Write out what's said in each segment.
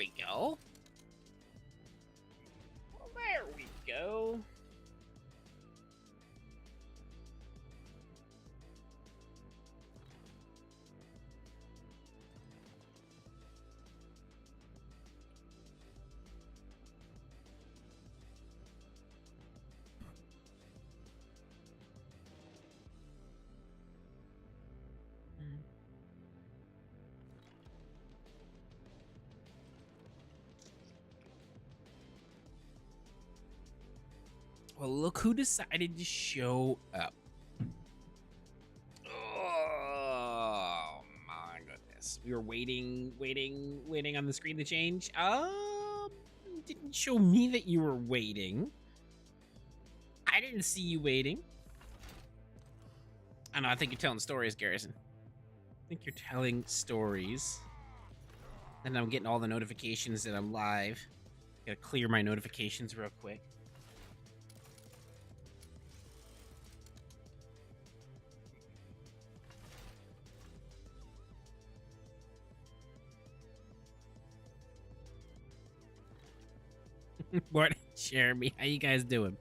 we go. Well, there we go. Well, look who decided to show up. Oh my goodness. We were waiting on the screen to change. Didn't show me that you were waiting. I didn't see you waiting. I don't know, I think you're telling stories, Garrison. I think you're telling stories. And I'm getting all the notifications that I'm live. Gotta clear my notifications real quick. Morning, Jeremy. How you guys doing?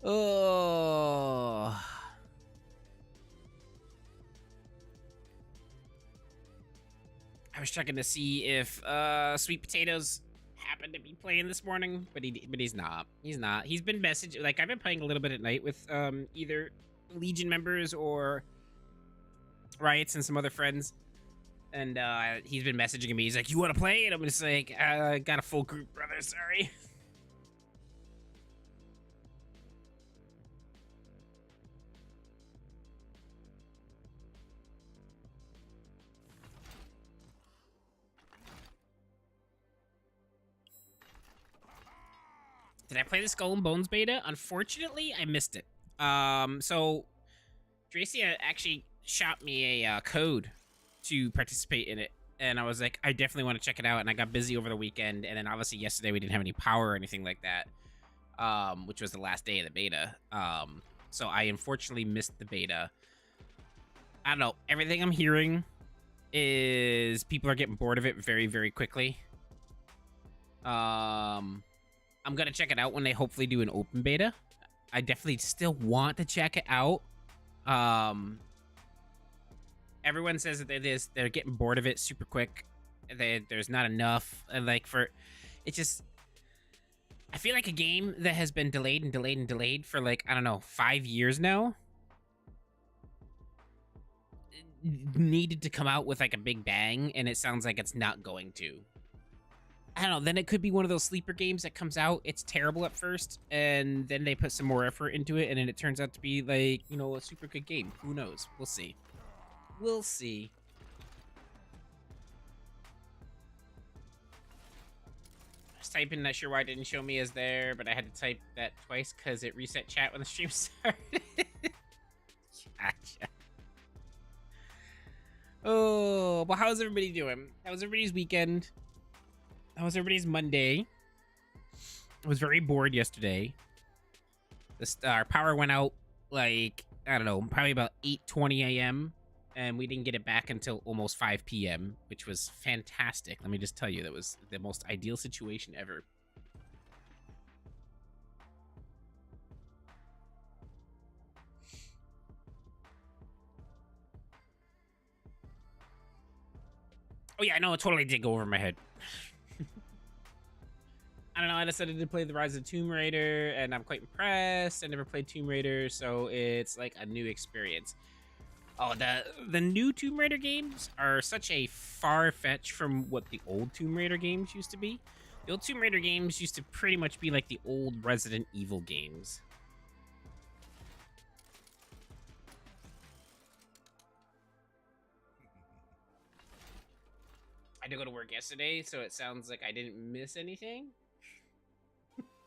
Oh. I was checking to see if Sweet Potatoes happened to be playing this morning, but he's not. He's not. He's been messaging. Like, I've been playing a little bit at night with either Legion members or Riots and some other friends. And he's been messaging me. He's like, "You want to play?" And I'm just like, "I got a full group, brother. Sorry." Did I play the Skull and Bones beta? Unfortunately, I missed it. So Tracy actually shot me a code to participate in it, and I was like, I definitely want to check it out. And I got busy over the weekend, and then obviously yesterday we didn't have any power or anything like that, which was the last day of the beta. So I unfortunately missed the beta. I don't know. Everything I'm hearing is people are getting bored of it very, very quickly. I'm gonna check it out when they hopefully do an open beta. I definitely still want to check it out. Everyone says that they're getting bored of it super quick. There's not enough, and like it's just. I feel like a game that has been delayed and delayed and delayed for like, I don't know, 5 years now needed to come out with like a big bang, and it sounds like it's not going to. I don't know, then it could be one of those sleeper games that comes out, it's terrible at first, and then they put some more effort into it, and then it turns out to be like, you know, a super good game. Who knows? We'll see. We'll see. I was typing, not sure why it didn't show me as there, but I had to type that twice because it reset chat when the stream started. Gotcha. Oh, well, how's everybody doing? How was everybody's weekend? How was everybody's Monday? I was very bored yesterday. Our power went out like, I don't know, probably about 8:20 a.m. and we didn't get it back until almost 5 p.m., which was fantastic. Let me just tell you, that was the most ideal situation ever. Oh yeah, I know, it totally did go over my head. I don't know, I decided to play the Rise of Tomb Raider, and I'm quite impressed. I never played Tomb Raider, so it's like a new experience. Oh, the new Tomb Raider games are such a far fetch from what the old Tomb Raider games used to be. The old Tomb Raider games used to pretty much be like the old Resident Evil games. I had to go to work yesterday, so it sounds like I didn't miss anything.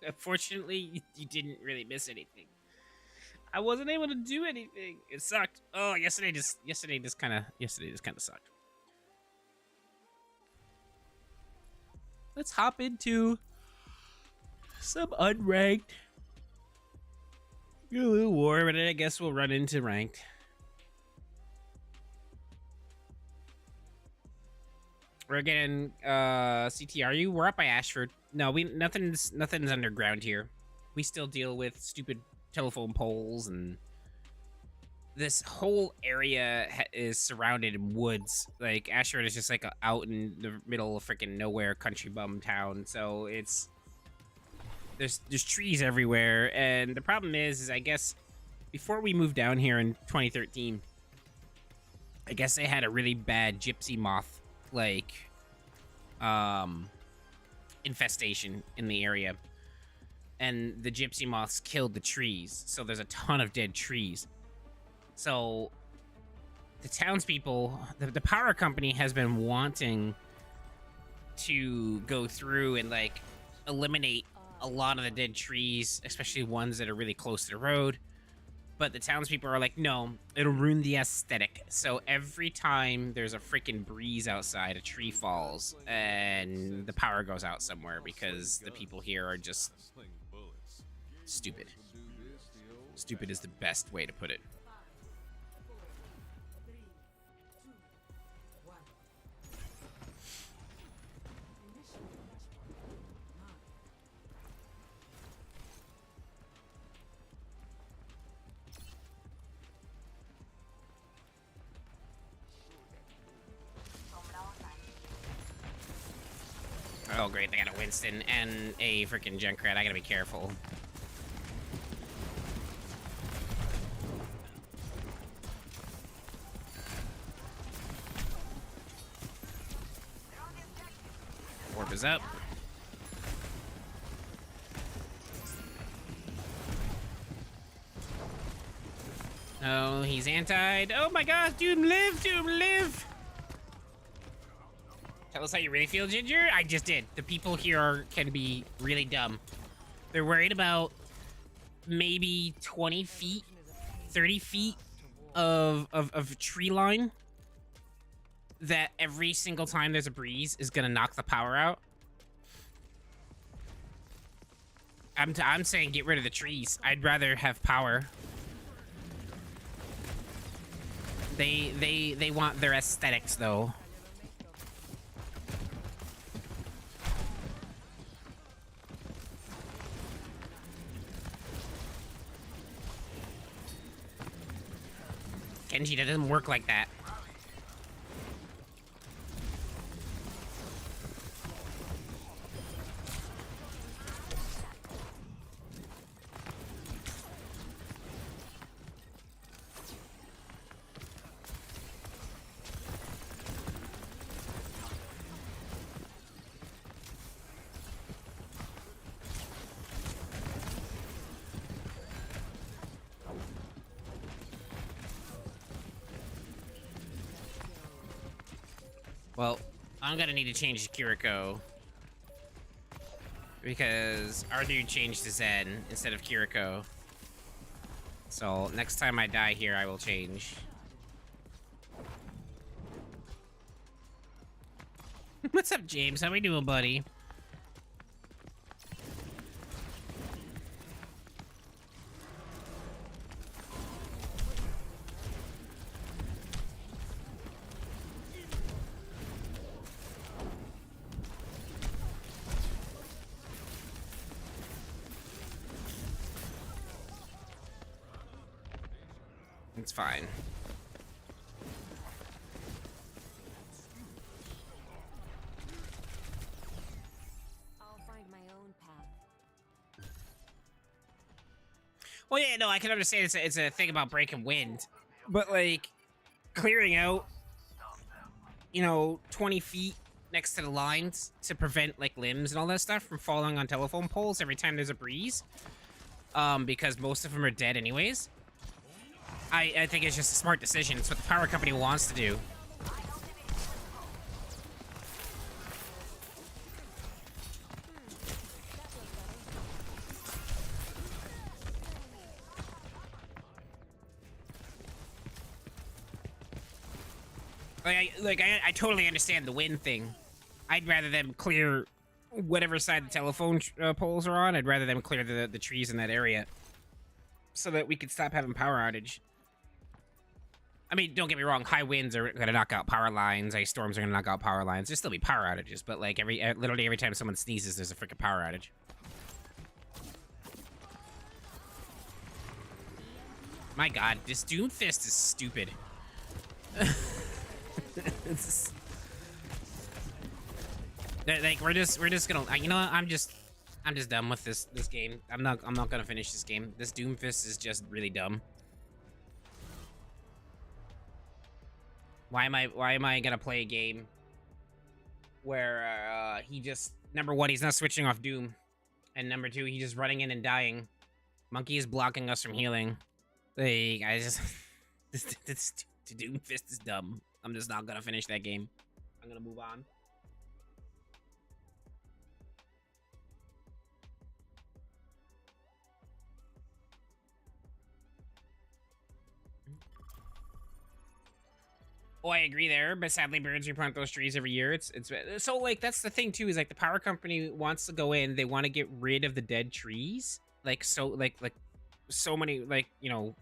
Unfortunately, you didn't really miss anything. I wasn't able to do anything. It sucked. Oh, yesterday just kind of sucked. Let's hop into some unranked. Get a little warm, and then I guess we'll run into ranked. We're getting CTRU. We're up by Ashford. No, nothing's underground here. We still deal with stupid telephone poles, and this whole area is surrounded in woods. Like Ashford is just like out in the middle of freaking nowhere, country bum town. So there's trees everywhere, and the problem is I guess before we moved down here in 2013, I guess they had a really bad gypsy moth like infestation in the area, and the gypsy moths killed the trees, so there's a ton of dead trees. So the townspeople, the power company has been wanting to go through and like eliminate a lot of the dead trees, especially ones that are really close to the road. But the townspeople are like, no, it'll ruin the aesthetic. So every time there's a freaking breeze outside, a tree falls and the power goes out somewhere because the people here are just stupid. Stupid is the best way to put it. Oh great, they got a Winston and a freaking Junkrat. I gotta be careful. Orb is up. Oh, he's anti'd. Oh my god, Doom live, Doom live! Tell us how you really feel, Ginger. I just did. The people here can be really dumb. They're worried about maybe 20 feet, 30 feet of tree line that every single time there's a breeze is gonna knock the power out. I'm saying get rid of the trees. I'd rather have power. They want their aesthetics though. Kenji, that doesn't work like that. Well, I'm gonna need to change to Kiriko, because our dude changed to Zen instead of Kiriko. So next time I die here, I will change. What's up, James? How we doing, buddy? It's fine. I'll find my own path. Well, yeah, no, I can understand it's a thing about breaking wind, but like clearing out, 20 feet next to the lines to prevent like limbs and all that stuff from falling on telephone poles every time there's a breeze, because most of them are dead anyways. I think it's just a smart decision. It's what the power company wants to do. I totally understand the wind thing. I'd rather them clear whatever side the telephone poles are on. I'd rather them clear the trees in that area so that we could stop having power outage. I mean, don't get me wrong. High winds are gonna knock out power lines. Ice storms are gonna knock out power lines. There'll still be power outages, but like literally every time someone sneezes, there's a freaking power outage. My God, this Doomfist is stupid. Like we're just gonna, you know what? I'm just done with this game. I'm not gonna finish this game. This Doomfist is just really dumb. Why am I gonna play a game where he just, number one, he's not switching off Doom, and number two, he's just running in and dying. Monkey is blocking us from healing. Like, I just this Doomfist is dumb. I'm just not gonna finish that game. I'm gonna move on. Oh, I agree there, but sadly birds replant those trees every year. It's so, like, that's the thing too, is like the power company wants to go in, they want to get rid of the dead trees. Like, so like so many, like, you know,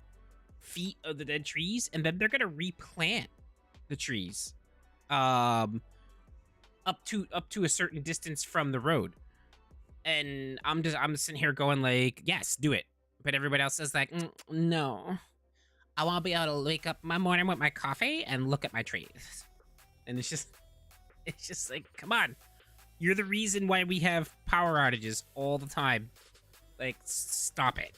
feet of the dead trees, and then they're gonna replant the trees up to a certain distance from the road. And I'm sitting here going like, yes, do it. But everybody else is like, no. I want to be able to wake up my morning with my coffee and look at my trees. And it's just like, come on. You're the reason why we have power outages all the time. Like, stop it.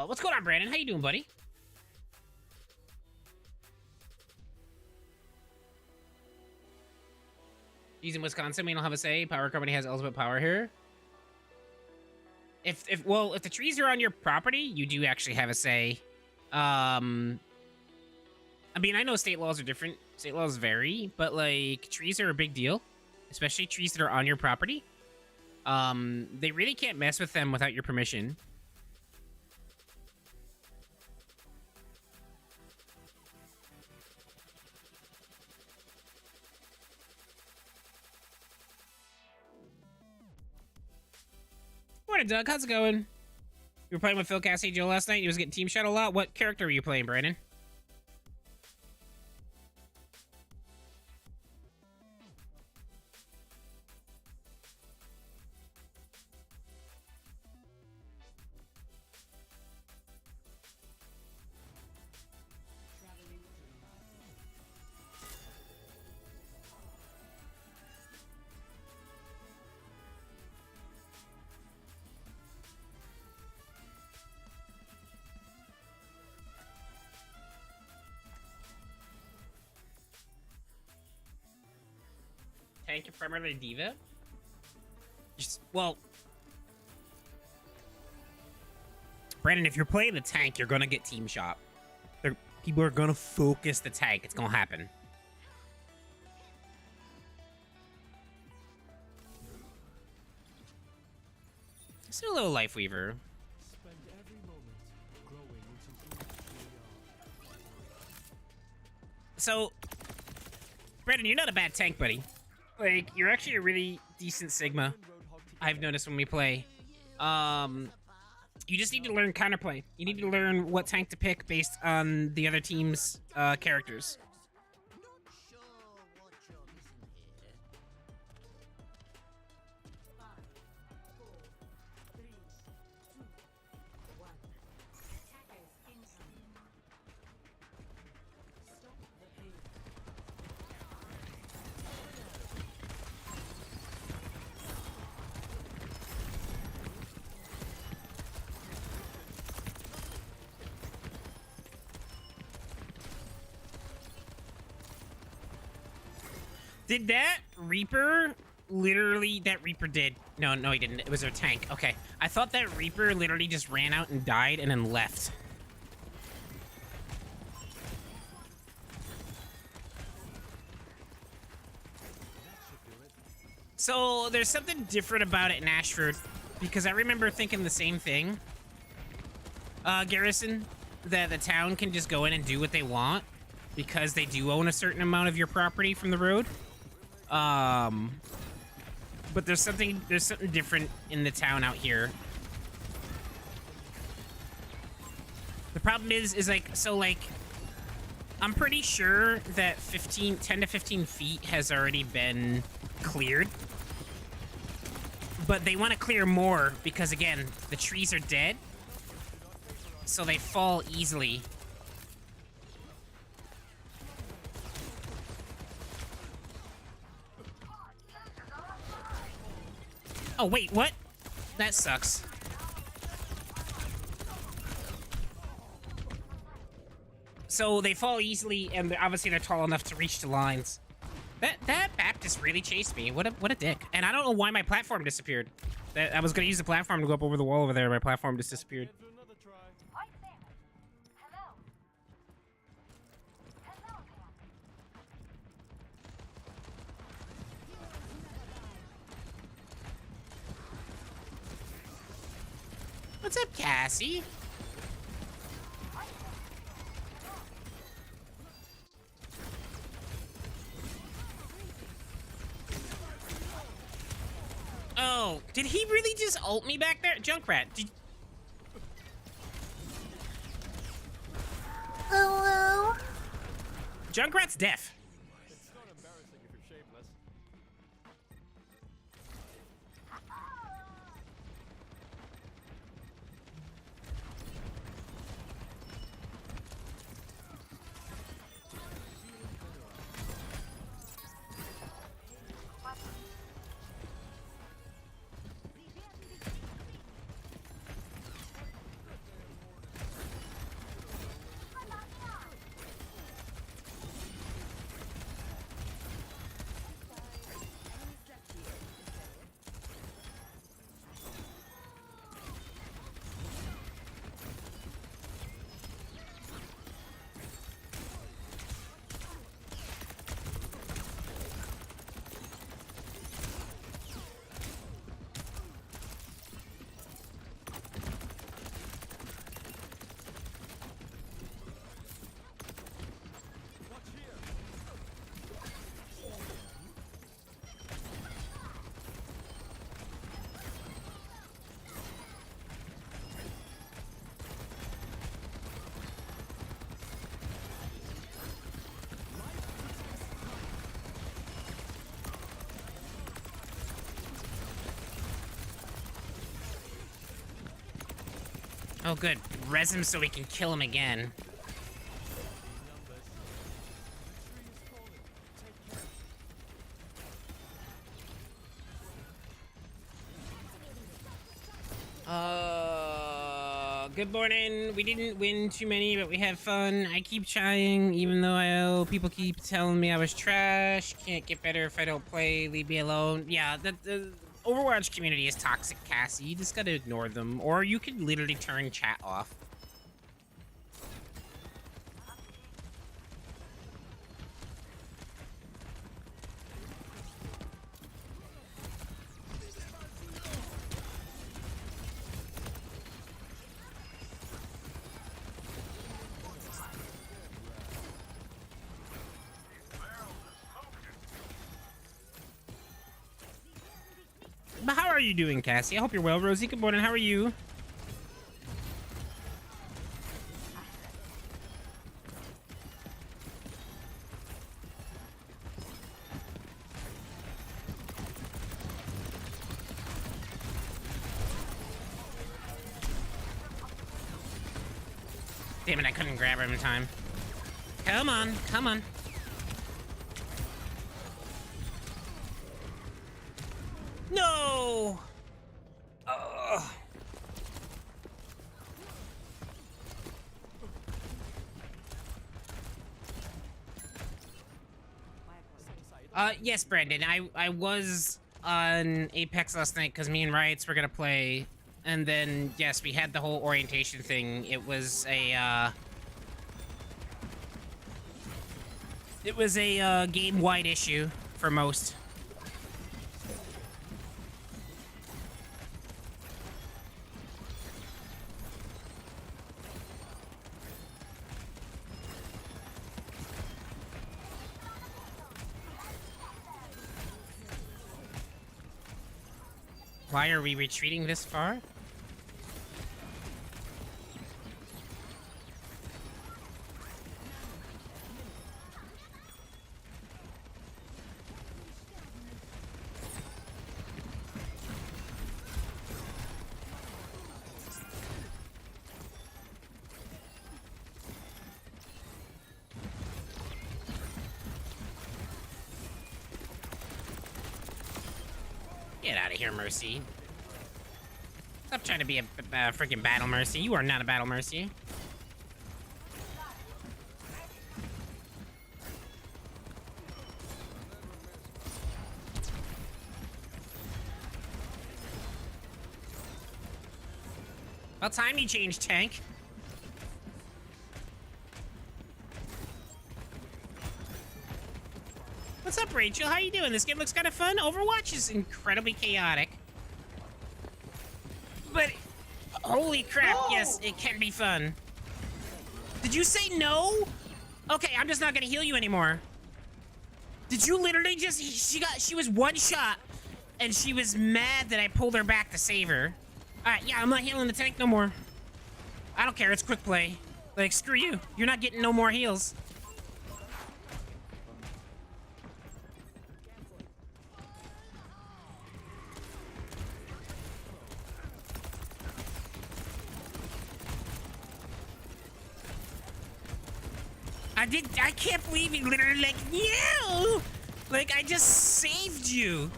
What's going on, Brandon? How you doing, buddy? He's in Wisconsin. We don't have a say. Power company has ultimate power here. If the trees are on your property, you do actually have a say. I mean, I know state laws are different. State laws vary, but like trees are a big deal, especially trees that are on your property. They really can't mess with them without your permission. Morning, Doug. How's it going? You were playing with Phil Cassie Joe last night. You was getting team shot a lot. What character were you playing, Brandon? Tank and primarily Diva? Well, Brandon, if you're playing the tank, you're gonna get team shot. People are gonna focus the tank. It's gonna happen. Let's do a little Life Weaver. So, Brandon, you're not a bad tank, buddy. Like, you're actually a really decent Sigma. I've noticed when we play. You just need to learn counterplay. You need to learn what tank to pick based on the other team's characters. Did that Reaper literally... That Reaper did... No, he didn't. It was a tank. Okay. I thought that Reaper literally just ran out and died and then left. So, there's something different about it in Ashford. Because I remember thinking the same thing. Garrison. That the town can just go in and do what they want. Because they do own a certain amount of your property from the road. But But there's something different in the town out here. The problem is like, so like, I'm pretty sure that 10 to 15 feet has already been cleared. But they want to clear more because, again, the trees are dead. So they fall easily. Oh, wait, what? That sucks. So they fall easily, and obviously they're tall enough to reach the lines. That Baptist really chased me. What a dick. And I don't know why my platform disappeared. I was gonna use the platform to go up over the wall over there. My platform just disappeared. What's up, Cassie? Oh, did he really just ult me back there? Junkrat, did... Hello? Junkrat's deaf. It's not embarrassing if you're shameless. Oh, good. Res him so we can kill him again. Good morning. We didn't win too many, but we had fun. I keep trying, even though people keep telling me I was trash. Can't get better if I don't play. Leave me alone. Yeah, the Overwatch community is toxic, Cassie. You just gotta ignore them, or you can literally turn chat off. But how are you doing, Cassie? I hope you're well. Rosie, good morning. How are you? Damn it, I couldn't grab her in time. Come on, come on. No! Ugh. Yes, Brandon. I was on Apex last night because me and Riots were gonna play, and then yes, we had the whole orientation thing. It was a game-wide issue for most. Why are we retreating this far? Get out of here, Mercy. Stop trying to be a freaking battle Mercy. You are not a battle Mercy. About time you changed, tank. What's up, Rachel? How you doing? This game looks kind of fun. Overwatch is incredibly chaotic. But, holy crap, yes, it can be fun. Did you say no? Okay, I'm just not gonna heal you anymore. Did you literally just, she was one shot, and she was mad that I pulled her back to save her. Alright, yeah, I'm not healing the tank no more. I don't care, it's quick play. Like, screw you. You're not getting no more heals. I can't believe you literally like, no! Like, I just saved you.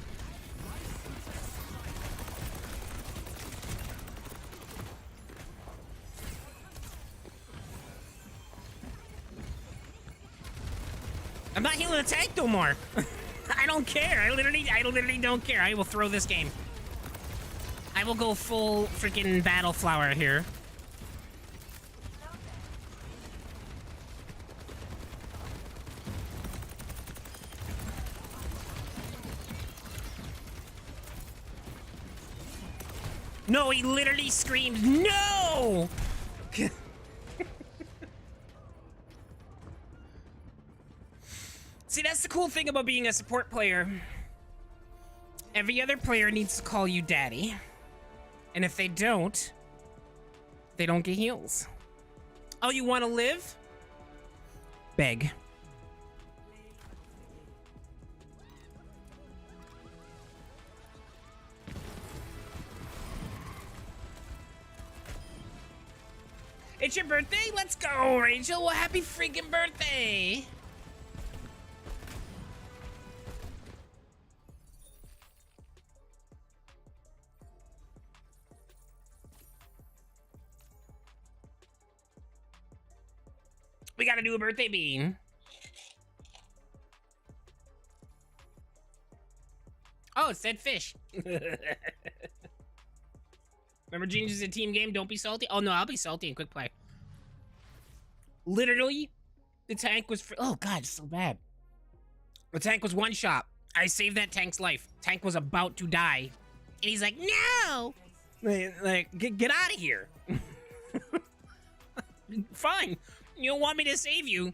I'm not healing the tank no more. I don't care. I literally don't care. I will throw this game. I will go full freaking battle flower here. No, he literally screamed, no! See, that's the cool thing about being a support player. Every other player needs to call you daddy. And if they don't get heals. Oh, you want to live? Beg. It's your birthday? Let's go, Rachel. Well, happy freaking birthday. We gotta do a birthday bean. Oh, it said fish. Remember, Genius is a team game. Don't be salty. Oh, no, I'll be salty in quick play. Literally, the tank was... Oh, God, it's so bad. The tank was one shot. I saved that tank's life. Tank was about to die. And he's like, no! Like, get out of here. Fine. You don't want me to save you.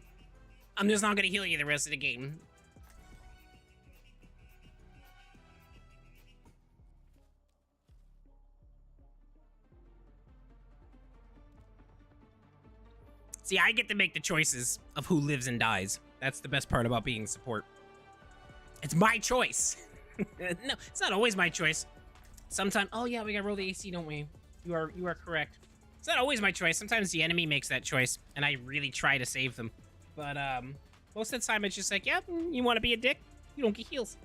I'm just not going to heal you the rest of the game. See, I get to make the choices of who lives and dies. That's the best part about being support. It's my choice. No, it's not always my choice. Sometimes, oh yeah, we gotta roll the AC, don't we? You are correct. It's not always my choice. Sometimes the enemy makes that choice, and I really try to save them. But most of the time, it's just like, yeah, you want to be a dick? You don't get heals.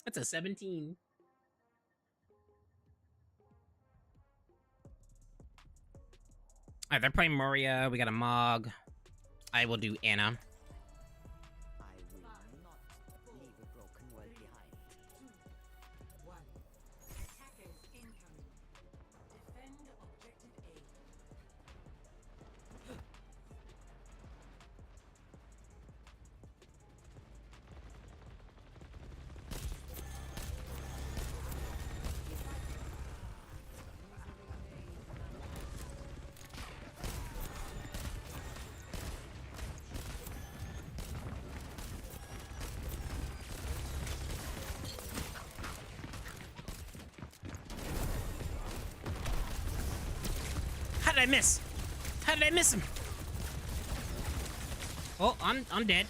That's a 17. Alright, they're playing Moria. We got a Mog. I will do Anna. I will not leave a broken world behind. 2, 1. Attackers incoming. Defend objective A. did I miss? How did I miss him? Oh, I'm dead.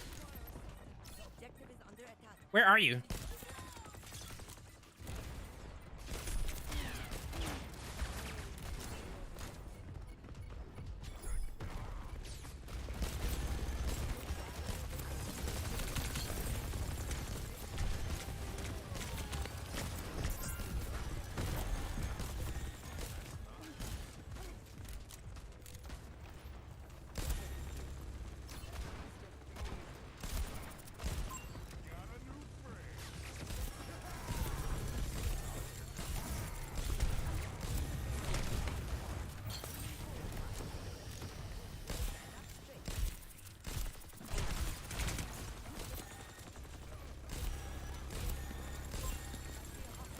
Objective is under attack. Where are you?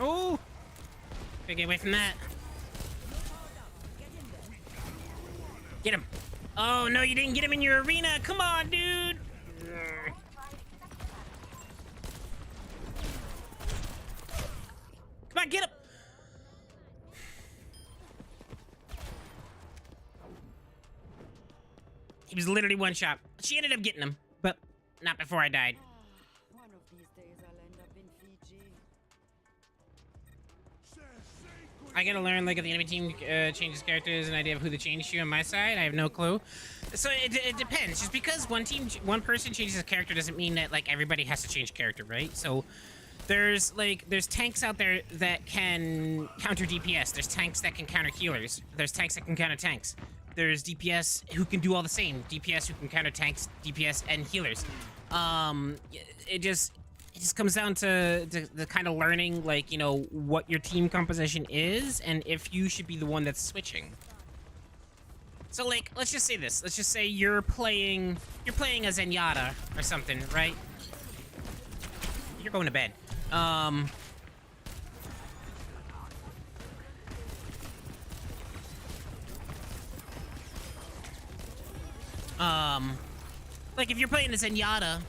Oh! Gotta get away from that. Get him. Oh, no, you didn't get him in your arena. Come on, dude. Come on, get him. He was literally one shot. She ended up getting him, but not before I died. One of these days I'll end up in Fiji. I gotta learn, like, if the enemy team changes characters, an idea of who they change to on my side. I have no clue. So it depends. Just because one person changes a character doesn't mean that, like, everybody has to change character, right? So there's tanks out there that can counter DPS. There's tanks that can counter healers. There's tanks that can counter tanks. There's DPS who can do all the same. DPS who can counter tanks, DPS, and healers. It just comes down to the kind of learning, like, you know, what your team composition is and if you should be the one that's switching. So, like, let's just say this. Let's just say you're playing a Zenyatta or something, right? You're going to bed. Like, if you're playing a Zenyatta,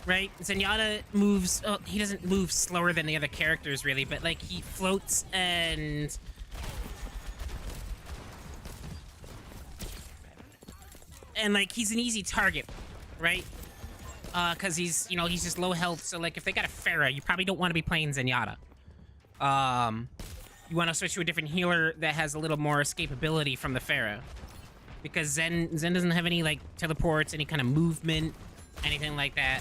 right? Zenyatta moves... Oh, he doesn't move slower than the other characters, really, but, like, he floats and... And, like, he's an easy target, right? Because he's, you know, he's just low health, so, like, if they got a Pharah, you probably don't want to be playing Zenyatta. You want to switch to a different healer that has a little more escapability from the Pharah. Because Zen doesn't have any, like, teleports, any kind of movement, anything like that.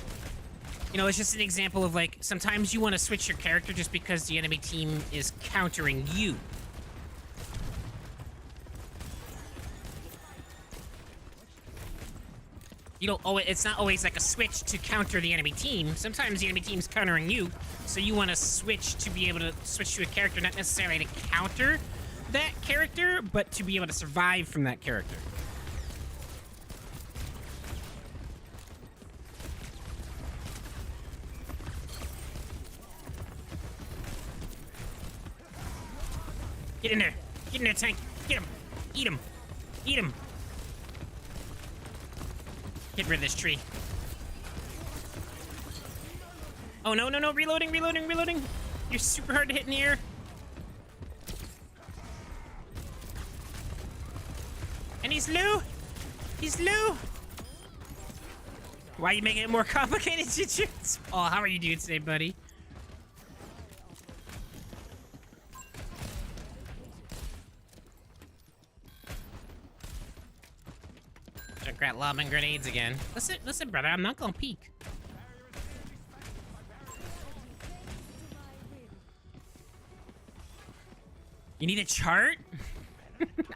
You know, it's just an example of, like, sometimes you want to switch your character just because the enemy team is countering you. You don't always, it's not always like a switch to counter the enemy team. Sometimes the enemy team's countering you, so you want to switch to be able to switch to a character, not necessarily to counter that character, but to be able to survive from that character. Get in there. Get in there, tank. Get him. Eat him. Eat him. Get rid of this tree. Oh, no, no, no. Reloading, reloading, reloading. You're super hard to hit in the air. And he's low. He's low. Why are you making it more complicated, Chitchits? Oh, how are you doing today, buddy? Junkrat lobbing grenades again. Listen, brother, I'm not gonna peek. You need a chart?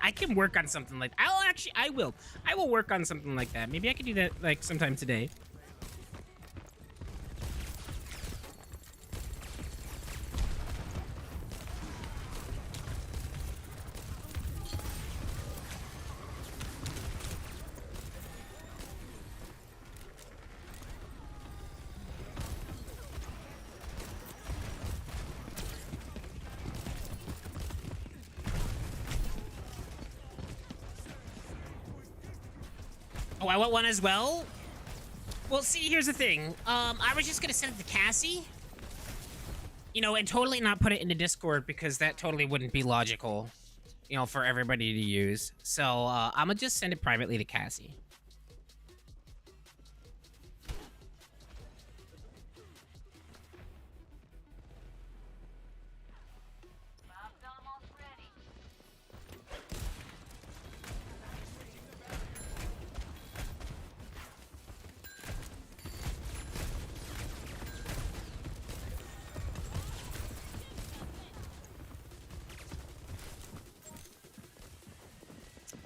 I can work on something like that. I will work on something like that. Maybe I could do that, like, sometime today. Oh, I want one as well? Well, see, here's the thing. I was just gonna send it to Cassie. You know, and totally not put it into Discord because that totally wouldn't be logical. you know, for everybody to use. So I'm gonna just send it privately to Cassie.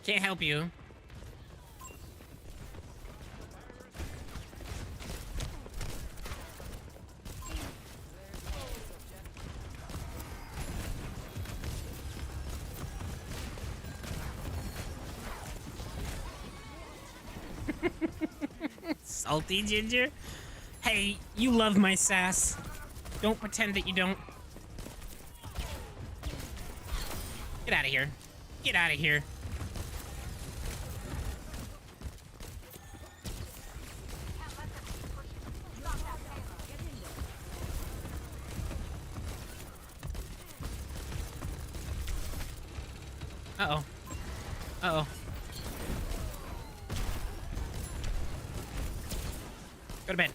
Can't help you. Salty Ginger? Hey, you love my sass. Don't pretend that you don't. Get out of here. Get out of here. Uh-oh. Uh-oh. Go to bed.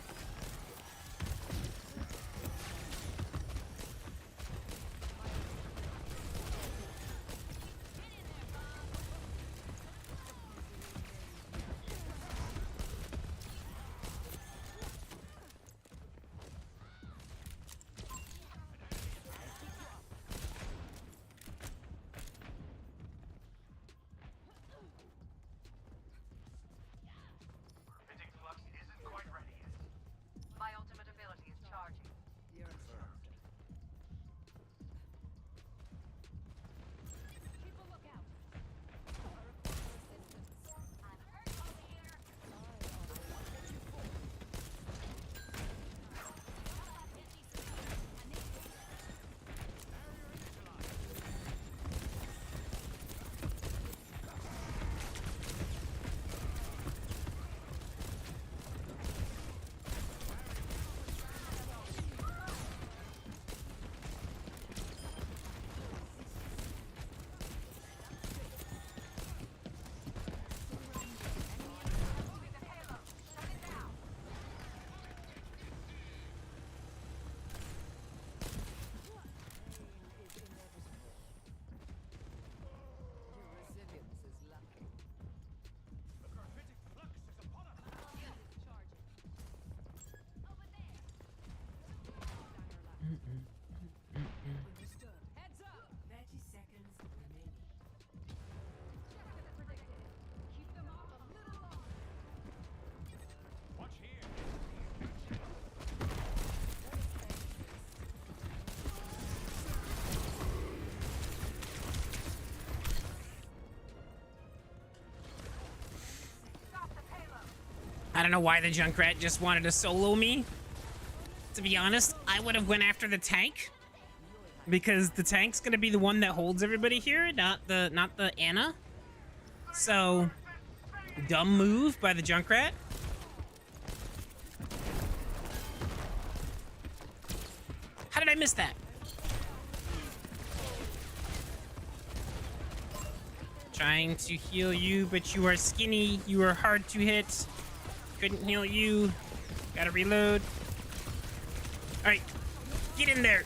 My ultimate ability is charging. Keep a lookout. Heads up! 30 seconds remaining. Keep them off a little longer. Watch here. I don't know why the Junkrat just wanted to solo me. To be honest, I would have went after the tank. Because the tank's gonna be the one that holds everybody here, not the Anna. So, dumb move by the Junkrat. How did I miss that? Trying to heal you, but you are skinny. You are hard to hit. Couldn't heal you. Gotta reload. Alright, get in there.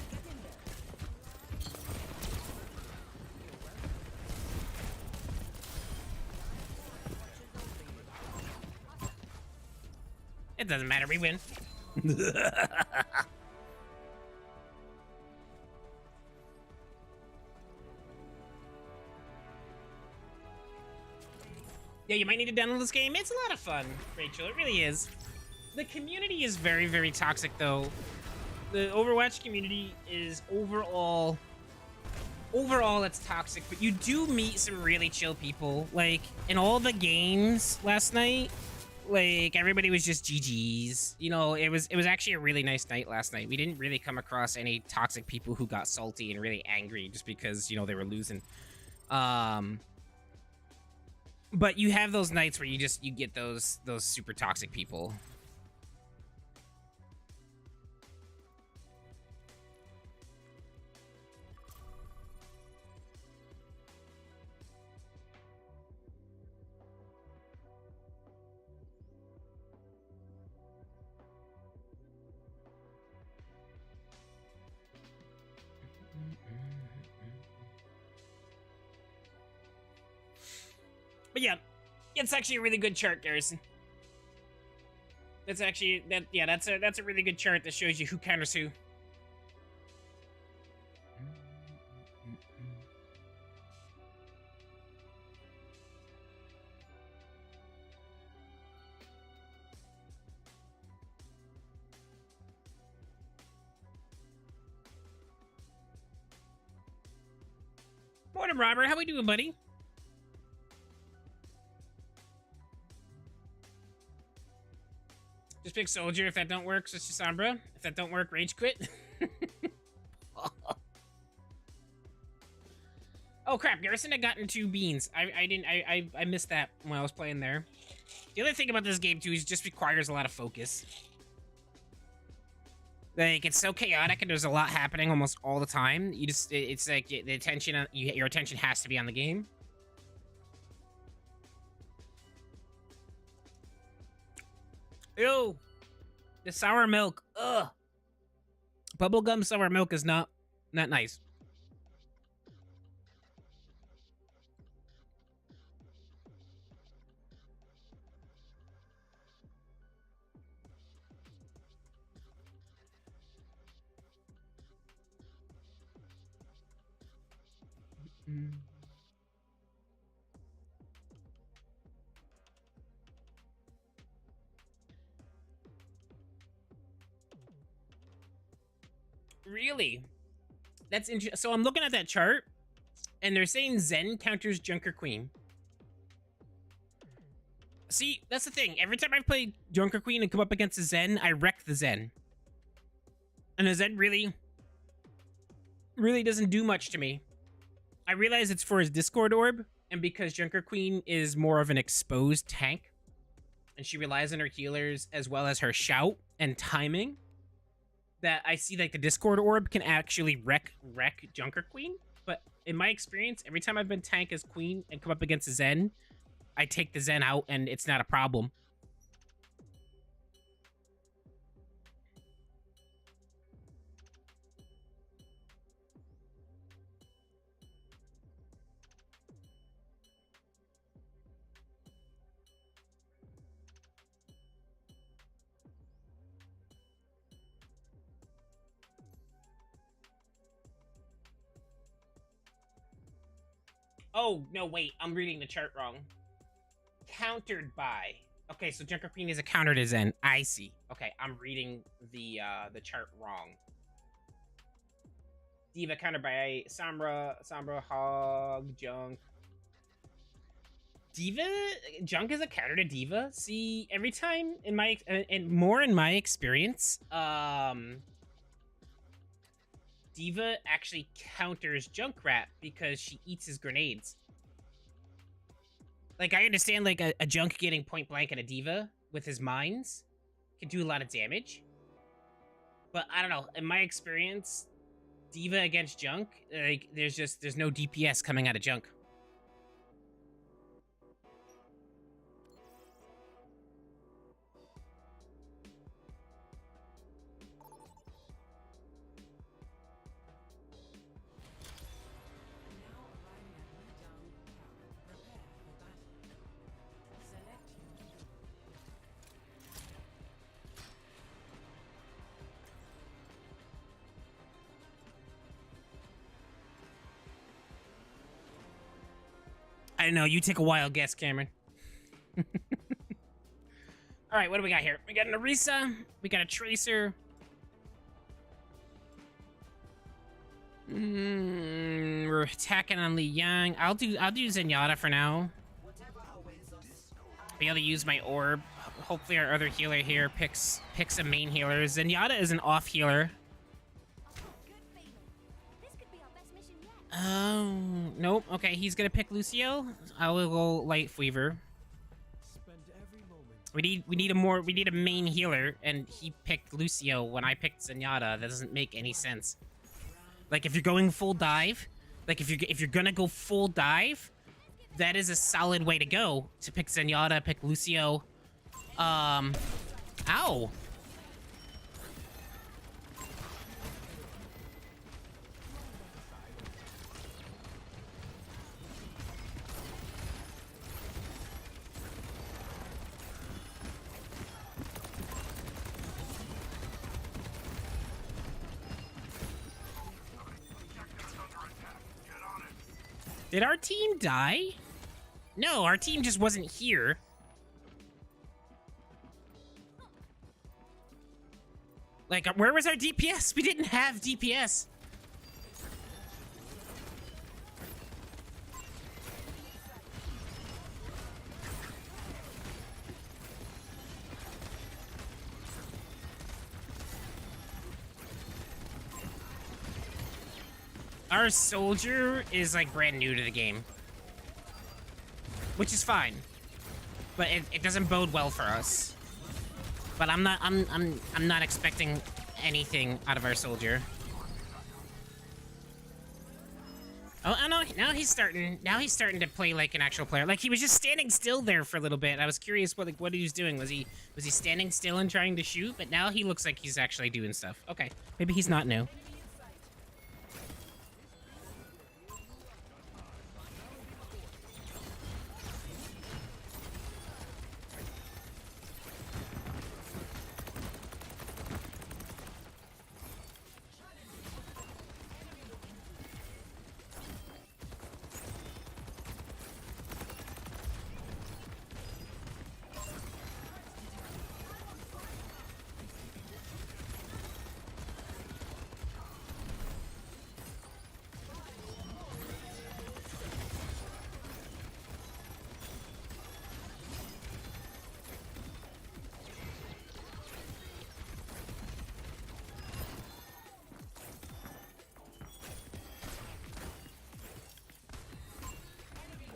It doesn't matter, we win. Yeah, you might need to download this game. It's a lot of fun, Rachel. It really is. The community is very, very toxic, though. The Overwatch community is overall it's toxic, but you do meet some really chill people. Like, in all the games last night, like, everybody was just GGs. You know, it was actually a really nice night last night. We didn't really come across any toxic people who got salty and really angry just because, you know, they were losing. But you have those nights where you get those super toxic people. But yeah, it's actually a really good chart, Garrison. That's actually that's a really good chart that shows you who counters who. Morning, Robert. How we doing, buddy? Just pick Soldier. If that don't work, switch to Sombra. If that don't work, Rage Quit. Oh crap, Garrison had gotten 2 beans. I missed that when I was playing there. The other thing about this game too is it just requires a lot of focus. Like, it's so chaotic and there's a lot happening almost all the time. You just, it's like the attention, your attention has to be on the game. Ew, the sour milk. Ugh. Bubblegum sour milk is not nice. Really? That's interesting. So I'm looking at that chart, and they're saying Zen counters Junker Queen. See, that's the thing. Every time I've played Junker Queen and come up against a Zen, I wreck the Zen. And the Zen really doesn't do much to me. I realize it's for his Discord orb, and because Junker Queen is more of an exposed tank, and she relies on her healers as well as her shout and timing, that I see like the Discord orb can actually wreck Junker Queen. But in my experience, every time I've been tank as Queen and come up against a Zen, I take the Zen out and it's not a problem. Oh, no, wait. I'm reading the chart wrong. Countered by. Okay, so Junker Queen is a counter to Zen. I see. Okay, I'm reading the chart wrong. Diva countered by Sombra, Hog, Junk. Diva? Junk is a counter to Diva? See, every time in my... and more in my experience, Diva actually counters Junkrat because she eats his grenades. Like, I understand, like, a Junk getting point blank at a Diva with his mines can do a lot of damage. But, I don't know, in my experience, Diva against Junk, like, there's no DPS coming out of Junk. I don't know. You take a wild guess, Cameron. All right, what do we got here? We got an Orisa. We got a Tracer. We're attacking on Li Yang. I'll do Zenyatta for now. Be able to use my orb. Hopefully our other healer here picks a main healer. Zenyatta is an off healer. Oh, nope. Okay, he's gonna pick Lucio. I will go Light Weaver. We need a main healer, and he picked Lucio when I picked Zenyatta. That doesn't make any sense. Like, if you're going full dive, like if you're gonna go full dive, that is a solid way to go. To pick Zenyatta, pick Lucio. Ow. Did our team die? No, our team just wasn't here. Like, where was our DPS? We didn't have DPS. Our soldier is like brand new to the game, which is fine, but it doesn't bode well for us. But I'm not expecting anything out of our soldier. Oh no! Now he's starting to play like an actual player. Like he was just standing still there for a little bit. I was curious what he was doing. Was he standing still and trying to shoot? But now he looks like he's actually doing stuff. Okay, maybe he's not new.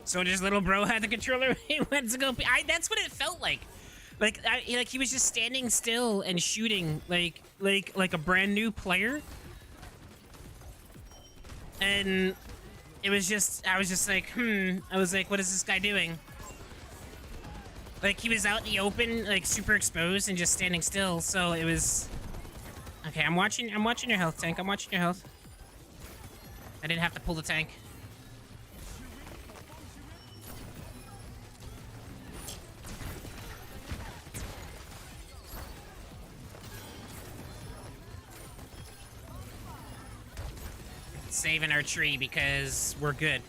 So just little bro had the controller. He went to go. That's what it felt like. Like he was just standing still and shooting like a brand new player. And it was just, I was just like, I was like, what is this guy doing? Like he was out in the open, like super exposed and just standing still. So it was. Okay, I'm watching your health, tank. I'm watching your health. I didn't have to pull the tank. Saving our tree because we're good.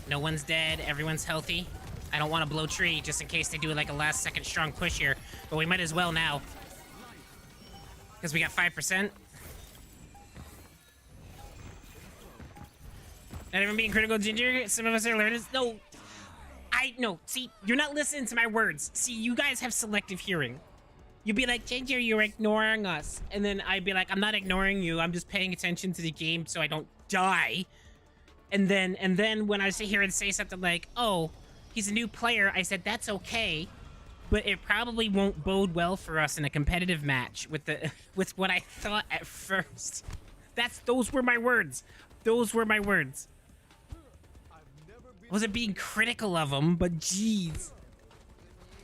No one's dead. Everyone's healthy. I don't want to blow tree just in case they do like a last second strong push here, but we might as well now because we got 5%. Not even being critical, Ginger. Some of us are learners. No, no. See, you're not listening to my words. See, you guys have selective hearing. You'd be like, Ginger, you're ignoring us, and then I'd be like, I'm not ignoring you. I'm just paying attention to the game so I don't die. And then when I sit here and say something like, oh, he's a new player, I said that's okay, but it probably won't bode well for us in a competitive match with what I thought at first. Those were my words. Those were my words. I wasn't being critical of him, but jeez.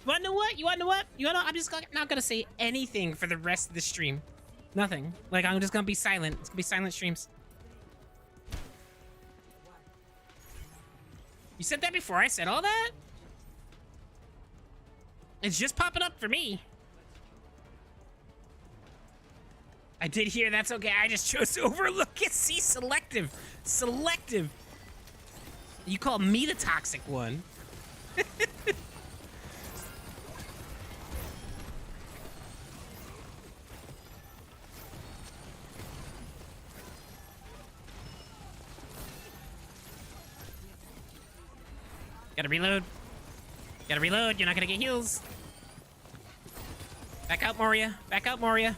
You wanna know what? I'm just not gonna say anything for the rest of the stream. Nothing. Like, I'm just gonna be silent. It's gonna be silent streams. You said that before I said all that? It's just popping up for me. I did hear, that's okay. I just chose to overlook it. See, selective. Selective. You call me the toxic one. Gotta reload. Gotta reload. You're not gonna get heals. Back out, Moria. Back out, Moria.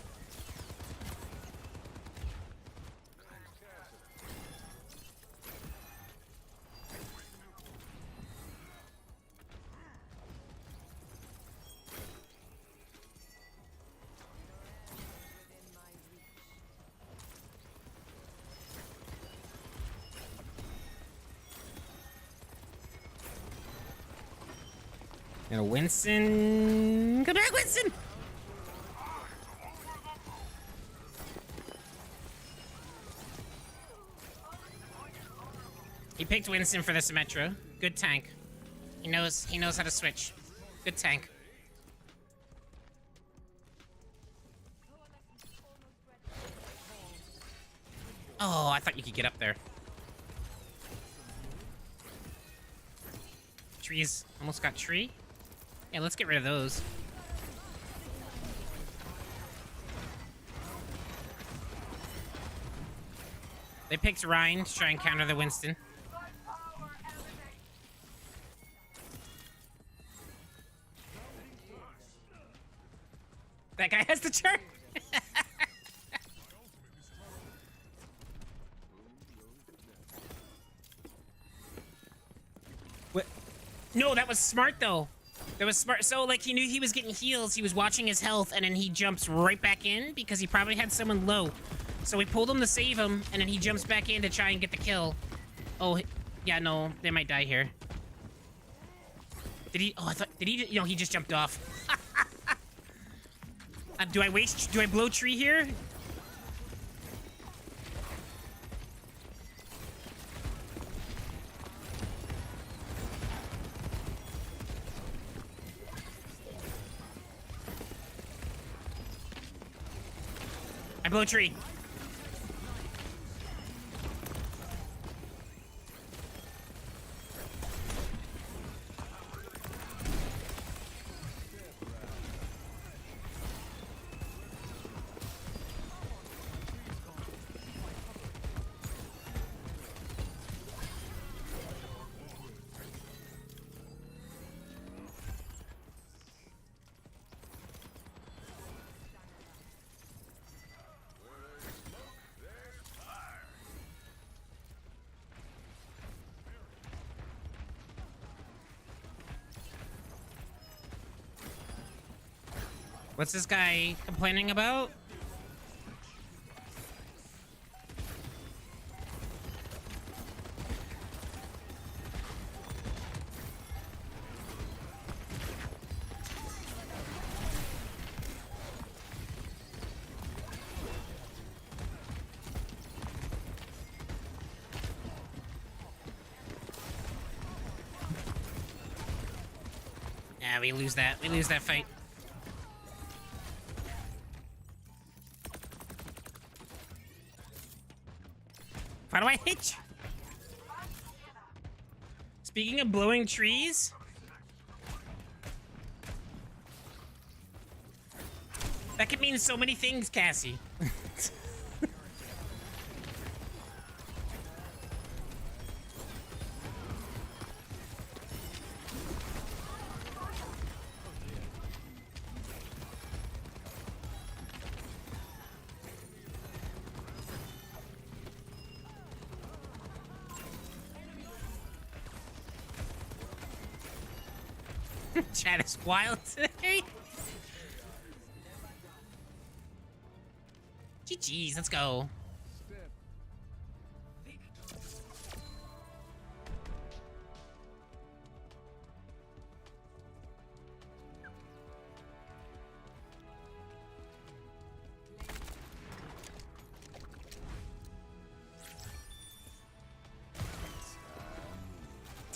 Got a Winston. Come back, Winston! He picked Winston for the Symmetra. Good tank. He knows how to switch. Good tank. Oh, I thought you could get up there. trees almost got tree. Yeah, let's get rid of those. They picked Ryan to try and counter the Winston. That guy has the chart. What? No, that was smart though. That was smart. So like he knew he was getting heals. He was watching his health, and then he jumps right back in because he probably had someone low. So we pulled him to save him, and then he jumps back in to try and get the kill. Oh, yeah, no, they might die here. Did he? Oh, I thought. Did he? You know, he just jumped off. Do I blow tree here? I blow tree. What's this guy complaining about? Yeah, we lose that. We lose that fight. How do I hit you? Speaking of blowing trees, that could mean so many things, Cassie. Chat is wild today. GG's, let's go.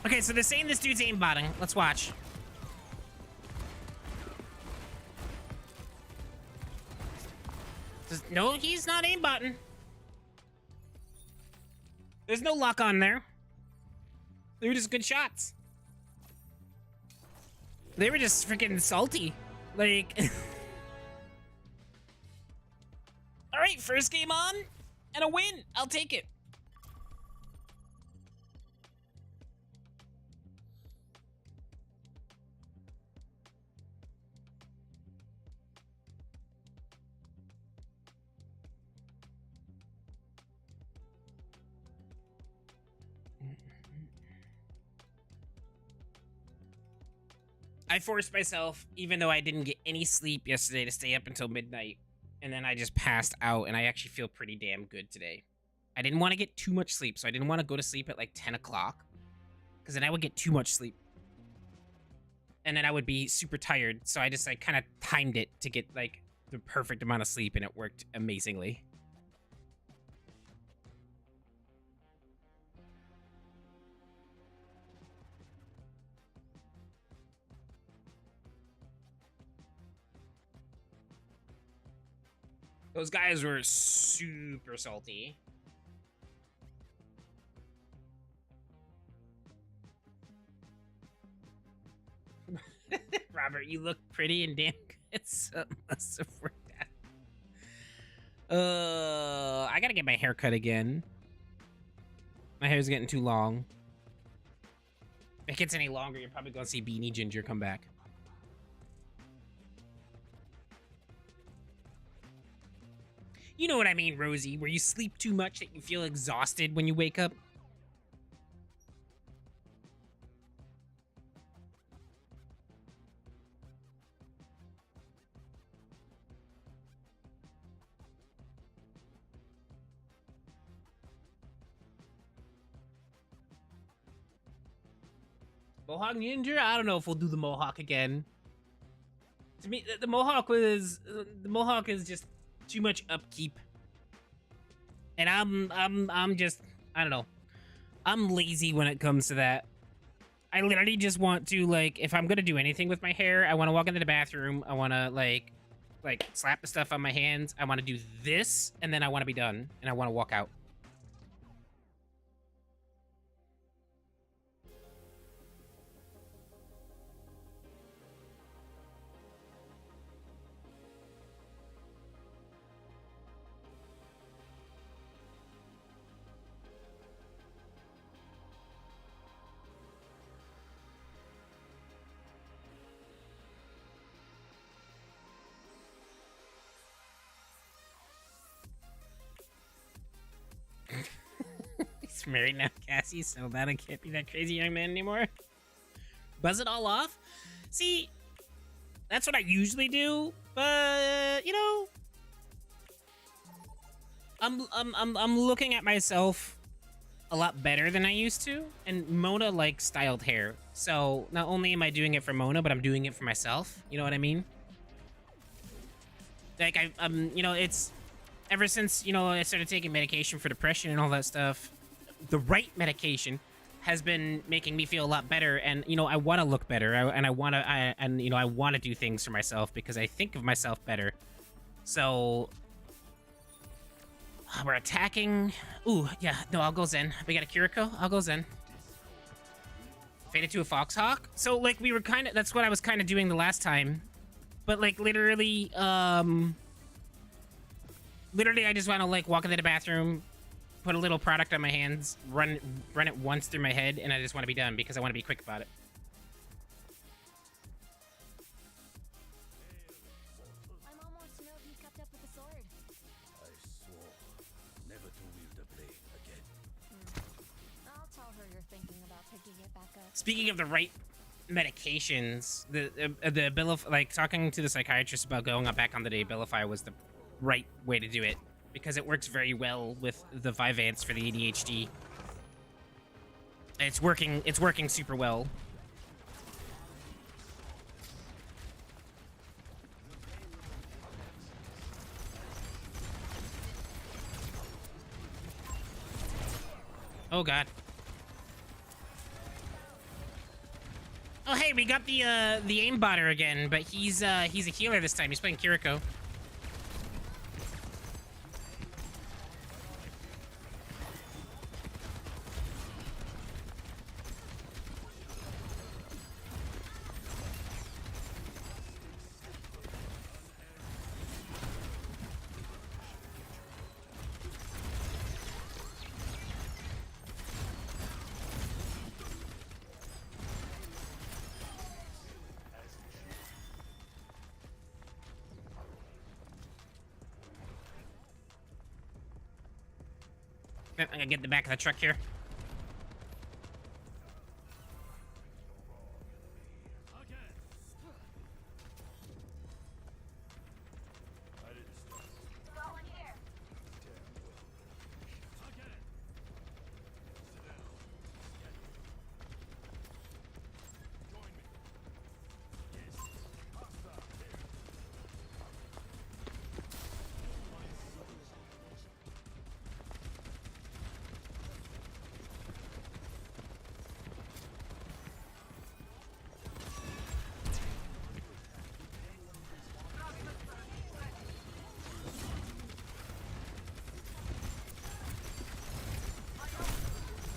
Okay, so they're saying this dude's aimbotting. Let's watch. No, he's not aimbotting. There's no lock on there. They were just good shots. They were just freaking salty. Like... Alright, first game on, and a win. I'll take it. I forced myself, even though I didn't get any sleep yesterday, to stay up until midnight. And then I just passed out, and I actually feel pretty damn good today. I didn't want to get too much sleep, so I didn't want to go to sleep at like 10 o'clock. Because then I would get too much sleep. And then I would be super tired, so I just like kind of timed it to get like the perfect amount of sleep, and it worked amazingly. Those guys were super salty. Robert, you look pretty and damn good. So it must have worked out. I gotta get my hair cut again. My hair's getting too long. If it gets any longer, you're probably gonna see Beanie Ginger come back. You know what I mean, Rosie, where you sleep too much that you feel exhausted when you wake up. Mohawk Ninja? I don't know if we'll do the Mohawk again. To me, the Mohawk is just too much upkeep. And I'm just, I don't know. I'm lazy when it comes to that. I literally just want to, like, if I'm gonna do anything with my hair, I want to walk into the bathroom. I want to like slap the stuff on my hands. I want to do this, and then I want to be done, and I want to walk out. He's married now, Cassie, so that I can't be that crazy young man anymore. Buzz it all off? See, that's what I usually do, but you know, I'm looking at myself a lot better than I used to, and Mona likes styled hair. So not only am I doing it for Mona, but I'm doing it for myself. You know what I mean? Like you know, it's ever since, you know, I started taking medication for depression and all that stuff, the right medication has been making me feel a lot better. And, you know, I want to look better, and I want to do things for myself because I think of myself better. So we're attacking. Ooh, yeah, no, I'll go Zen. We got a Kiriko. I'll go Zen. Faded to a Foxhawk. So, like, we were kind of, that's what I was kind of doing the last time. But, like, literally, I just want to, like, walk into the bathroom, put a little product on my hands, run it once through my head, and I just want to be done because I want to be quick about it. I'm almost to know if you kept up with the sword. I swore never to wield the blade again. I'll tell her you're thinking about picking it back up. Speaking of the right medications, the Abilify, like, talking to the psychiatrist about going back on the day Abilify was the right way to do it because it works very well with the Vyvanse for the ADHD. It's working super well. Oh god. Oh hey, we got the aimbotter again, but he's a healer this time. He's playing Kiriko. I'm gonna get in the back of the truck here. Got one here.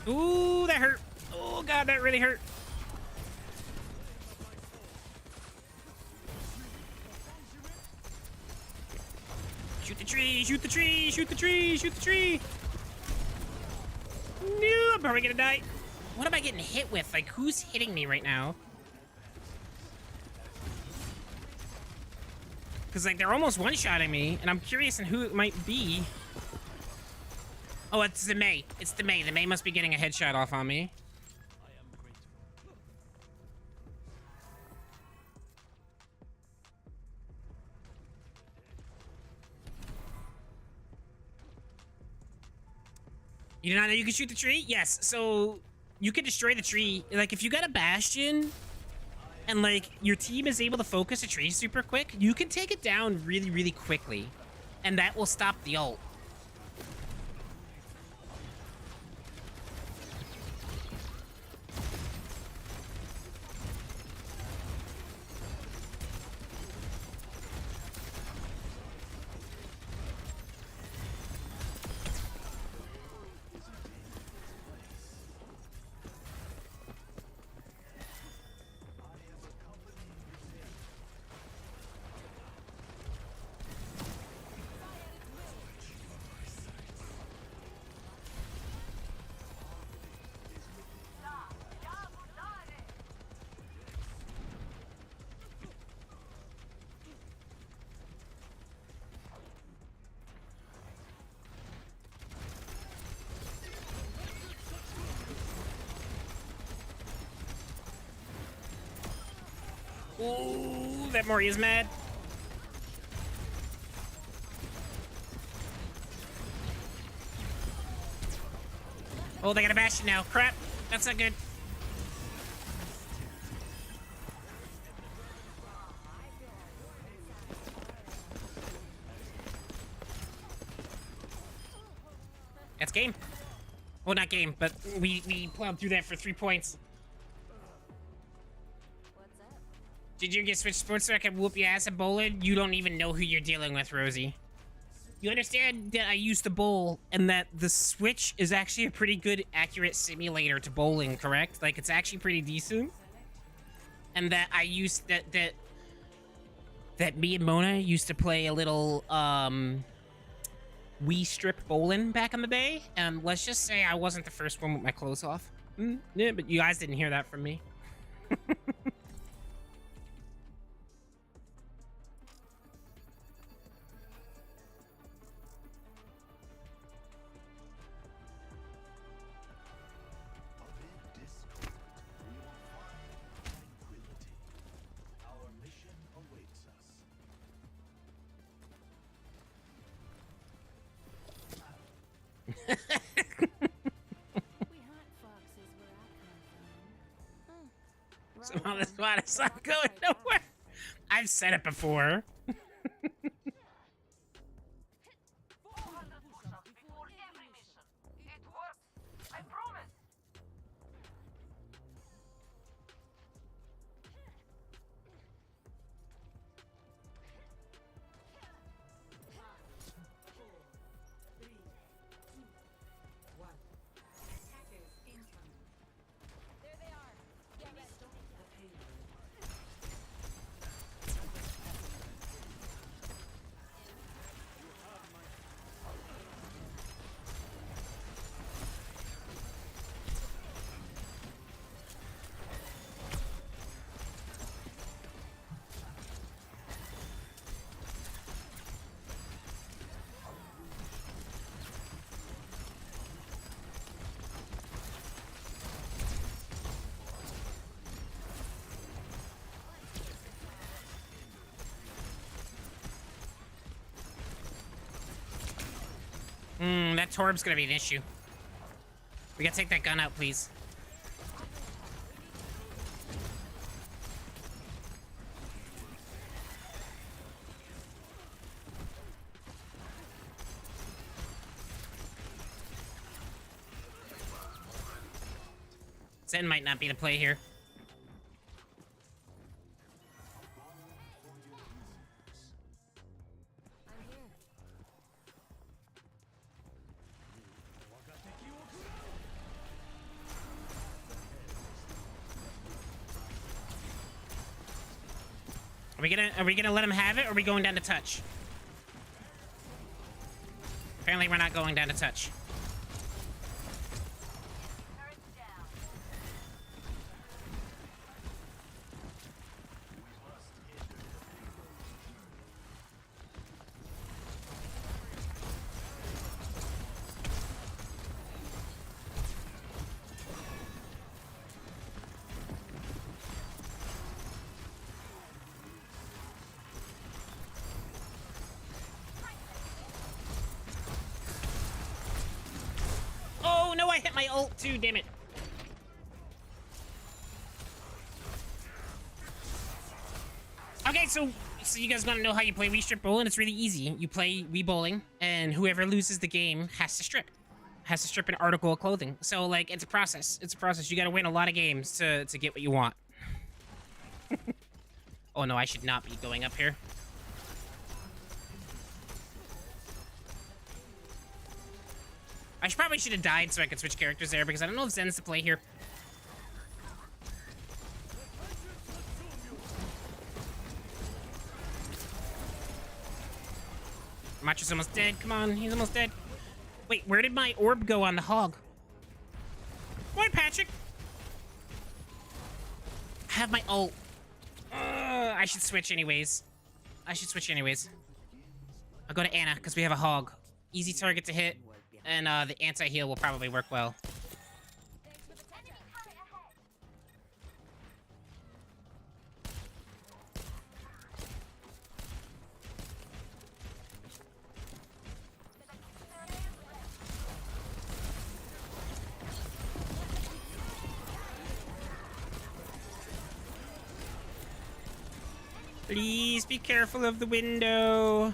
Ooh, that hurt. Oh god, that really hurt. Shoot the tree, shoot the tree, shoot the tree, shoot the tree. No, I'm probably gonna die. What am I getting hit with? Like, who's hitting me right now? Because, like, they're almost one-shotting me, and I'm curious in who it might be. Oh, it's the May. It's the May. The May must be getting a headshot off on me. You did not know you could shoot the tree? Yes, so you can destroy the tree. Like, if you got a bastion and, like, your team is able to focus a tree super quick, you can take it down really, really quickly. And that will stop the ult. Ooh, that Mori is mad. Oh, they got a bastion now. Crap. That's not good. That's game. Well, not game, but we plowed through that for 3 points. Did you get Switch Sports so I can whoop your ass at bowling? You don't even know who you're dealing with, Rosie. You understand that I used to bowl and that the Switch is actually a pretty good, accurate simulator to bowling, correct? Like, it's actually pretty decent. And that I used that me and Mona used to play a little Wii strip bowling back in the day. And let's just say I wasn't the first one with my clothes off. Yeah, but you guys didn't hear that from me. Somehow this spot is not going nowhere. I've said it before. 400 push-ups before every mission. It works. I promise. There they are. Get ready. That Torb's gonna be an issue. We gotta take that gun out, please. Zen might not be the play here. Are we gonna let him have it, or are we going down to touch? Apparently we're not going down to touch. Oh no, I hit my ult too, damn it. Okay, so you guys want to know how you play Wii Strip Bowling? It's really easy. You play Wii Bowling, and whoever loses the game has to strip. Has to strip an article of clothing. So, like, it's a process. It's a process. You gotta win a lot of games to get what you want. Oh no, I should not be going up here. Probably should have died so I could switch characters there, because I don't know if Zen's to play here. Macho's almost dead. Come on, he's almost dead. Wait, where did my orb go on the hog? Boy, Patrick. I have my ult. I should switch anyways. I'll go to Anna, because we have a hog. Easy target to hit, and the anti-heal will probably work well. Please be careful of the window.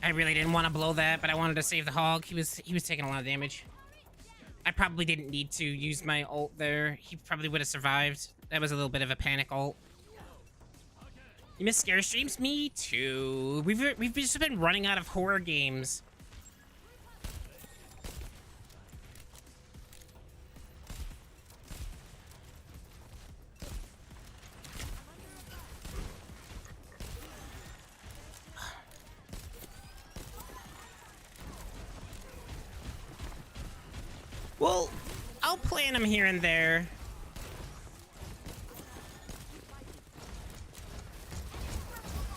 I really didn't want to blow that, but I wanted to save the hog. He was taking a lot of damage. I probably didn't need to use my ult there. He probably would have survived. That was a little bit of a panic ult. You miss scare streams? Me too. We've just been running out of horror games. Well, I'll plan them here and there.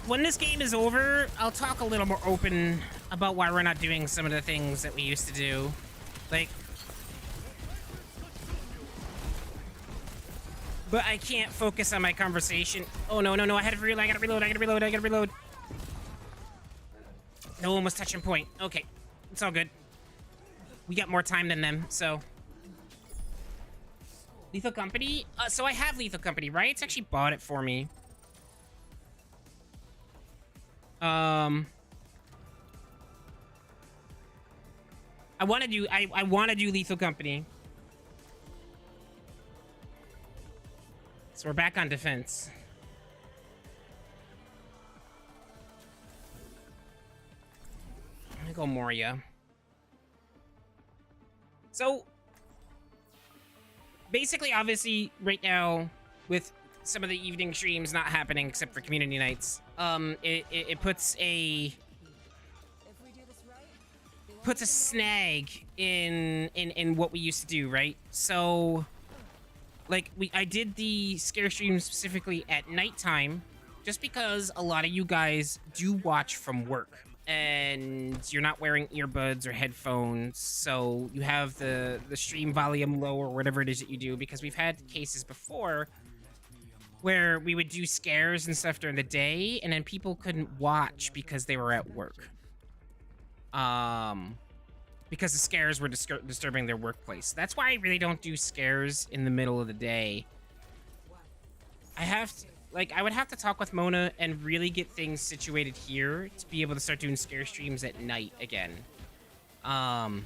When this game is over, I'll talk a little more open about why we're not doing some of the things that we used to do. Like... But I can't focus on my conversation. Oh, no, I had to reload, I gotta reload. No one was touching point. Okay, it's all good. We got more time than them, so... Lethal Company? So I have Lethal Company, right? It's actually bought it for me. I want to do Lethal Company. So we're back on defense. I'm gonna go Moria. So, basically, obviously, right now, with some of the evening streams not happening except for community nights, it puts a snag in what we used to do, right? So, like, I did the scare stream specifically at nighttime, just because a lot of you guys do watch from work and you're not wearing earbuds or headphones, so you have the stream volume low or whatever it is that you do, because we've had cases before where we would do scares and stuff during the day and then people couldn't watch because they were at work. Because the scares were disturbing their workplace. That's why I really don't do scares in the middle of the day. I would have to talk with Mona and really get things situated here to be able to start doing scare streams at night again. I'd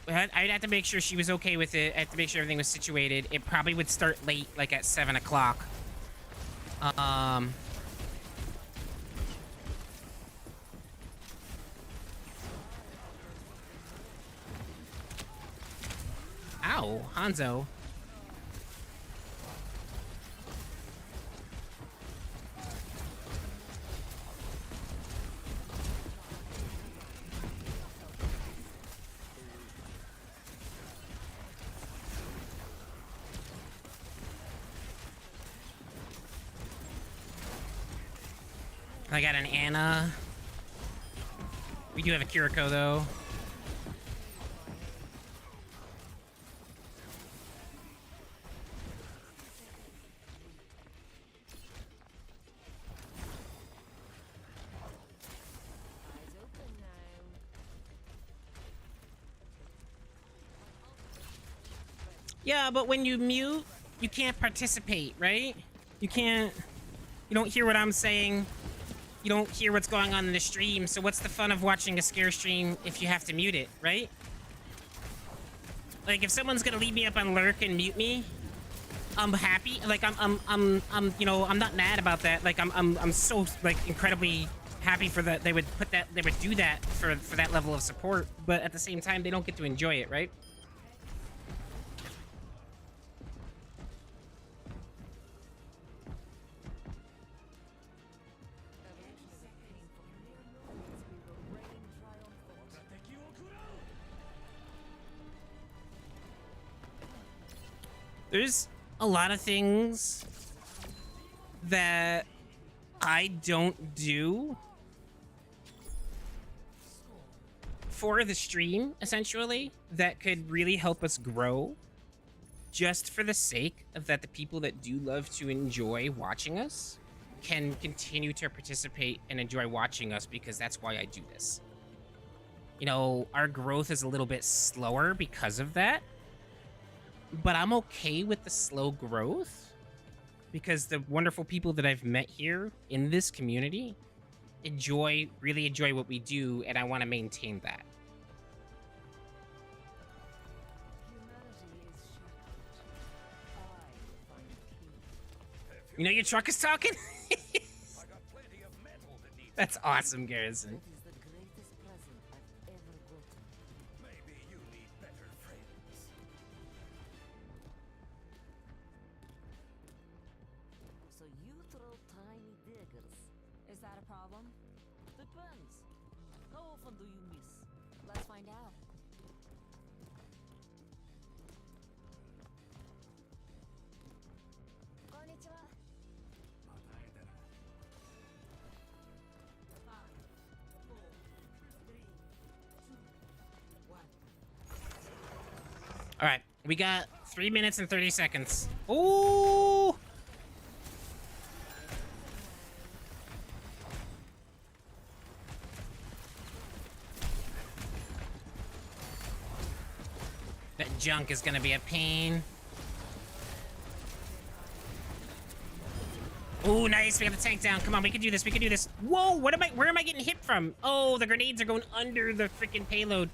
have to make sure she was okay with it. I had to make sure everything was situated. It probably would start late, like at 7 o'clock. Ow, Hanzo. I got an Anna. We do have a Kiriko, though. Yeah, but when you mute, you can't participate, right? You don't hear what I'm saying. You don't hear what's going on in the stream, so what's the fun of watching a scare stream if you have to mute it, right? Like, if someone's gonna leave me up on lurk and mute me, I'm happy. Like, I'm you know, I'm not mad about that. Like, I'm so, like, incredibly happy for that. They would do that for that level of support, but at the same time, they don't get to enjoy it, right? There's a lot of things that I don't do for the stream, essentially, that could really help us grow, just for the sake of that the people that do love to enjoy watching us can continue to participate and enjoy watching us, because that's why I do this. You know, our growth is a little bit slower because of that. But I'm okay with the slow growth, because the wonderful people that I've met here in this community really enjoy what we do, and I want to maintain that. You know your truck is talking? That's awesome, Garrison. Is that a problem? Depends. How often do you miss? Let's find out. Konnichiwa. All right, we got 3 minutes and 30 seconds. Ooh! That junk is gonna be a pain. Oh, nice. We got the tank down. Come on, we can do this. We can do this. Whoa, where am I getting hit from? Oh, the grenades are going under the freaking payload.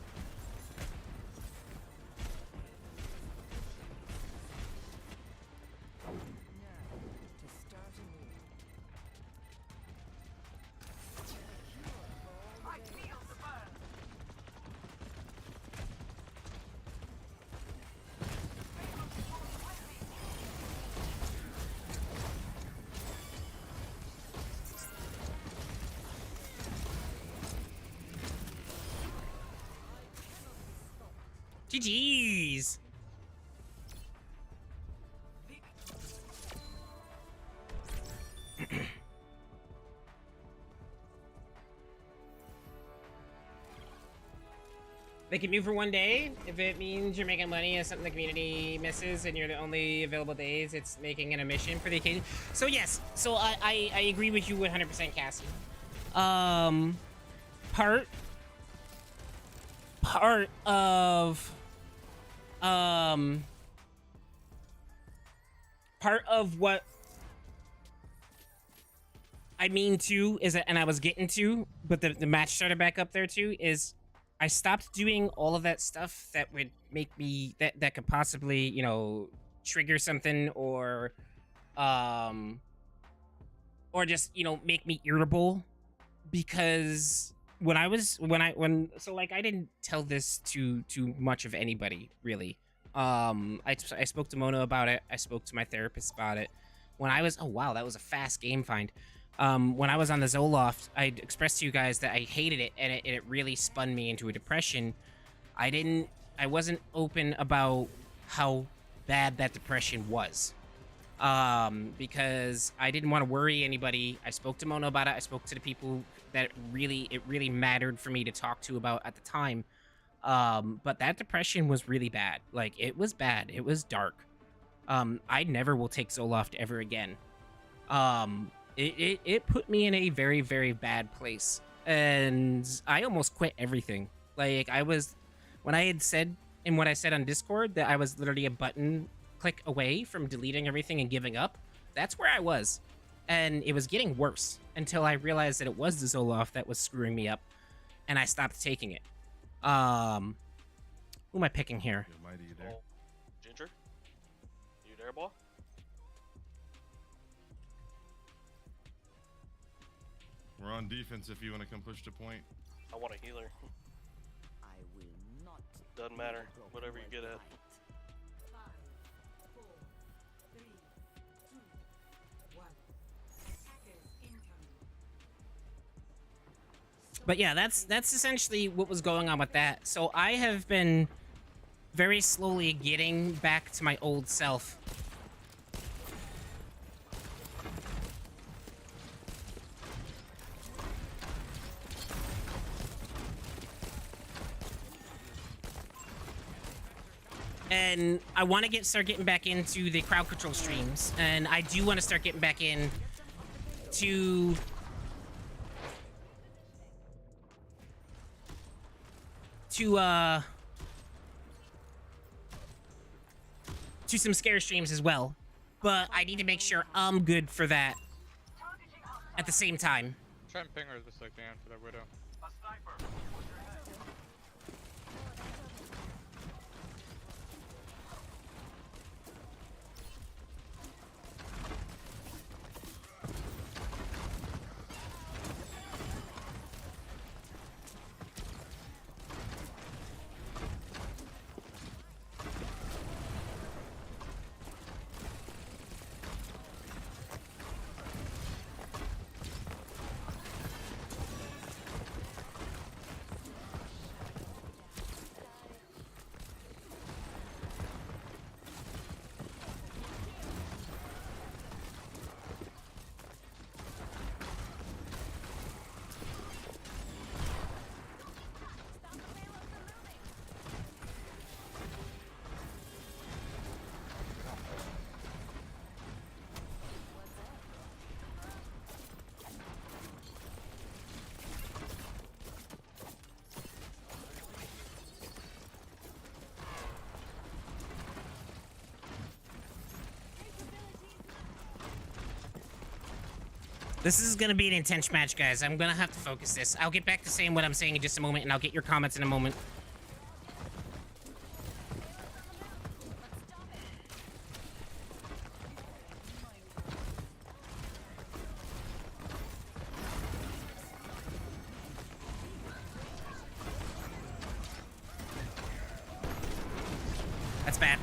GG's. They can move for 1 day. If it means you're making money and something the community misses and you're the only available days, it's making an omission for the occasion. So yes, so I agree with you 100%, Cassie. Part of what I mean too is that, and I was getting to, but the match started back up there too, is I stopped doing all of that stuff that would make me that could possibly, you know, trigger something or just, you know, make me irritable, because so like I didn't tell this to much of anybody really. I spoke to Mona about it. I spoke to my therapist about it. When I was, oh wow, that was a fast game find. When I was on the Zoloft, I expressed to you guys that I hated it, and it really spun me into a depression. I wasn't open about how bad that depression was. Because I didn't want to worry anybody. I spoke to Mona about it. I spoke to the people that it really mattered for me to talk to about at the time. But that depression was really bad. Like, it was bad. It was dark. I never will take Zoloft ever again. It put me in a very, very bad place. And I almost quit everything. Like, when I had said in what I said on Discord that I was literally a button click away from deleting everything and giving up, that's where I was. And it was getting worse until I realized that it was the Zoloft that was screwing me up, and I stopped taking it. Who am I picking here? Almighty, you there? Ginger? You there, boy? We're on defense if you want to come push to point. I want a healer. I will not. Doesn't matter. Whatever you get at. 5, 4, 3, 2, 1. Attackers incoming. But yeah, that's essentially what was going on with that. So I have been very slowly getting back to my old self. And I want to start getting back into the crowd control streams, and I do want to start getting back in to some scare streams as well. But I need to make sure I'm good for that at the same time. Try and ping her as best I can for that widow. This is gonna be an intense match, guys. I'm gonna have to focus this. I'll get back to saying what I'm saying in just a moment, and I'll get your comments in a moment. That's bad.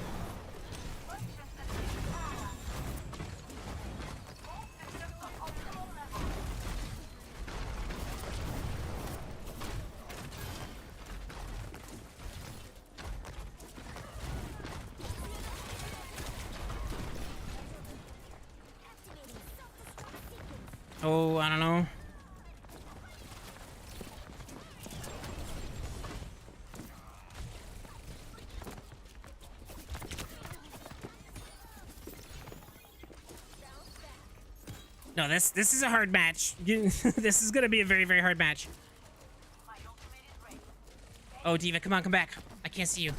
Oh, I don't know. No, this is a hard match. This is gonna be a very, very hard match. Oh, D.Va, come on, come back. I can't see you.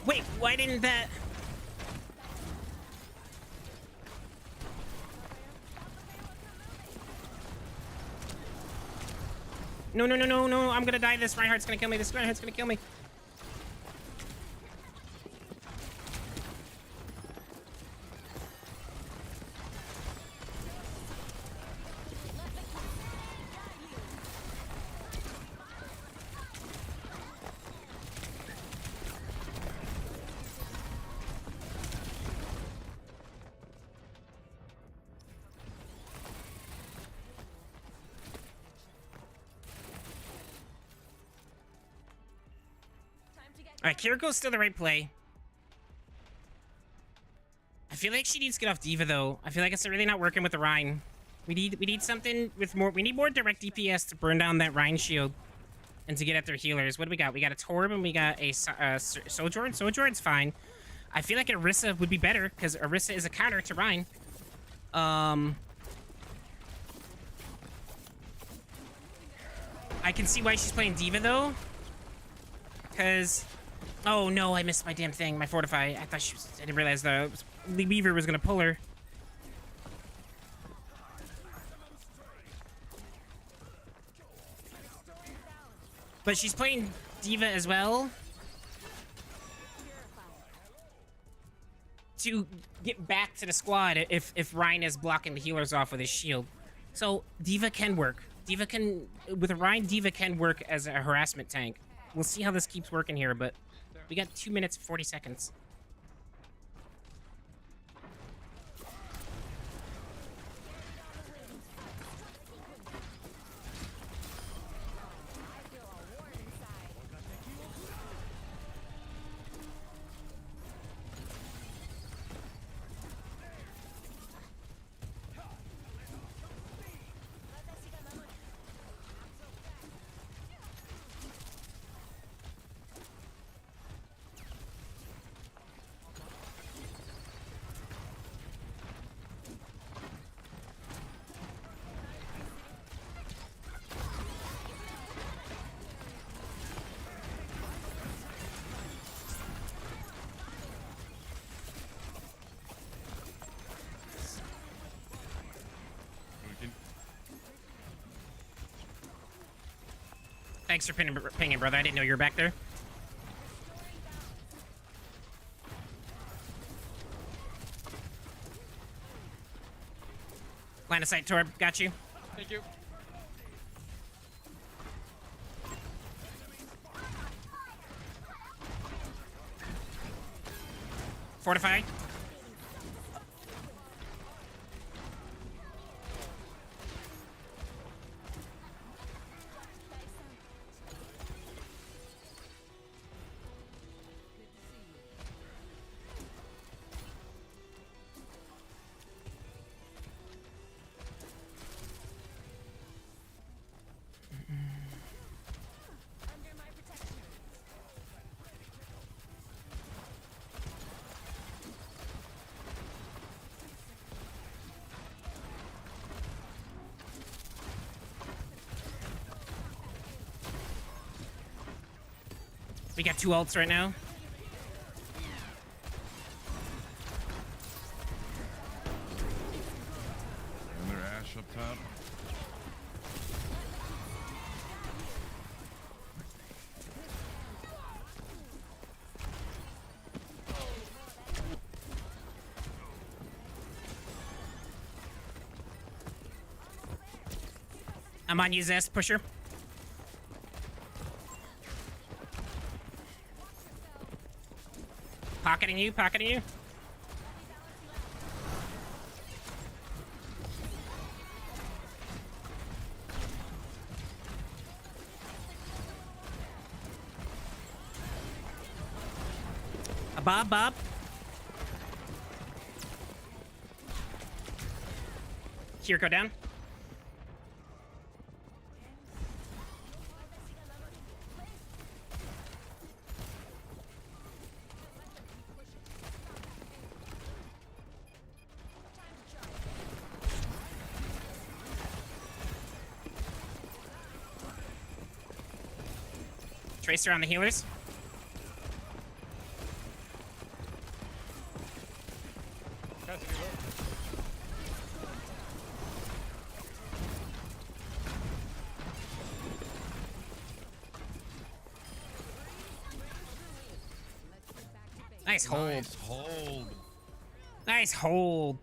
Wait, why didn't that... No, no, no, no, no, I'm gonna die. This Reinhardt's gonna kill me. This Reinhardt's gonna kill me. Alright, Kiriko's still the right play. I feel like she needs to get off D.Va though. I feel like it's really not working with the Rein. We need something with more. We need more direct DPS to burn down that Rein shield and to get at their healers. What do we got? We got a Torb and we got a Sojourn. Sojourn's fine. I feel like Orisa would be better because Orisa is a counter to Rein. I can see why she's playing D.Va though. Because... Oh no, I missed my damn thing. My Fortify. I thought she was... I didn't realize the Weaver was gonna pull her. But she's playing D.Va as well. To get back to the squad if Rein is blocking the healers off with his shield. So D.Va can work. D.Va can... With a Rein, D.Va can work as a harassment tank. We'll see how this keeps working here, but... We got 2 minutes and 40 seconds. Thanks for pinging, brother. I didn't know you were back there. Line of sight, Torb. Got you. Thank you. Fortify. We got 2 ults right now. And their Ash up top. I'm on you, Zest. Pusher. Pocketing you, pocketing you. Bob. Kiriko down. Tracer on the healers. Cassie, you low. Nice hold. Nice hold. Nice hold.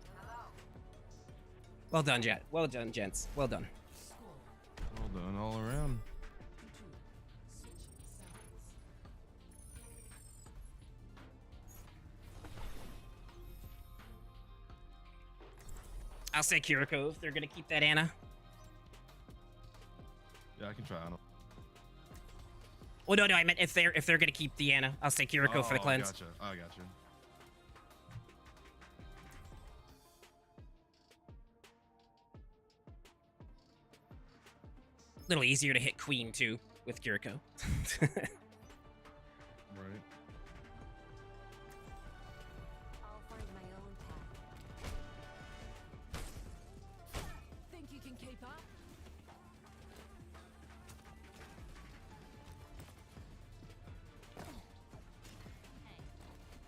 Well done, Jet. Well done, gents. Well done. Well done all around. I'll say Kiriko if they're gonna keep that Ana. Yeah, I can try on. Oh no, I meant if they're gonna keep the Ana. I'll say Kiriko for the cleanse. Gotcha. I gotcha. A little easier to hit Queen too with Kiriko. Right. I'll find my own path. Think you can keep up?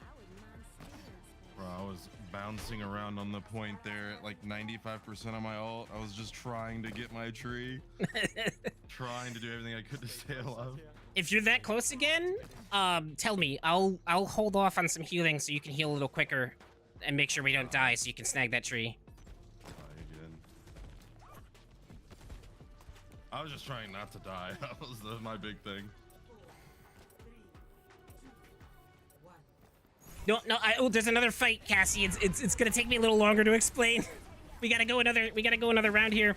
I wouldn't mind stealing space. Bro, I was bouncing around on the point there at like 95% of my ult. I was just trying to get my tree. Trying to do everything I could to stay alive. If you're that close again, tell me. I'll hold off on some healing so you can heal a little quicker and make sure we don't die so you can snag that tree. Try again. I was just trying not to die. That was my big thing. No, oh, there's another fight, Cassie. It's gonna take me a little longer to explain. We gotta go another round here.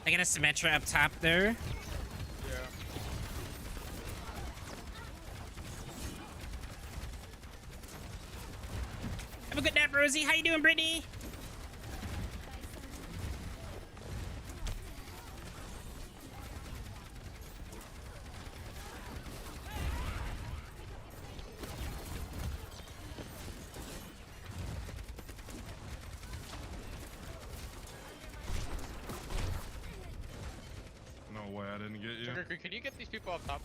I got a Symmetra up top there. Yeah. Have a good nap, Rosie. How you doing, Brittany? No way I didn't get you. Sugar, can you get these people up top?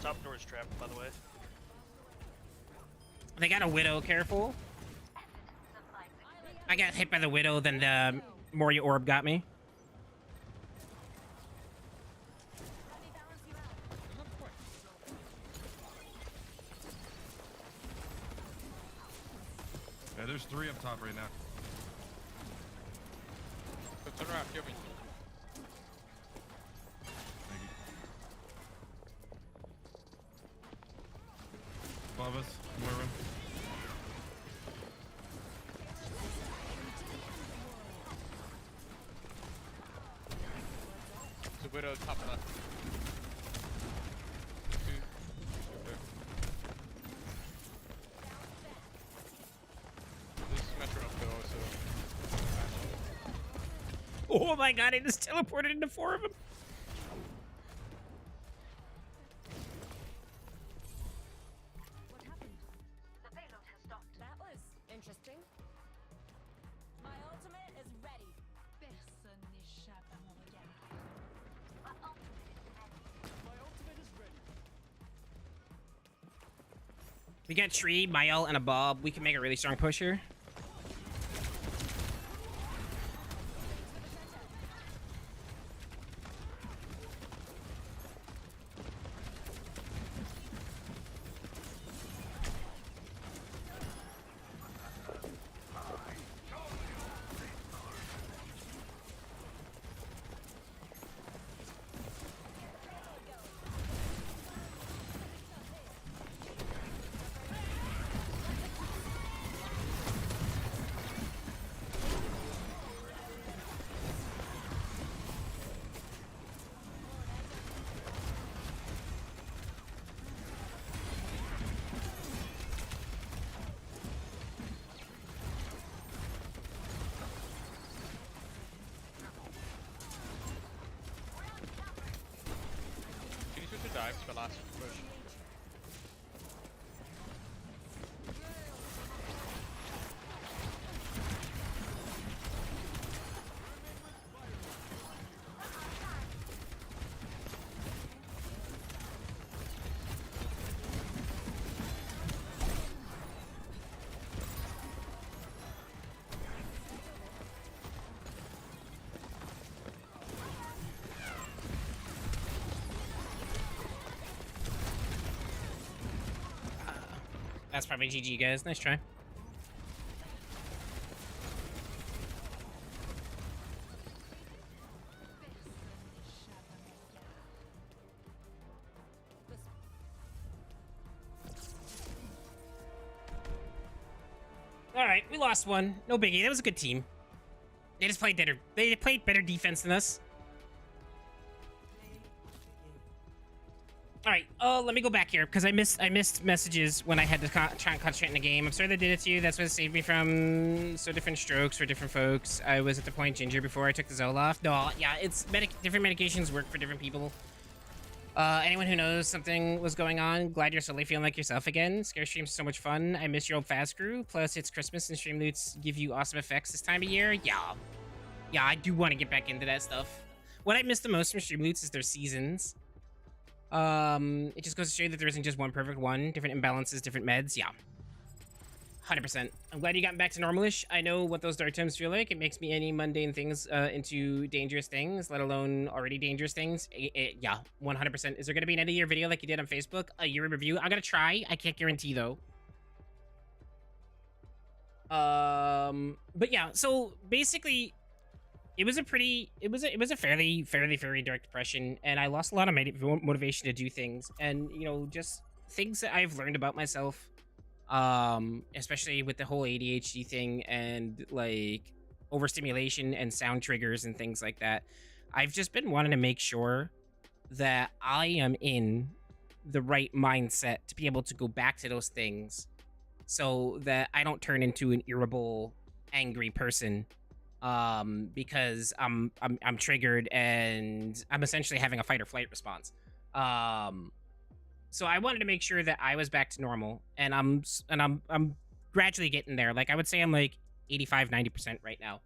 Top door is trapped, by the way. They got a Widow, careful. I got hit by the Widow, then the Moria Orb got me. Yeah, there's 3 up top right now. So turn around, kill me. Thank you. Above us, Moira. The Widow top left. 2. Okay. This is Metro up there also. Oh my god, I just teleported into 4 of them. What happened? The payload has docked. That was interesting. My ultimate is ready. Personne n'échappe à mon regard. My ultimate is ready. We got Tree, Mael, and a Bob. We can make a really strong push here. revive the last push. That's probably GG, guys. Nice try. All right, we lost one. No biggie. That was a good team. They just played better. They played better defense than us. All right. Let me go back here because I missed messages when I had to try and concentrate in the game. I'm sorry that did it to you. That's what saved me from so different strokes for different folks. I was at the point ginger before I took the Zoloft. No, yeah, it's different medications work for different people. Anyone who knows something was going on, glad you're slowly feeling like yourself again. Scare streams so much fun. I miss your old fast crew. Plus, it's Christmas and Streamloots give you awesome effects this time of year. Yeah, I do want to get back into that stuff. What I miss the most from Streamloots is their seasons. It just goes to show you that there isn't just one perfect one. Different imbalances, different meds. Yeah. 100%. I'm glad you got back to normalish. I know what those dark times feel like. It makes me any mundane things into dangerous things, let alone already dangerous things. Yeah, 100%. Is there going to be an end of year video like you did on Facebook? A year in review? I'm going to try. I can't guarantee though. But yeah, so basically it was a fairly dark depression, and I lost a lot of motivation to do things, and you know, just things that I've learned about myself, especially with the whole ADHD thing and like overstimulation and sound triggers and things like that. I've just been wanting to make sure that I am in the right mindset to be able to go back to those things so that I don't turn into an irritable, angry person because I'm triggered and I'm essentially having a fight or flight response. So I wanted to make sure that I was back to normal, and I'm gradually getting there. Like I would say I'm like 85-90% right now.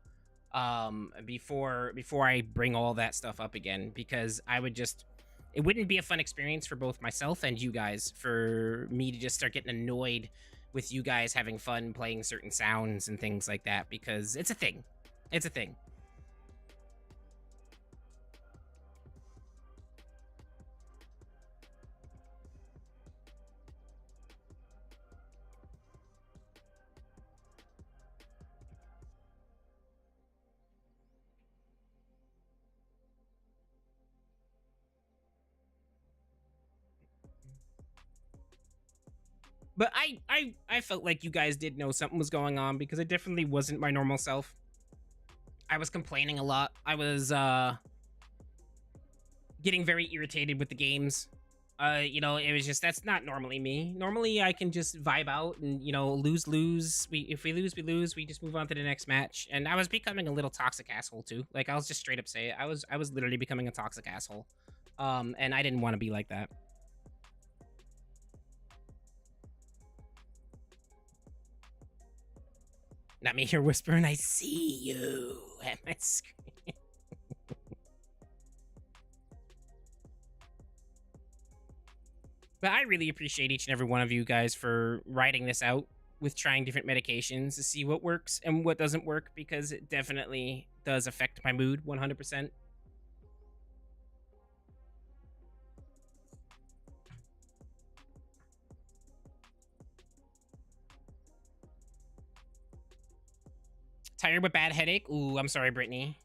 Before I bring all that stuff up again, because it wouldn't be a fun experience for both myself and you guys for me to just start getting annoyed with you guys having fun playing certain sounds and things like that, because it's a thing. It's a thing. But I felt like you guys did know something was going on, because it definitely wasn't my normal self. I was complaining a lot. I was getting very irritated with the games. You know, it was just, that's not normally me. Normally I can just vibe out and, you know, lose. If we lose, we lose. We just move on to the next match. And I was becoming a little toxic asshole too. Like, I'll just straight up say it. I was literally becoming a toxic asshole. And I didn't want to be like that. Not me here whispering, I see you at my screen. But I really appreciate each and every one of you guys for writing this out with trying different medications to see what works and what doesn't work, because it definitely does affect my mood 100%. Tired with bad headache? Ooh, I'm sorry, Brittany.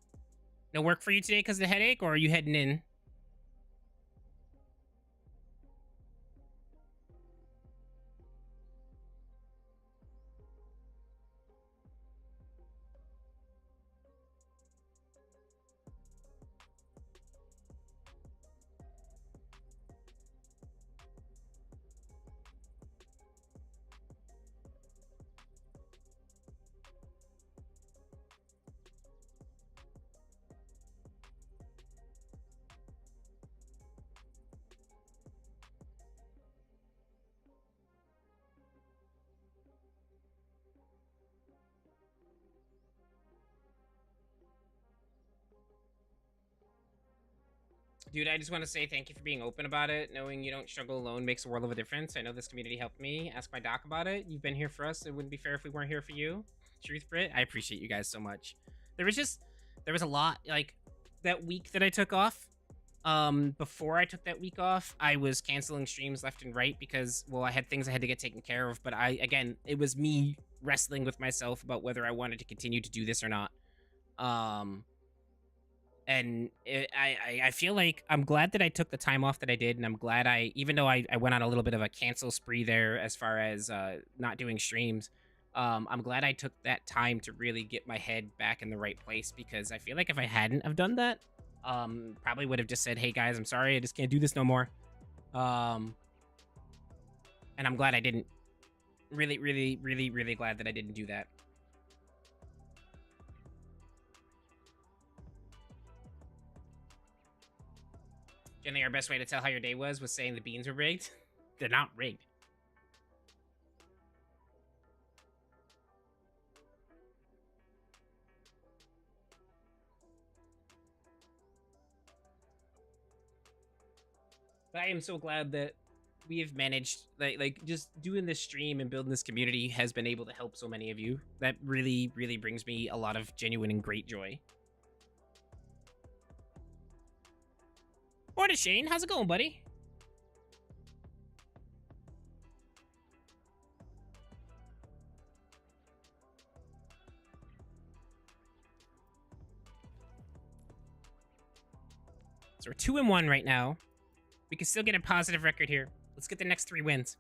No work for you today because of the headache, or are you heading in? Dude, I just want to say thank you for being open about it. Knowing you don't struggle alone makes a world of a difference. I know this community helped me. Ask my doc about it. You've been here for us. It wouldn't be fair if we weren't here for you. Truth, Brit. I appreciate you guys so much. There was a lot, like, that week that I took off. Before I took that week off, I was canceling streams left and right because, well, I had things I had to get taken care of. But again, it was me wrestling with myself about whether I wanted to continue to do this or not. And I feel like I'm glad that I took the time off that I did, and I'm glad even though I went on a little bit of a cancel spree there as far as not doing streams, I'm glad I took that time to really get my head back in the right place, because I feel like if I hadn't have done that, probably would have just said, hey guys, I'm sorry, I just can't do this no more. And I'm glad I didn't. Really, really, really, really glad that I didn't do that. Generally, our best way to tell how your day was saying the beans were rigged. They're not rigged. But I am so glad that we have managed, like just doing this stream and building this community has been able to help so many of you. That really, really brings me a lot of genuine and great joy. Morning, Shane. How's it going, buddy? So we're 2-1 right now. We can still get a positive record here. Let's get the next 3 wins.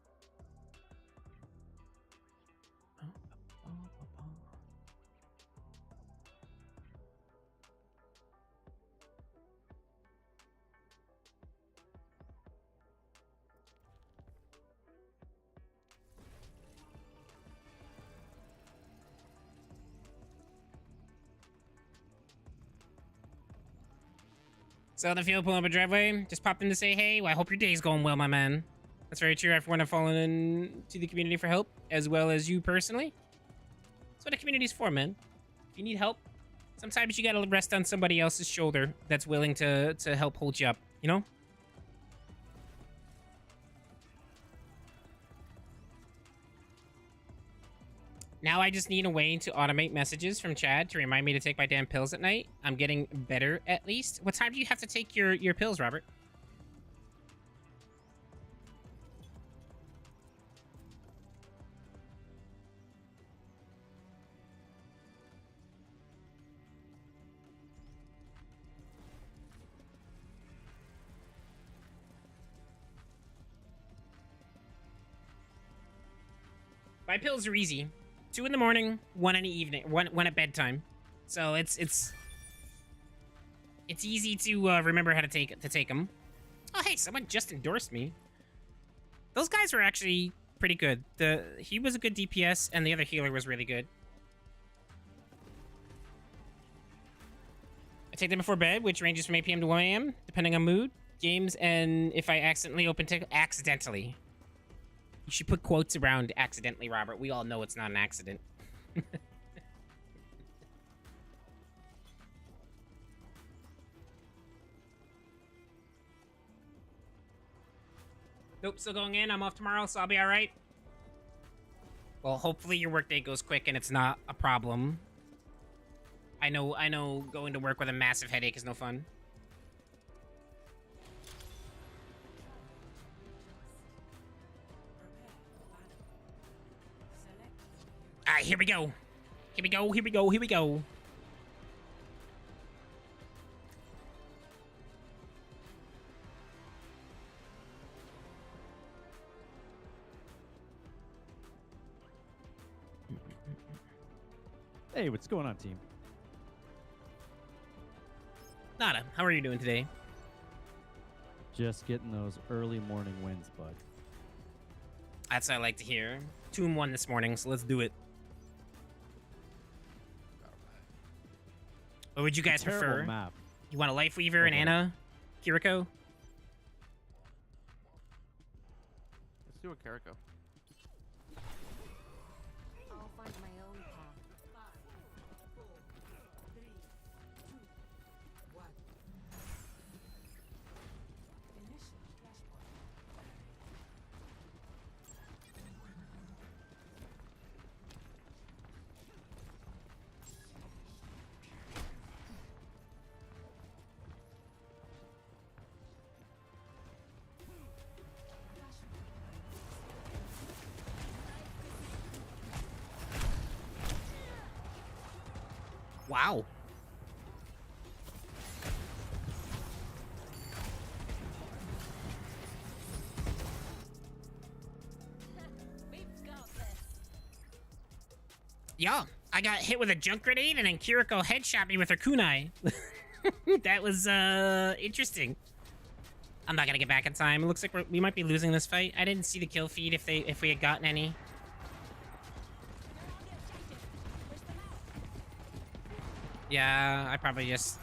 So the field pulling up a driveway. Just popped in to say, hey, well, I hope your day's going well, my man. That's very true. Everyone have fallen into the community for help, as well as you personally. That's what a community's for, man. If you need help, sometimes you gotta rest on somebody else's shoulder that's willing to help hold you up, you know? Now I just need a way to automate messages from Chad to remind me to take my damn pills at night. I'm getting better, at least. What time do you have to take your pills, Robert? My pills are easy. 2 in the morning, 1 in the evening, one at bedtime. So it's easy to remember how to take them. Oh hey, someone just endorsed me. Those guys were actually pretty good. He was a good DPS, and the other healer was really good. I take them before bed, which ranges from 8 p.m. to 1 a.m. depending on mood, games, and if I accidentally accidentally. You should put quotes around accidentally, Robert. We all know it's not an accident. Nope, still going in. I'm off tomorrow, so I'll be all right. Well, hopefully your workday goes quick and it's not a problem. I know going to work with a massive headache is no fun. Alright, here we go. Here we go, here we go, here we go. Hey, what's going on, team? Nada, how are you doing today? Just getting those early morning wins, bud. That's what I like to hear. 2-1 this morning, so let's do it. What would you guys prefer? Map. You want a Life Weaver and Anna? Kiriko? Let's do a Kiriko. I'll find my own path. 5, 4, 3, 2, 1. Wow. We've got this. Yeah, I got hit with a junk grenade and then Kiriko headshot me with her kunai. That was interesting. I'm not gonna get back in time. It looks like we might be losing this fight. I didn't see the kill feed if we had gotten any. Yeah, I probably just.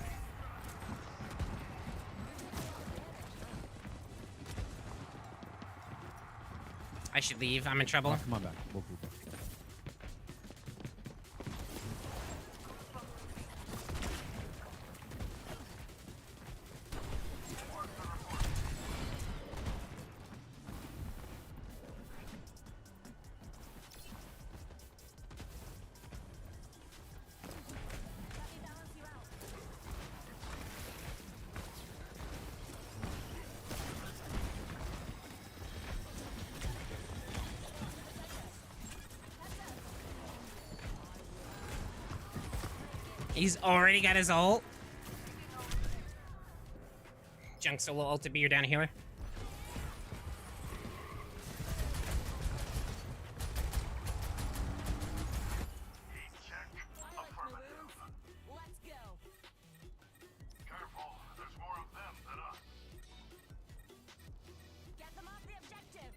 I should leave. I'm in trouble. Oh, come on back. We'll be back. He's already got his ult. Junk solo ult to be your down healer. Let's go. Careful, there's more of them than us. Get them off the objective.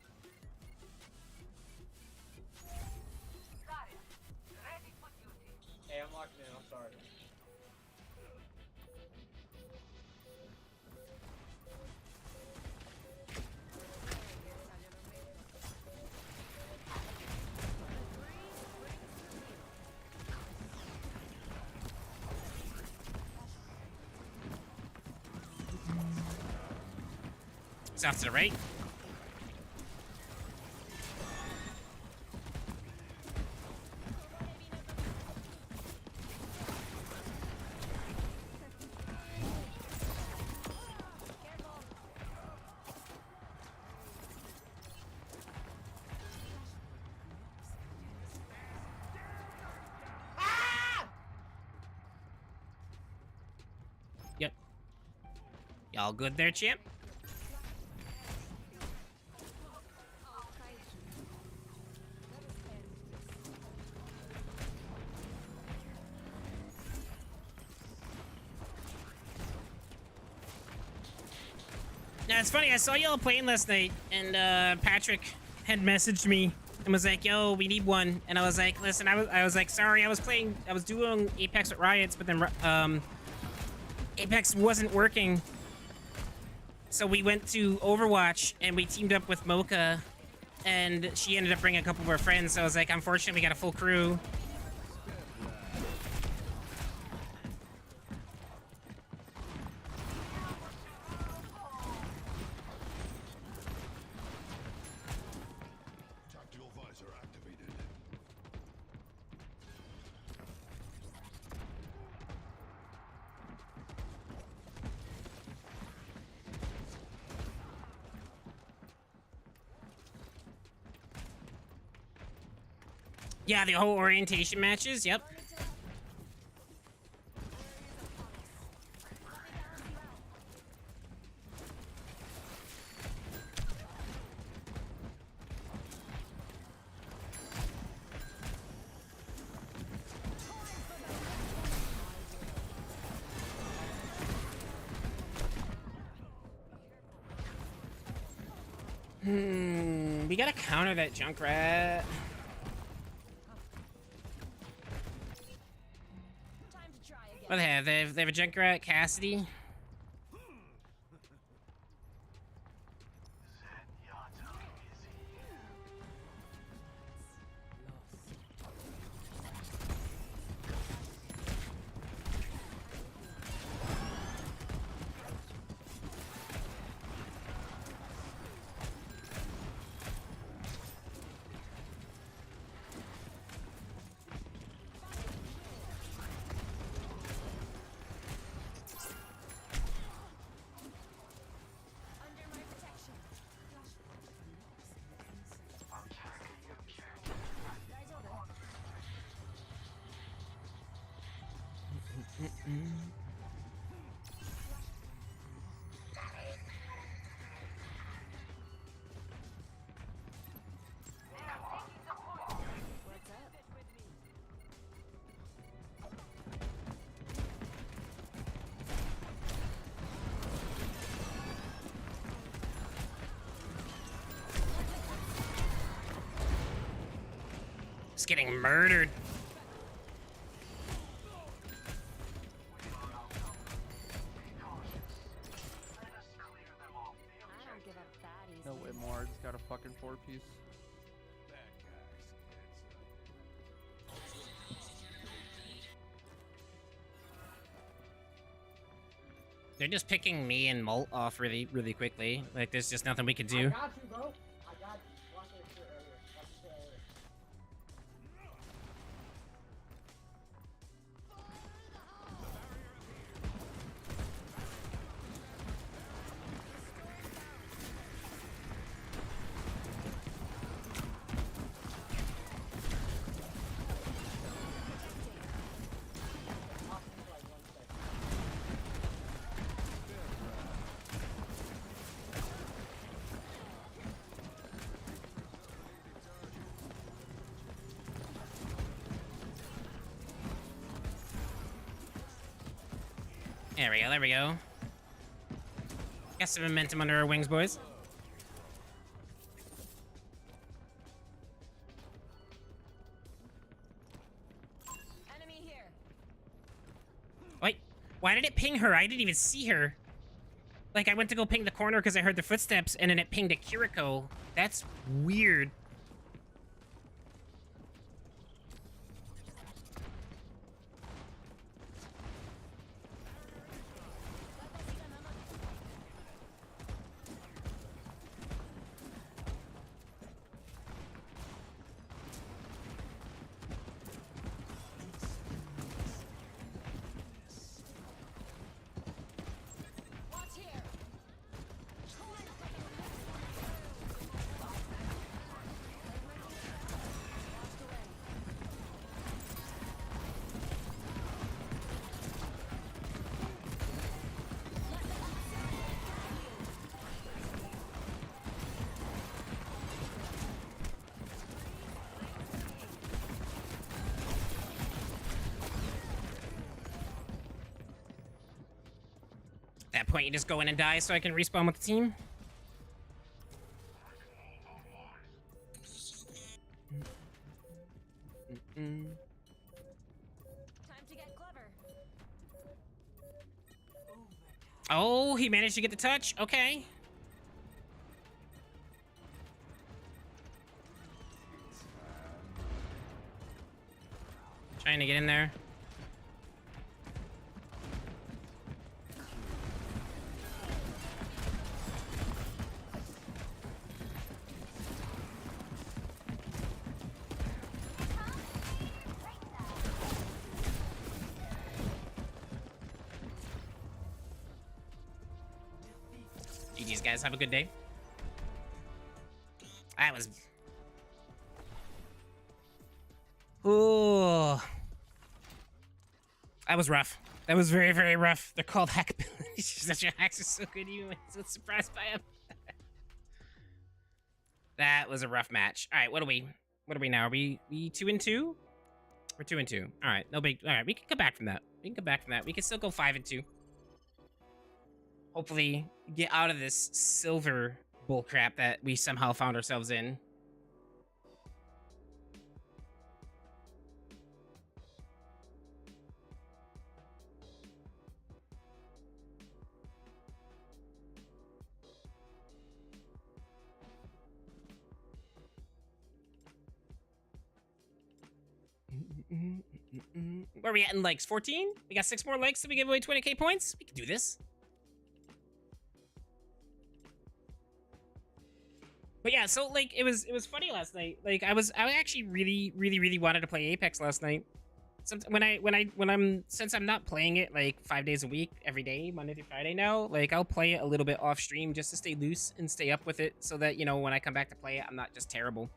Zarya, ready for duty. Hey, I'm locked in. I'm sorry. He's off to the right. Yep. Y'all good there, champ? Now, it's funny, I saw y'all playing last night, and Patrick had messaged me and was like, yo, we need one. And I was like, listen, I was like, sorry, I was doing Apex with Riots, but then Apex wasn't working. So we went to Overwatch, and we teamed up with Mocha, and she ended up bringing a couple of her friends. So I was like, unfortunately, we got a full crew. Tactical visor activated. Yeah, the whole orientation matches, yep. We gotta counter that Junkrat. Time to try again. What do they have? They have a Junkrat, Cassidy. What's up? Just getting murdered. I don't give up that easily. No way more. I just got a fucking 4-piece. They're just picking me and Molt off really, really quickly. Like, there's just nothing we can do. I got you, bro. I got you. Watch this shit earlier. Watch this shit earlier. There we go, there we go. Got some momentum under our wings, boys. Enemy here. Wait, why did it ping her? I didn't even see her. Like, I went to go ping the corner because I heard the footsteps, and then it pinged a Kiriko. That's weird. Watch here. At that point, you just go in and die so I can respawn with the team. Time to get clever. Oh, he managed to get the touch. Okay. Trying to get in there. GG's, guys. Have a good day. That was... Ooh. That was rough. That was very, very rough. They're called hack abilities. Such your hacks are so good, even when so surprised by them. That was a rough match. All right, what are we now? Are we 2-2? We're 2-2. All right, no big. All right, we can come back from that. We can come back from that. We can still go 5-2. Hopefully, get out of this silver bullcrap that we somehow found ourselves in. Where are we at in likes? 14? We got 6 more likes, so we give away 20k points? We can do this. But yeah, so like it was funny last night. Like I actually really wanted to play Apex last night. Since I'm not playing it like 5 days a week, every day, Monday through Friday now, like I'll play it a little bit off stream just to stay loose and stay up with it so that, you know, when I come back to play it, I'm not just terrible.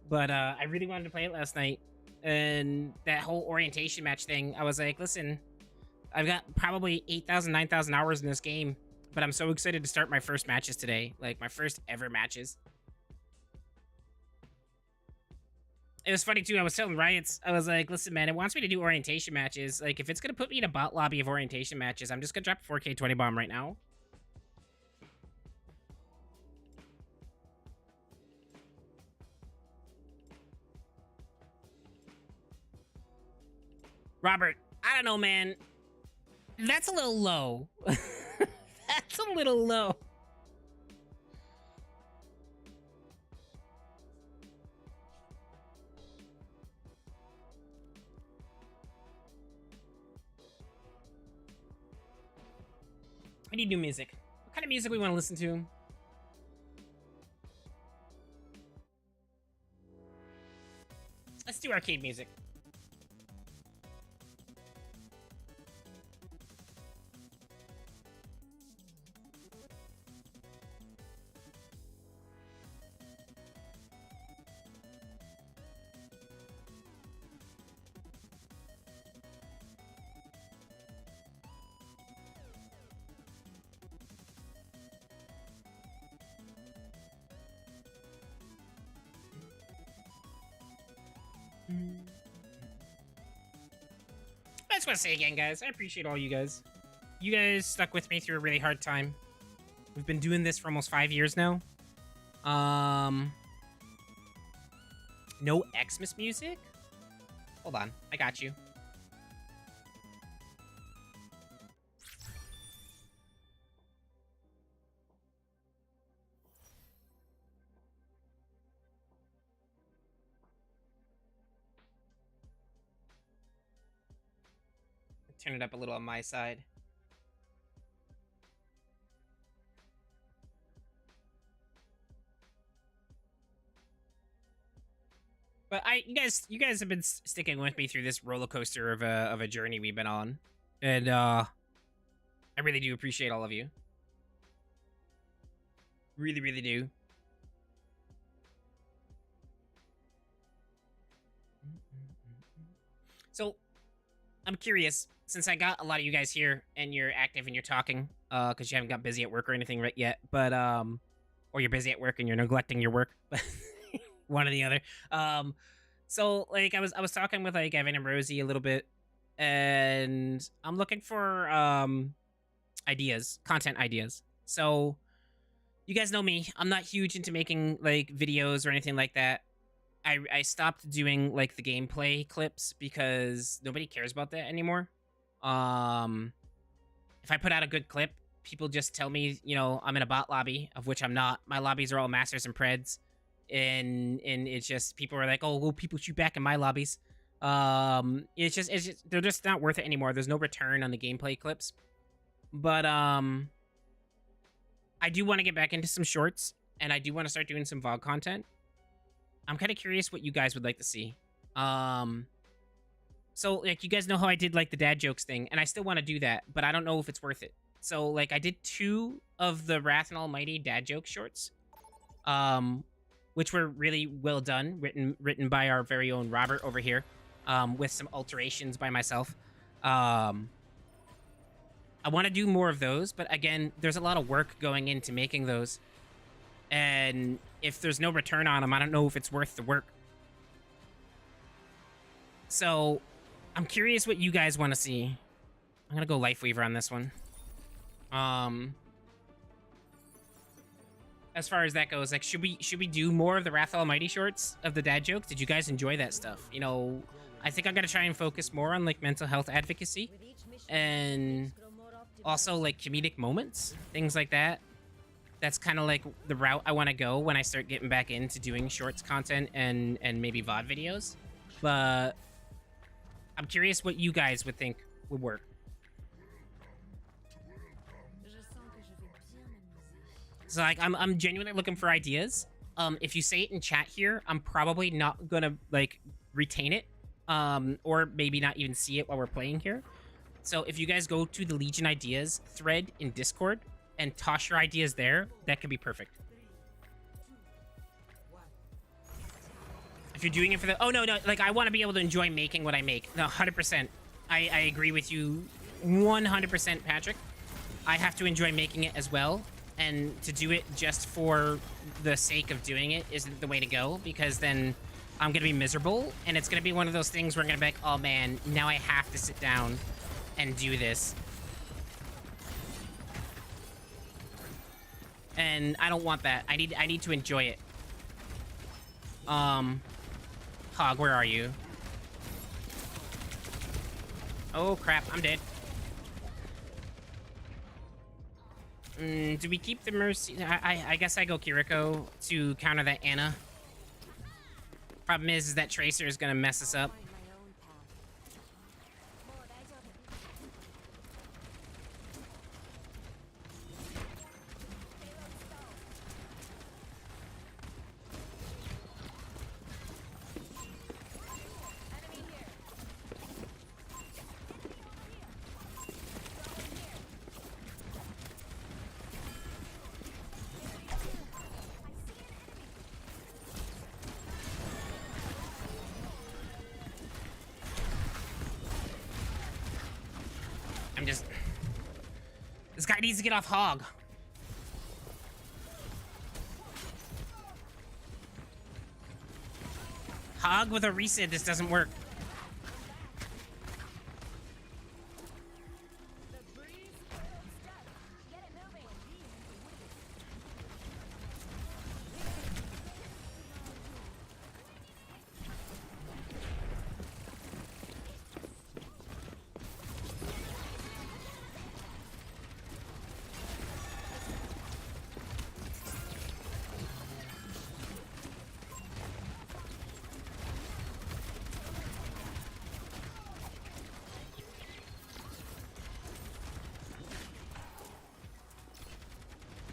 But I really wanted to play it last night. And that whole orientation match thing, I was like, listen, I've got probably 8,000, 9,000 hours in this game, but I'm so excited to start my first matches today. Like, my first ever matches. It was funny, too. I was telling Riots, I was like, listen, man, it wants me to do orientation matches. Like, if it's going to put me in a bot lobby of orientation matches, I'm just going to drop a 4K 20 bomb right now. Robert, I don't know, man. That's a little low. That's a little low. I need new music. What kind of music we want to listen to? Let's do arcade music. I just want to say again, guys, I appreciate all you guys. You guys stuck with me through a really hard time. We've been doing this for almost 5 years now. No Xmas music? Hold on, I got you. Turn it up a little on my side. But you guys have been sticking with me through this roller coaster of a journey we've been on, and I really do appreciate all of you. Really, really do. So, I'm curious. Since I got a lot of you guys here and you're active and you're talking, because you haven't got busy at work or anything right yet, but or you're busy at work and you're neglecting your work, one or the other. So like I was talking with like Evan and Rosie a little bit, and I'm looking for ideas, content ideas. So you guys know me, I'm not huge into making like videos or anything like that. I stopped doing like the gameplay clips because nobody cares about that anymore. If I put out a good clip, people just tell me, you know, I'm in a bot lobby, of which I'm not. My lobbies are all masters and preds, and it's just people are like, oh, well, people shoot back in my lobbies. It's just they're just not worth it anymore. There's no return on the gameplay clips. But I do want to get back into some shorts, and I do want to start doing some VOD content. I'm kind of curious what you guys would like to see. So, like, you guys know how I did, like, the dad jokes thing, and I still want to do that, but I don't know if it's worth it. So, like, I did 2 of the Wrath and Almighty dad joke shorts, which were really well done, written by our very own Robert over here, with some alterations by myself. I want to do more of those, but again, there's a lot of work going into making those, and if there's no return on them, I don't know if it's worth the work. So, I'm curious what you guys want to see. I'm gonna go Lifeweaver on this one. As far as that goes, like, should we do more of the Wrath Almighty shorts of the dad jokes? Did you guys enjoy that stuff? You know, I think I'm gonna try and focus more on like mental health advocacy, and also like comedic moments, things like that. That's kind of like the route I want to go when I start getting back into doing shorts content and maybe VOD videos. But I'm curious what you guys would think would work. So like I'm genuinely looking for ideas. If you say it in chat here, I'm probably not gonna like retain it, or maybe not even see it while we're playing here. So if you guys go to the Legion Ideas thread in Discord and toss your ideas there, that could be perfect. If you're doing it for the... Oh, no, like, I want to be able to enjoy making what I make. No, 100%. I agree with you 100% Patrick. I have to enjoy making it as well. And to do it just for the sake of doing it isn't the way to go, because then I'm going to be miserable. And it's going to be one of those things where I'm going to be like, oh man, now I have to sit down and do this. And I don't want that. I need to enjoy it. Hog, where are you? Oh crap, I'm dead. Do we keep the Mercy? I guess I go Kiriko to counter that Ana. Problem is that Tracer is gonna mess us up. Find my own path. I'm just... This guy needs to get off Hog. Hog with a reset, this doesn't work.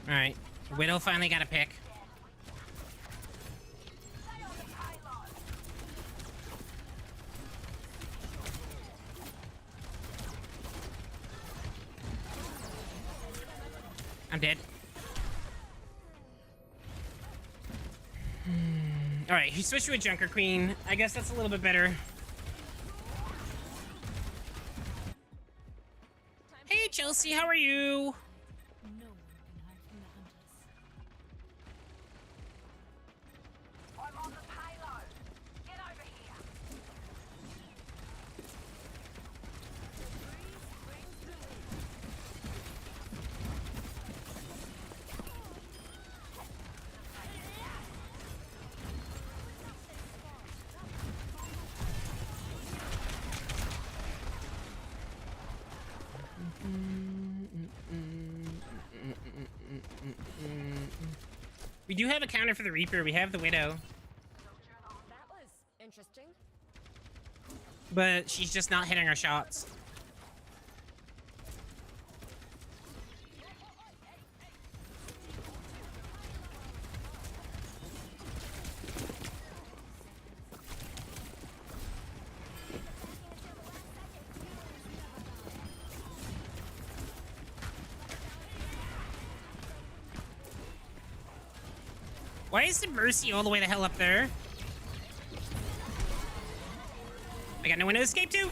Alright. Widow finally got a pick. I'm dead. Alright, he switched to a Junker Queen. I guess that's a little bit better. Hey, Chelsea, how are you? No one can hide from the hunters. I'm on the payload. Get over here. We do have a counter for the Reaper. We have the Widow. That was interesting. But she's just not hitting our shots. Why is the Mercy all the way the hell up there? I got no one to escape to. All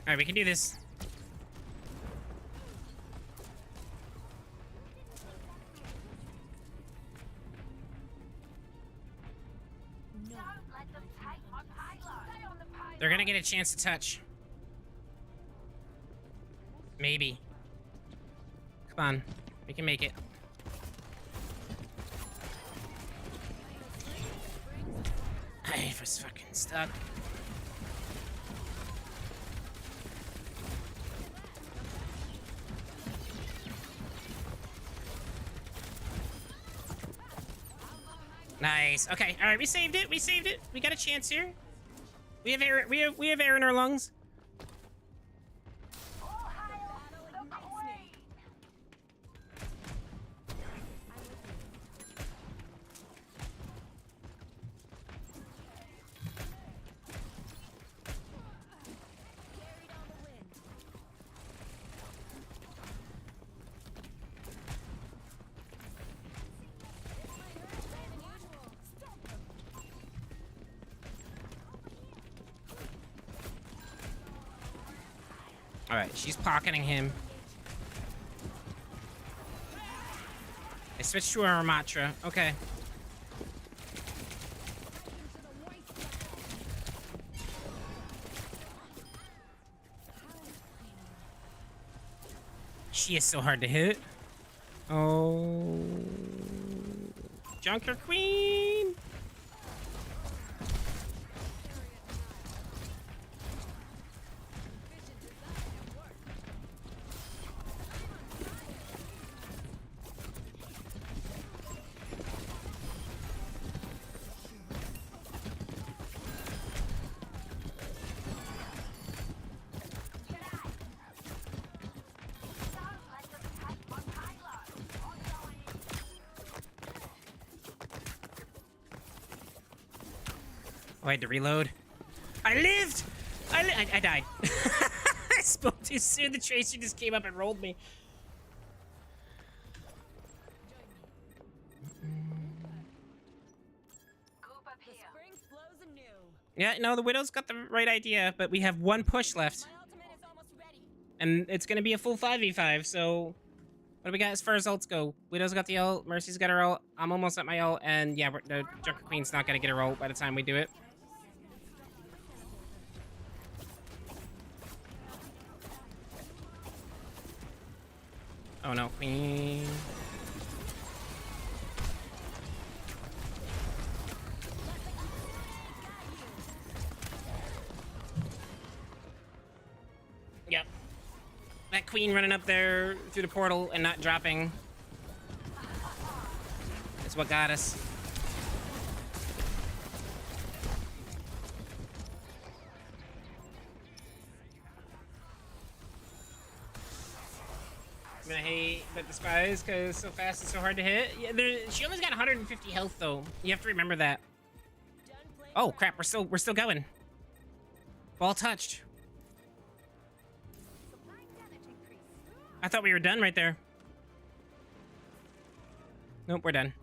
right, we can do this. Don't let them take my payload. Stay on the payload. They're gonna get a chance to touch. Maybe. Come on, we can make it. I was fucking stuck. Nice. Okay. All right. We saved it. We saved it. We got a chance here. We have air. We have air in our lungs. All hail the Queen. Carried on the wind. All right, she's pocketing him. I switched to a Ramatra. Okay. She is so hard to hit. Oh. Junker Queen. Oh, I had to reload. I lived! I died. I spoke too soon. The Tracer just came up and rolled me. The spring flows anew. Yeah, no, the Widow's got the right idea, but we have one push left. My ultimate is almost ready. And it's gonna be a full 5v5, so... What do we got as far as ults go? Widow's got the ult, Mercy's got her ult, I'm almost at my ult, and yeah, the Junker Queen's not gonna get her ult by the time we do it. Oh no, Queen. Yep. That Queen running up there through the portal and not dropping is what got us. I'm gonna hate but despise because so fast and so hard to hit. Yeah, she only's got 150 health though. You have to remember that. Oh crap, we're still going. Ball touched. I thought we were done right there. Nope, we're done.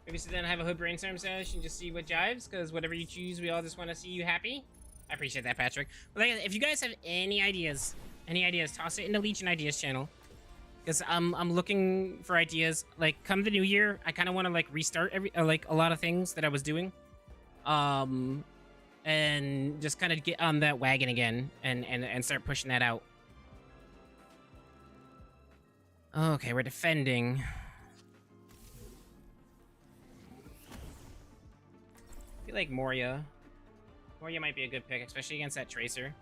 Maybe sit down and have a hood brainstorm session and just see what jives, because whatever you choose, we all just want to see you happy. I appreciate that, Patrick. But like, if you guys have any ideas, toss it in the Legion Ideas channel. Because I'm looking for ideas. Like, come the new year, I kind of want to like restart like a lot of things that I was doing. And just kind of get on that wagon again and start pushing that out. Okay, we're defending. I feel like Moria. Moria might be a good pick, especially against that Tracer.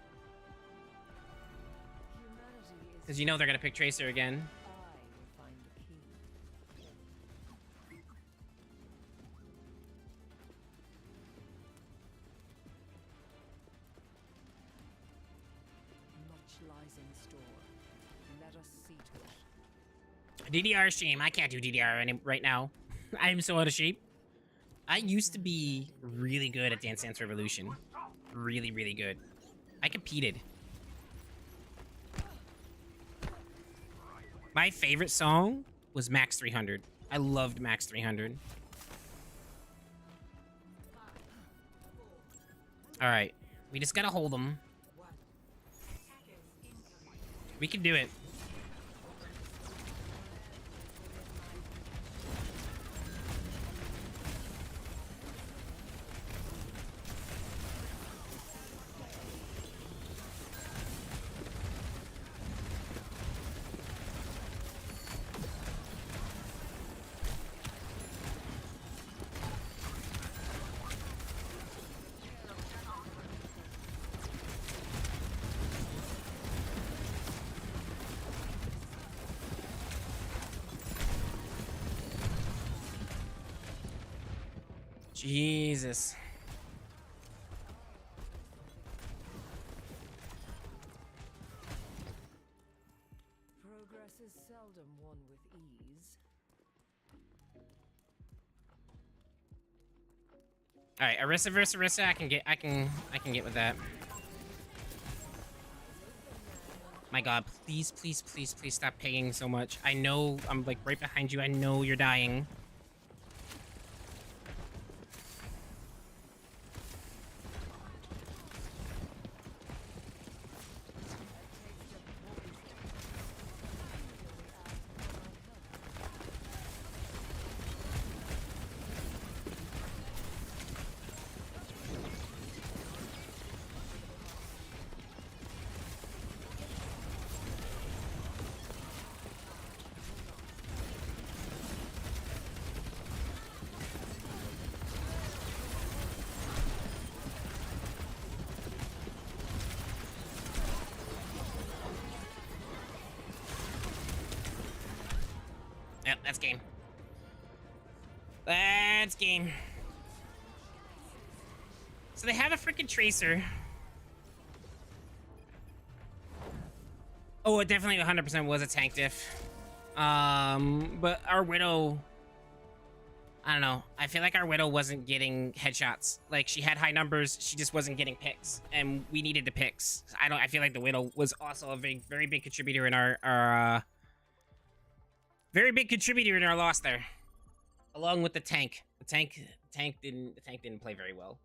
Because you know they're going to pick Tracer again. DDR stream. I can't do DDR right now. I'm so out of shape. I used to be really good at Dance Dance Revolution. Really, really good. I competed. My favorite song was Max 300. I loved Max 300. Alright. We just gotta hold them. We can do it. Jesus. Progress is seldom won with ease. All right, Orisa versus Orisa. I can get with that. My God, please, please, please, please stop pinging so much. I know I'm like right behind you. I know you're dying. that's game. That's game. So they have a freaking tracer. Oh, it definitely 100% was a tank diff. But our Widow, I don't know. I feel like our Widow wasn't getting headshots. Like, she had high numbers, she just wasn't getting picks, and we needed the picks. I feel like the Widow was also a very big contributor in our very big contributor in our loss there, along with the tank. The tank didn't play very well.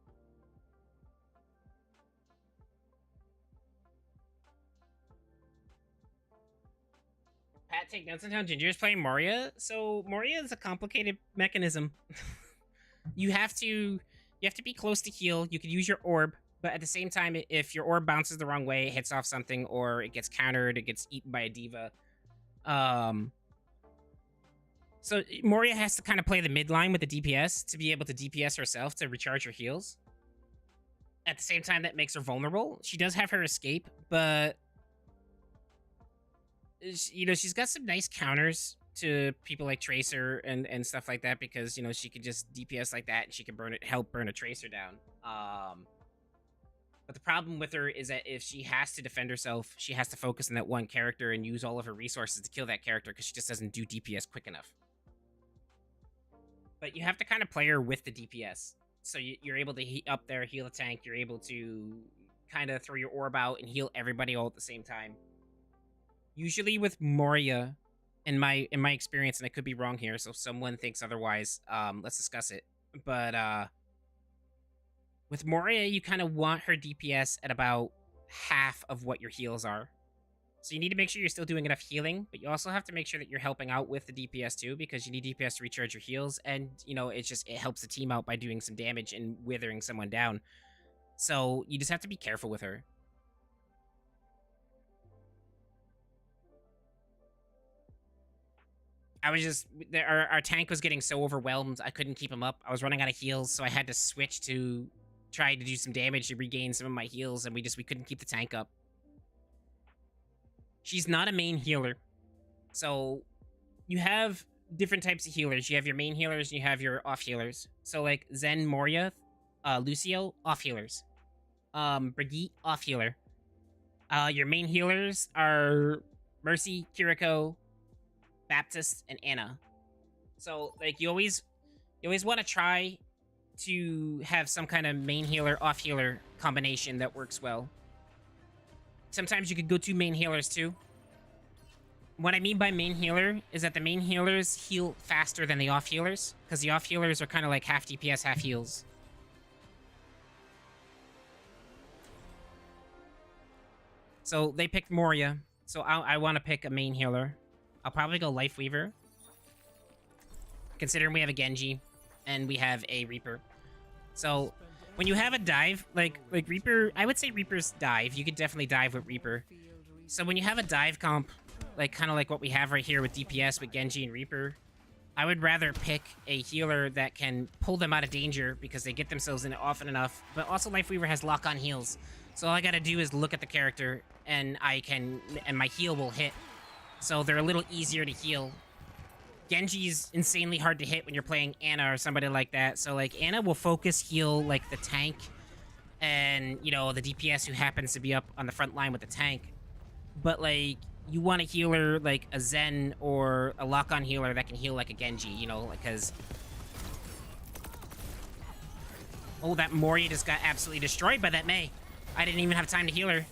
Pat, take notes on how Ginger is playing Moria. So Moria is a complicated mechanism. you have to be close to heal. You could use your orb, but at the same time, if your orb bounces the wrong way, it hits off something, or it gets countered, it gets eaten by a diva. So Moria has to kind of play the mid line with the DPS to be able to DPS herself to recharge her heals. At the same time, that makes her vulnerable. She does have her escape, but you know, she's got some nice counters to people like Tracer and stuff like that, because, you know, she could just DPS like that and she can help burn a Tracer down. But the problem with her is that if she has to defend herself, she has to focus on that one character and use all of her resources to kill that character, because she just doesn't do DPS quick enough. But you have to kind of play her with the DPS. So you're able to up there, heal a tank, you're able to kind of throw your orb out and heal everybody all at the same time. Usually with Moria, in my experience, and I could be wrong here, so if someone thinks otherwise, let's discuss it. But with Moria, you kind of want her DPS at about half of what your heals are. So you need to make sure you're still doing enough healing, but you also have to make sure that you're helping out with the DPS too, because you need DPS to recharge your heals, and, you know, it helps the team out by doing some damage and withering someone down. So you just have to be careful with her. Our tank was getting so overwhelmed, I couldn't keep him up. I was running out of heals, so I had to switch to try to do some damage to regain some of my heals, and we couldn't keep the tank up. She's not a main healer. So you have different types of healers. You have your main healers and you have your off healers. So like Zen, Moria, Lucio, off healers. Brigitte, off healer. Your main healers are Mercy, Kiriko, Baptist, and Anna. So like you always want to try to have some kind of main healer, off healer combination that works well. Sometimes you could go 2 main healers too. What I mean by main healer is that the main healers heal faster than the off healers, because the off healers are kind of like half DPS, half heals. So they picked Moria, so I want to pick a main healer. I'll probably go Life Weaver, considering we have a Genji and we have a Reaper. So when you have a dive, like Reaper, I would say Reaper's dive. You could definitely dive with Reaper. So when you have a dive comp, like kind of like what we have right here with DPS with Genji and Reaper, I would rather pick a healer that can pull them out of danger because they get themselves in it often enough. But also Life Weaver has lock-on heals. So all I gotta do is look at the character and my heal will hit. So they're a little easier to heal. Genji's insanely hard to hit when you're playing Anna or somebody like that. So, like, Anna will focus heal, like, the tank and, you know, the DPS who happens to be up on the front line with the tank. But, like, you want a healer like a Zen or a lock-on healer that can heal like a Genji, you know, because... Oh, that Moria just got absolutely destroyed by that Mei. I didn't even have time to heal her.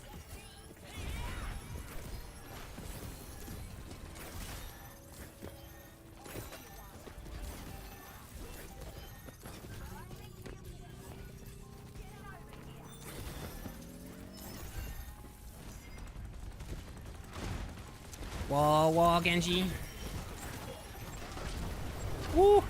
Wall, Genji. Woo!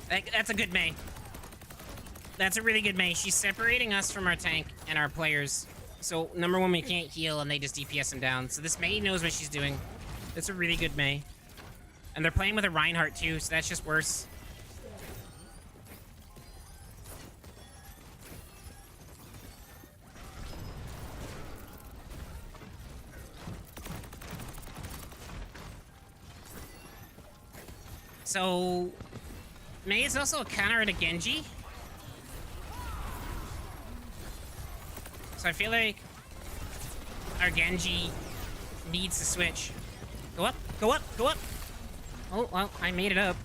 That's a good Mei. That's a really good Mei. She's separating us from our tank and our players. So, number one, we can't heal, and they just DPS him down. So this Mei knows what she's doing. That's a really good Mei. And they're playing with a Reinhardt, too, so that's just worse. So, Mei is also a counter to Genji. So I feel like our Genji needs to switch. Go up, go up, go up. Oh, well, I made it up.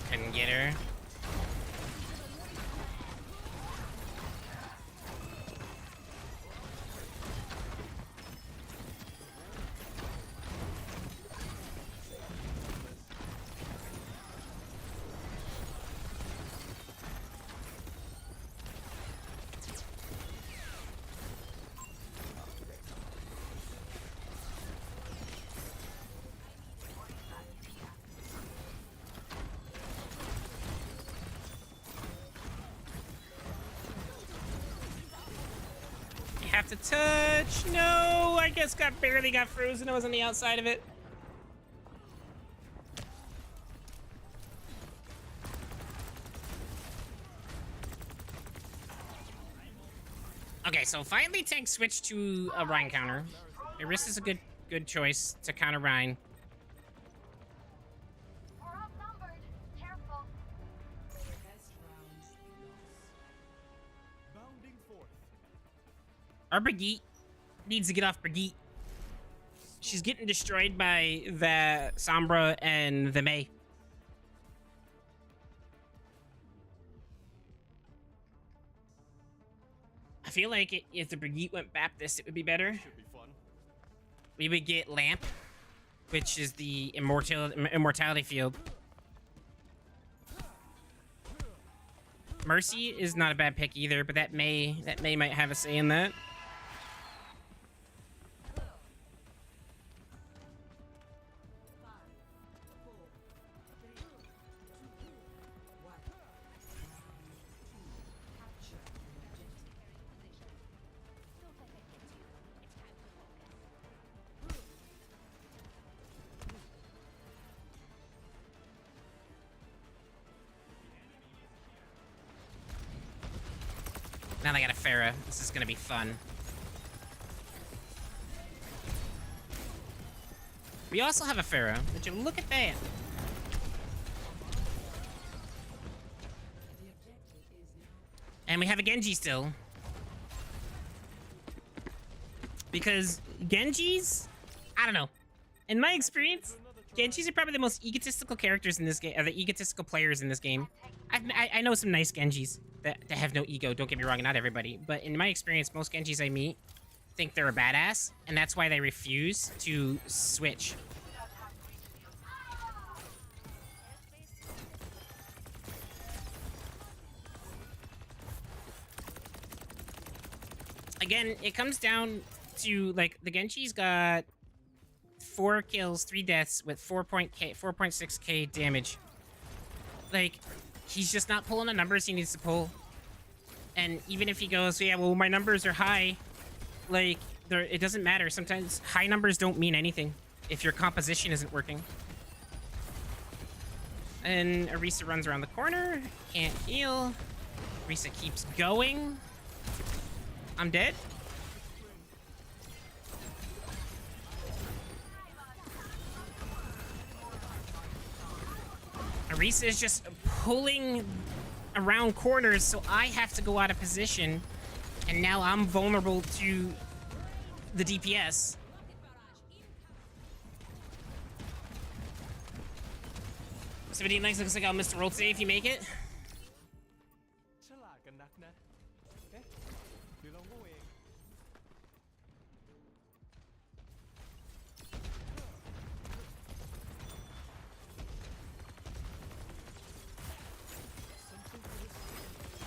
Couldn't get her. Have to touch. No, I guess barely got frozen. I was on the outside of it. Okay, so finally tank switched to a Rhine counter. Iris is a good choice to counter Rhine. We're outnumbered. Careful. Our Brigitte needs to get off Brigitte. She's getting destroyed by the Sombra and the Mei. I feel like if the Brigitte went Baptist, it would be better. We would get Lamp, which is the immortality field. Mercy is not a bad pick either, but that Mei might have a say in that. Now they got a Pharah. This is gonna be fun. We also have a Pharah. Would you look at that? And we have a Genji still. Because Genjis, I don't know. In my experience, Genjis are probably the most egotistical characters in this game, the egotistical players in this game. I know some nice Genjis that have no ego, don't get me wrong, not everybody. But in my experience, most Genjis I meet think they're a badass, and that's why they refuse to switch. Again, it comes down to, like, the Genji's got 4 kills, 3 deaths with 4.6k damage. Like, he's just not pulling the numbers he needs to pull. And even if he goes, yeah, well, my numbers are high, like, it doesn't matter. Sometimes high numbers don't mean anything if your composition isn't working. And Orisa runs around the corner, can't heal. Orisa keeps going. I'm dead. Orisa is just pulling around corners, so I have to go out of position. And now I'm vulnerable to the DPS. Somebody likes looks like I'll miss the roll today if you make it.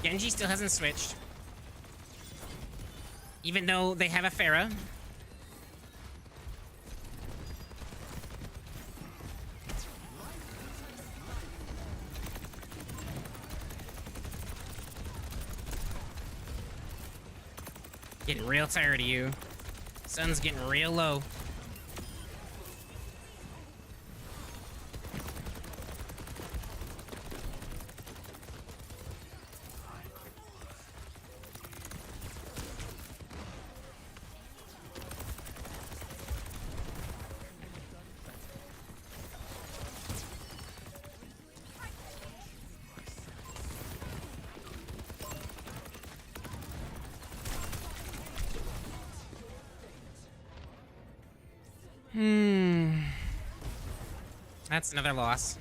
Genji still hasn't switched. Even though they have a Pharah. Getting real tired of you. Sun's getting real low. That's another loss.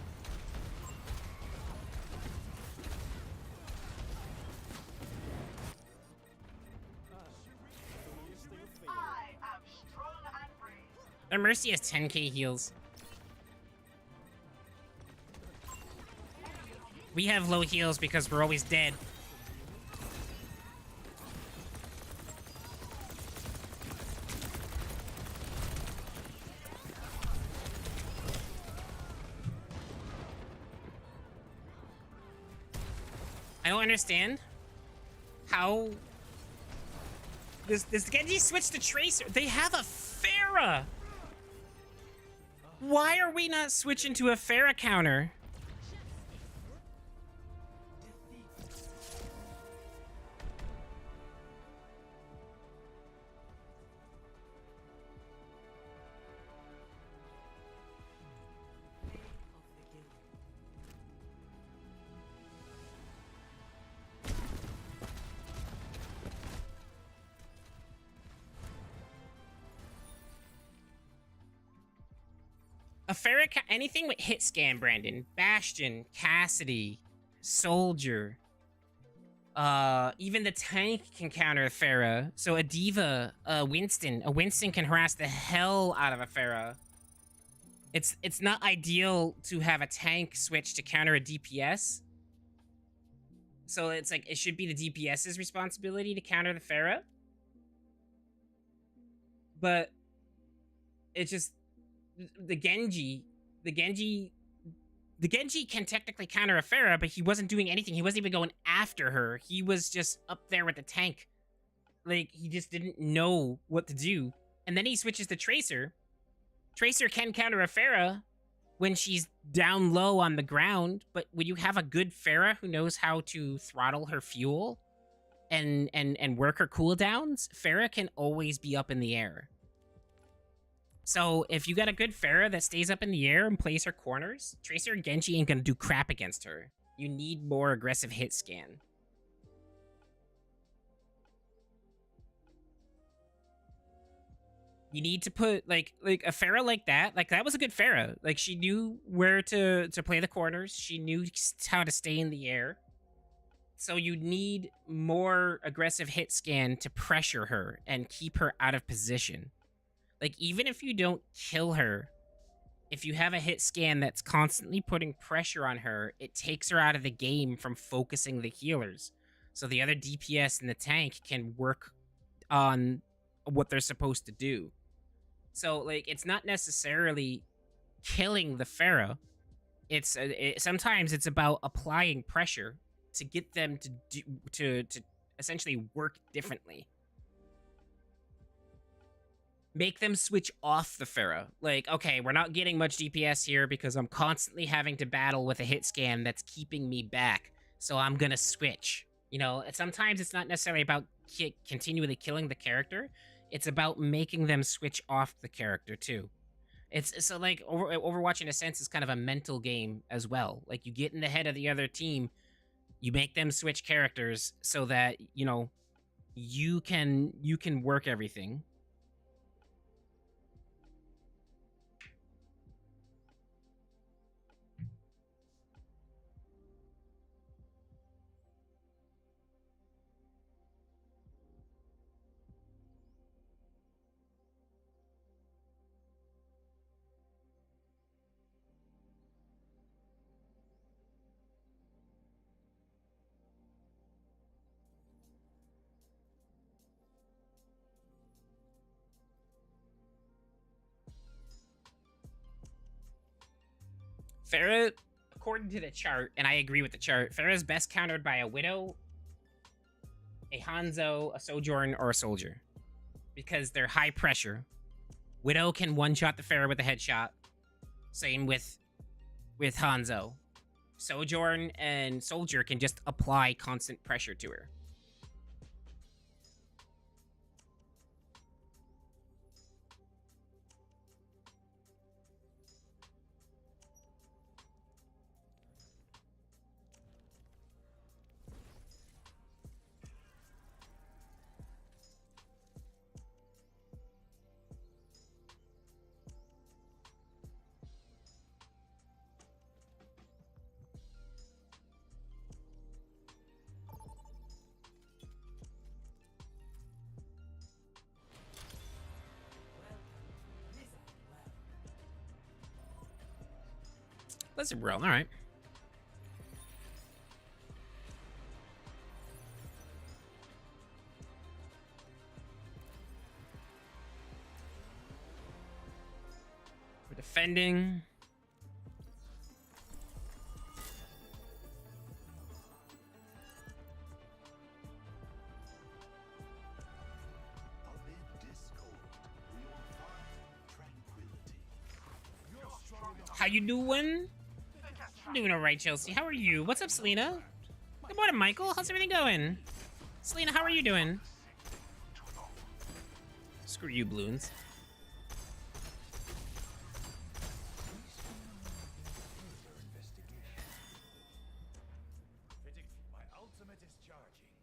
Their Mercy has 10k heals. We have low heals because we're always dead. I don't understand how this Genji switched to Tracer. They have a Pharah. Why are we not switching to a Pharah counter? A Pharah, anything with hit scan, Brandon. Bastion, Cassidy, Soldier. Even the tank can counter a Pharah. So a Diva, a Winston can harass the hell out of a Pharah. It's not ideal to have a tank switch to counter a DPS. So it's like, it should be the DPS's responsibility to counter the Pharah. But it's just, the Genji can technically counter a Pharah, but he wasn't doing anything. He wasn't even going after her. He was just up there with the tank. Like, he just didn't know what to do. And then he switches to Tracer. Tracer can counter a Pharah when she's down low on the ground, but when you have a good Pharah who knows how to throttle her fuel and work her cooldowns, Pharah can always be up in the air. So if you got a good Pharah that stays up in the air and plays her corners, Tracer and Genji ain't gonna do crap against her. You need more aggressive hit scan. You need to put like a Pharah like that was a good Pharah. Like, she knew where to play the corners. She knew how to stay in the air. So you need more aggressive hit scan to pressure her and keep her out of position. Like, even if you don't kill her, if you have a hit scan that's constantly putting pressure on her, it takes her out of the game from focusing the healers. So the other DPS in the tank can work on what they're supposed to do. So, like, it's not necessarily killing the Pharah. Sometimes it's about applying pressure to get them to essentially work differently. Make them switch off the Pharah. Like, okay, we're not getting much DPS here because I'm constantly having to battle with a hit scan that's keeping me back. So I'm gonna switch. You know, sometimes it's not necessarily about continually killing the character. It's about making them switch off the character too. So like Overwatch in a sense is kind of a mental game as well. Like, you get in the head of the other team, you make them switch characters so that, you know, you can work everything. Pharah, according to the chart, and I agree with the chart, Pharah is best countered by a Widow, a Hanzo, a Sojourn, or a Soldier. Because they're high pressure. Widow can one-shot the Pharah with a headshot. Same with Hanzo. Sojourn and Soldier can just apply constant pressure to her. Lizard World, alright. We're defending. How you doing? I'm doing alright, Chelsea. How are you? What's up, Selena? Good morning, Michael. How's everything going? Selena, how are you doing? Screw you, balloons. My ultimate is charging.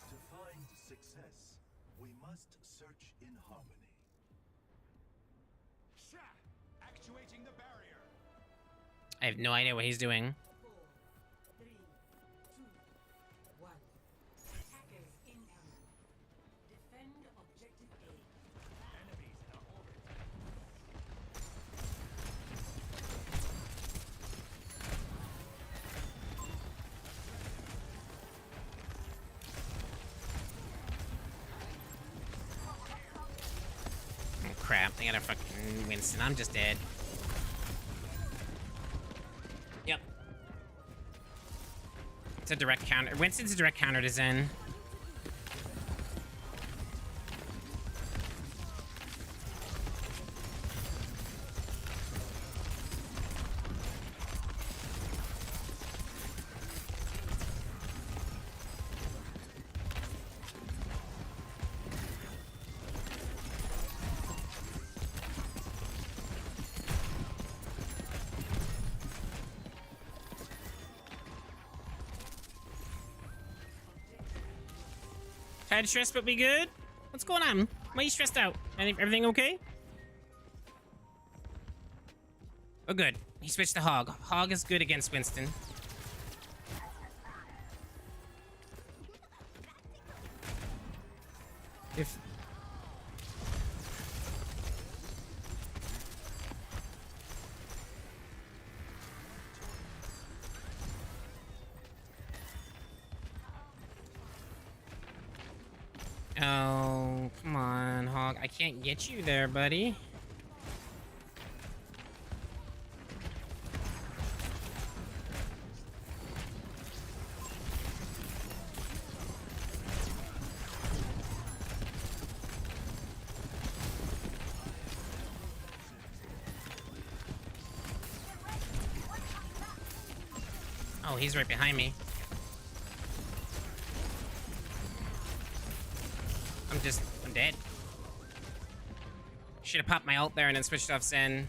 To find success, we must search in harmony. Actuating the barrier. I have no idea what he's doing. 4, 3, 2, 1. Attackers incoming. Defend objective A. Enemies in our orbit. Oh, crap. They got a fucking Winston. I'm just dead. Yep. It's a direct counter. Winston's a direct counter to Zen. Tired of stress, but we good? What's going on? Why are you stressed out? Everything okay? Oh, good. He switched to Hog. Hog is good against Winston. If... Oh, come on, Hog. I can't get you there, buddy. Oh, he's right behind me. I'm dead. Should have popped my ult there and then switched off Zen.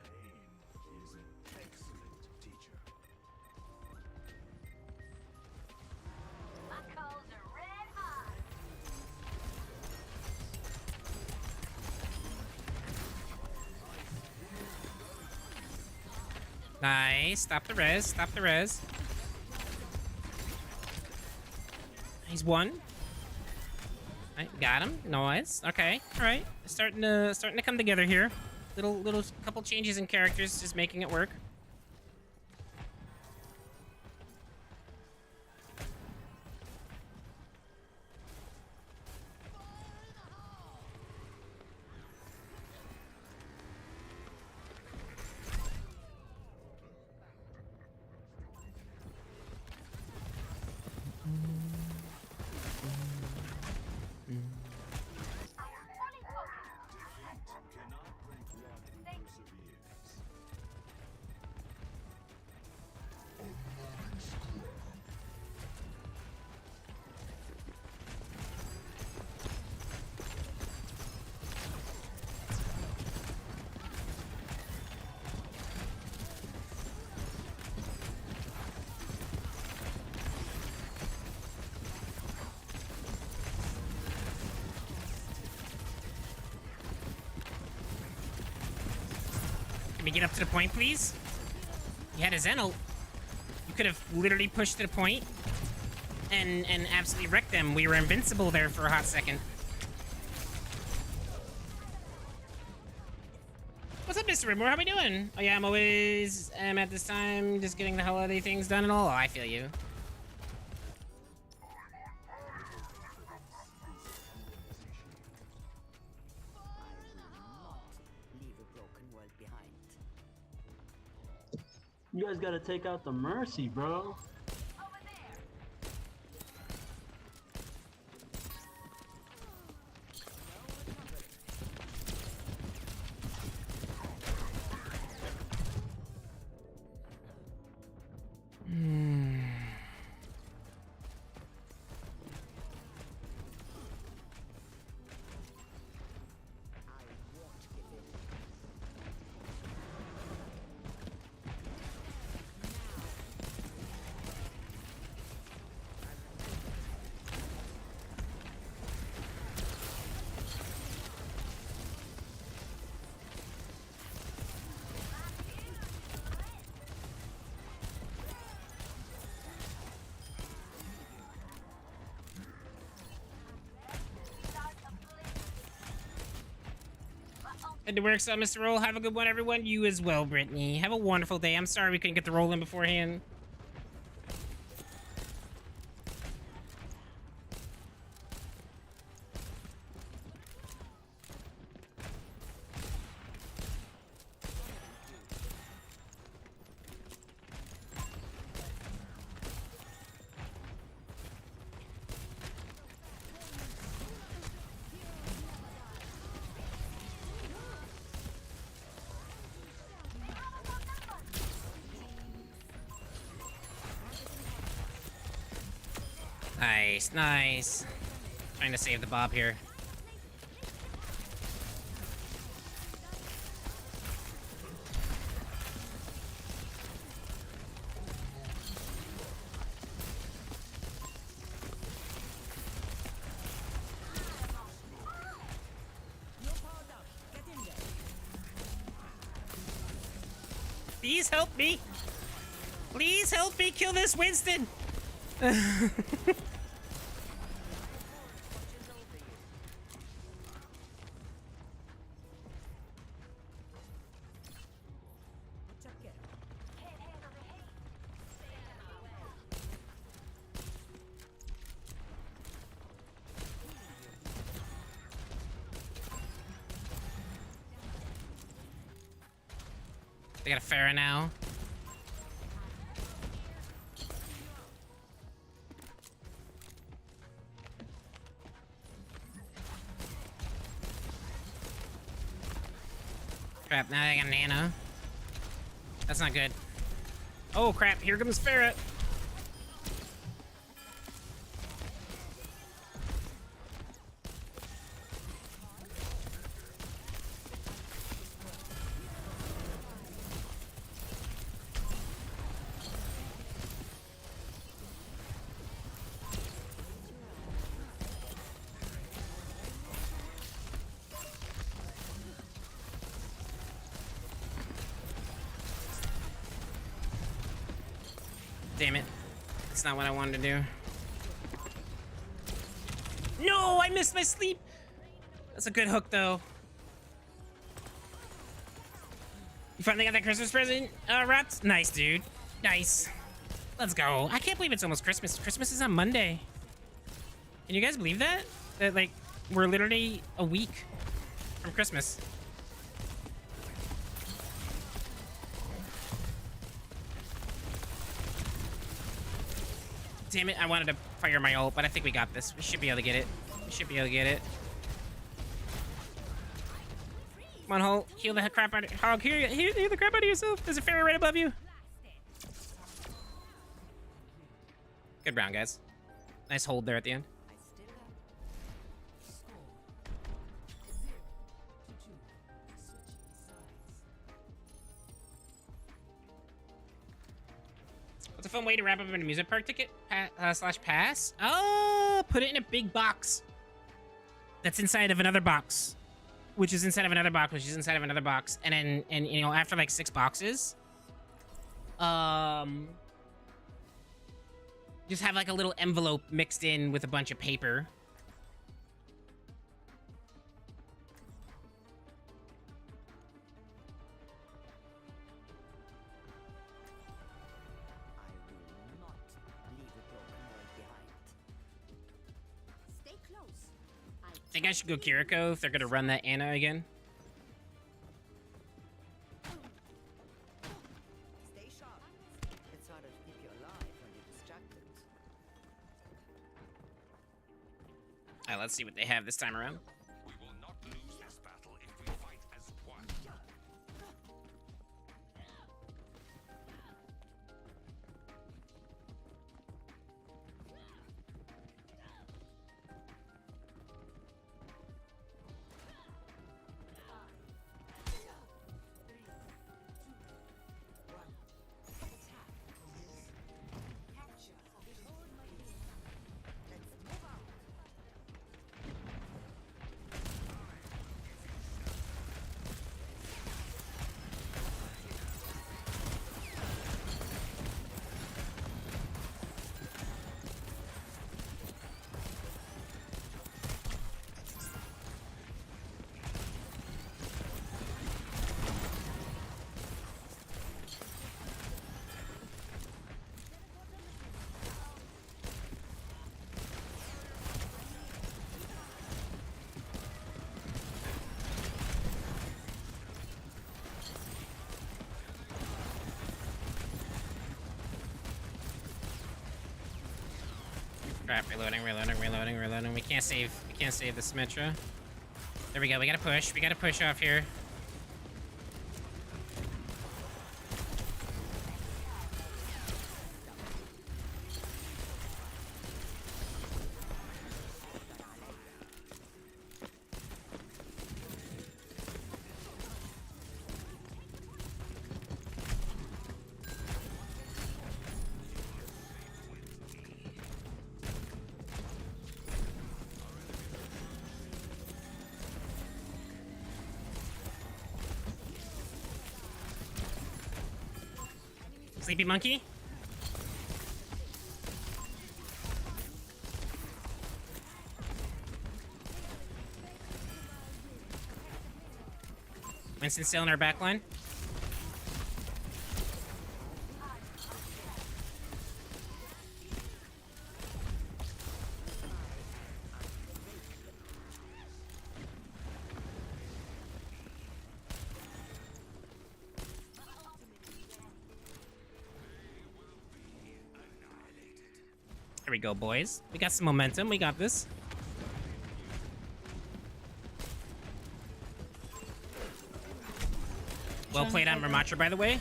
Pain is an excellent teacher. My coals are red hot. Nice. Stop the res. Stop the res. He's one. Right, got him. Nice. Okay. All right. Starting to come together here. Little couple changes in characters, just making it work. Can we get up to the point, please? You had a Zen ult. You could have literally pushed to the point and absolutely wrecked them. We were invincible there for a hot second. What's up, Mr. Rimmer? How we doing? Oh yeah, I'm always at this time just getting the holiday things done and all. Oh, I feel you. Leave a broken world behind. You guys gotta take out the Mercy, bro. Head to work, so Mr. Roll. Have a good one, everyone. You as well, Brittany. Have a wonderful day. I'm sorry we couldn't get the roll in beforehand. Nice, nice. Trying to save the Bob here. Please help me. Please help me kill this Winston. They got a Pharah now. Crap, now they got Nana. That's not good. Oh crap, here comes Pharah. Damn it. That's not what I wanted to do. No, I missed my sleep. That's a good hook, though. You finally got that Christmas present, Rats? Nice, dude. Nice. Let's go. I can't believe it's almost Christmas. Christmas is on Monday. Can you guys believe that? That, like, we're literally a week from Christmas. Damn it, I wanted to fire my ult, but I think we got this. We should be able to get it. We should be able to get it. Come on, Hulk. Heal the crap out of Hog. Heal the crap out of yourself. There's a Pharah right above you. Good round, guys. Nice hold there at the end. What's a fun way to wrap up an amusement park ticket? Slash pass? Oh, put it in a big box that's inside of another box. which is inside of another box, which is inside of another box, and then you know, after like 6 boxes, just have like a little envelope mixed in with a bunch of paper. Stay close. I think I should go Kiriko if they're gonna run that Anna again. Stay sharp. It's harder to keep you alive when you're distracted. Alright, let's see what they have this time around. We will not lose this battle if we fight as one. Crap, reloading. We can't save the Symmetra. There we go, we gotta push off here. Sleepy monkey? Winston still in our back line. Here we go, boys. We got some momentum. We got this. Well played on Ramatra, by the way.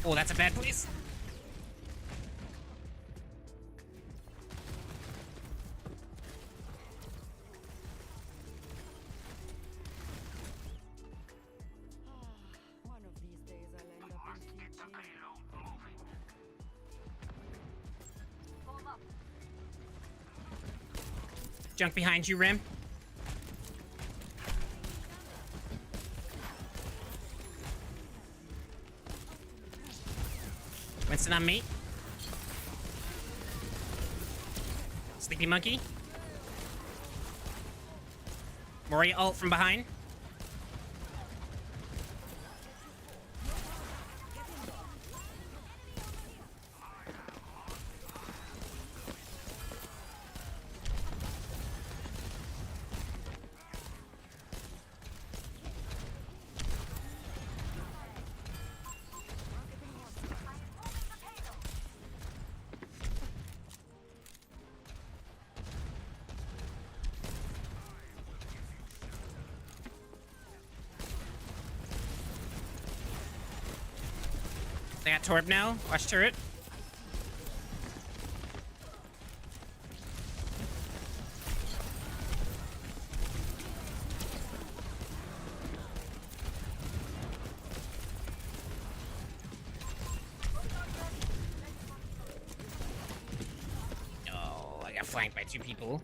Oh, that's a bad place. One of these days I'll end up in Fiji. Junk behind you, Rim. Winston on me. Sleepy monkey. Mori ult from behind. They got Torb now. Watch turret. got flanked by 2 people.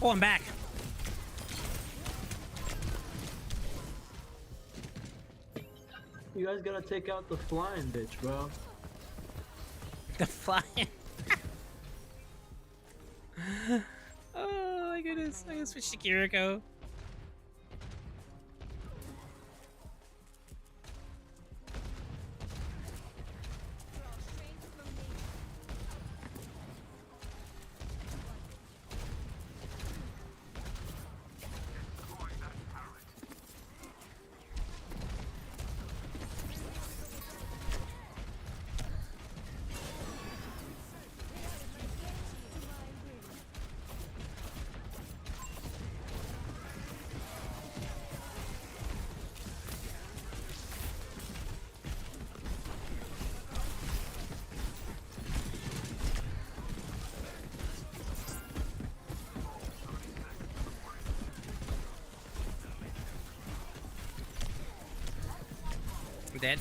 Oh, I'm back. You guys gotta take out the flying bitch, bro. The flying. Oh my goodness. I gotta switch to Kiriko. I'm dead.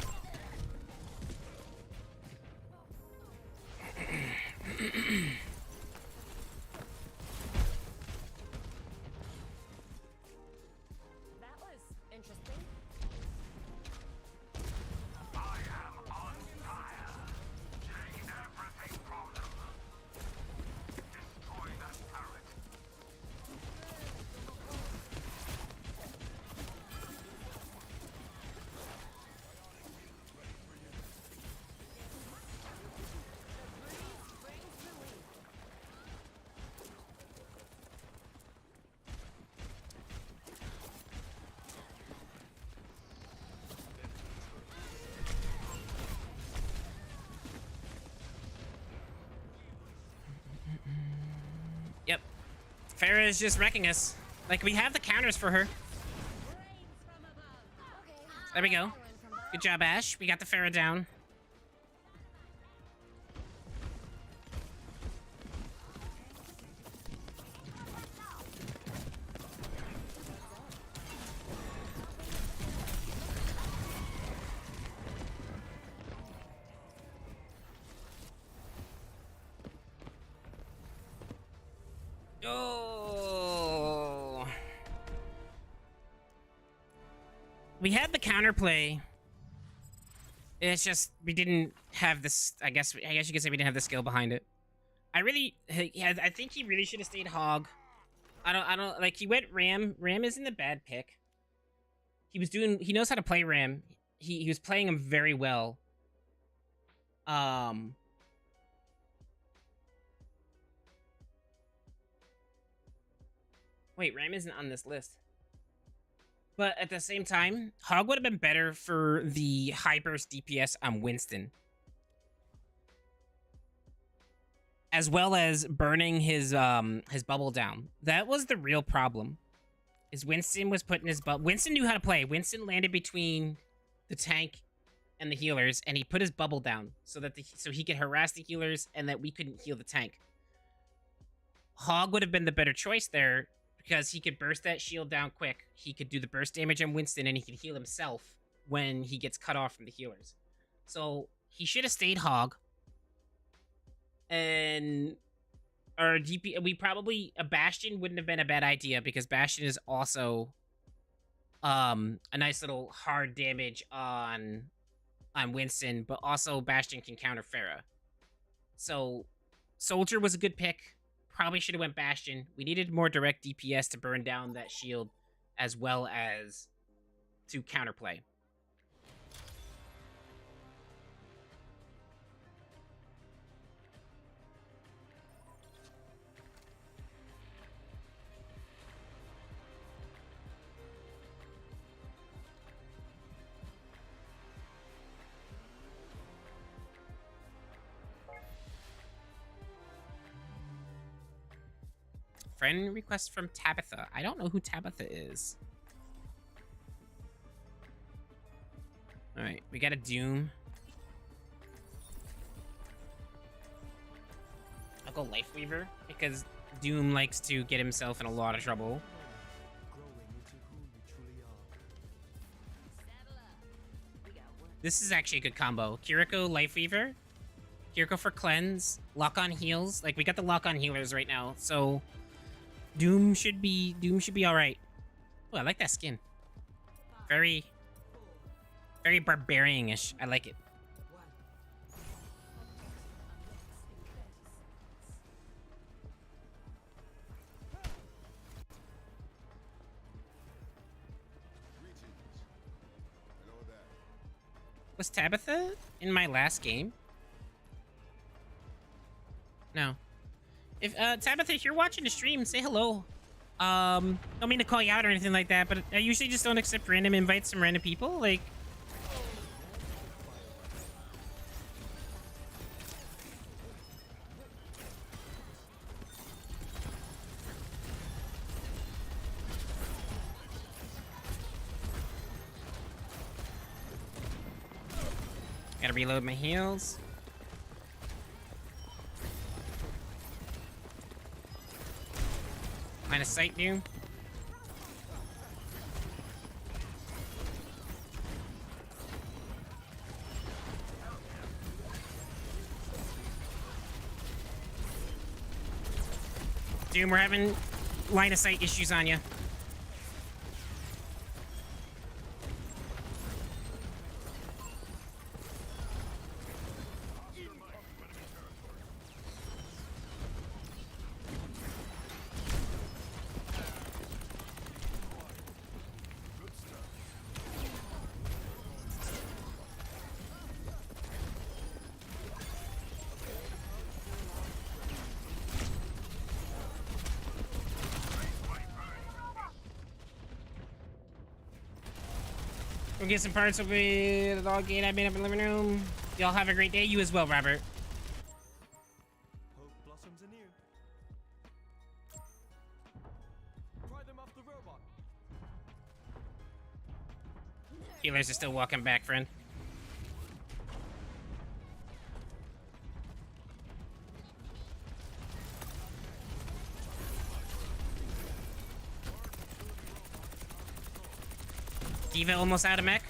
That was interesting. Yep. Farah is just wrecking us. Like, we have the counters for her. There we go. Good job, Ash. We got the Farah down. Oh. We had the counterplay. It's just we didn't have this. I guess you could say we didn't have the skill behind it. I think he really should have stayed Hog. I don't like he went Ram. Ram isn't a bad pick. He knows how to play Ram. He was playing him very well. Wait, Ram isn't on this list. But at the same time, Hog would have been better for the high burst DPS on Winston. As well as burning his bubble down. That was the real problem. Is Winston was putting his bubble. Winston knew how to play. Winston landed between the tank and the healers, and he put his bubble down so that so he could harass the healers and that we couldn't heal the tank. Hog would have been the better choice there because he could burst that shield down quick. He could do the burst damage on Winston, and he could heal himself when he gets cut off from the healers. So he should have stayed Hog. And our DP, a Bastion wouldn't have been a bad idea because Bastion is also a nice little hard damage on Winston, but also Bastion can counter Pharah. So Soldier was a good pick. Probably should have went Bastion. We needed more direct DPS to burn down that shield as well as to counterplay. Friend request from Tabitha. I don't know who Tabitha is. Alright, we got a Doom. I'll go Lifeweaver because Doom likes to get himself in a lot of trouble. Growing into who you truly are. This is actually a good combo. Kiriko, Life Weaver. Kiriko for cleanse. Lock on heals. Like, we got the lock on healers right now, so Doom should be alright. Oh, I like that skin. Very barbarian-ish. I like it. Was Tabitha in my last game? No. If Tabitha, if you're watching the stream, say hello. Don't mean to call you out or anything like that, but I usually just don't accept random invites from random people. Like, gotta reload my heals. Line of sight, Doom. Doom, we're having line of sight issues on you. We'll get some parts over the dog gate I made up in the living room. Y'all have a great day. You as well, Robert. Hope blossoms anew. Try them off the robot. Healers are still walking back, friend. Diva almost out of mech.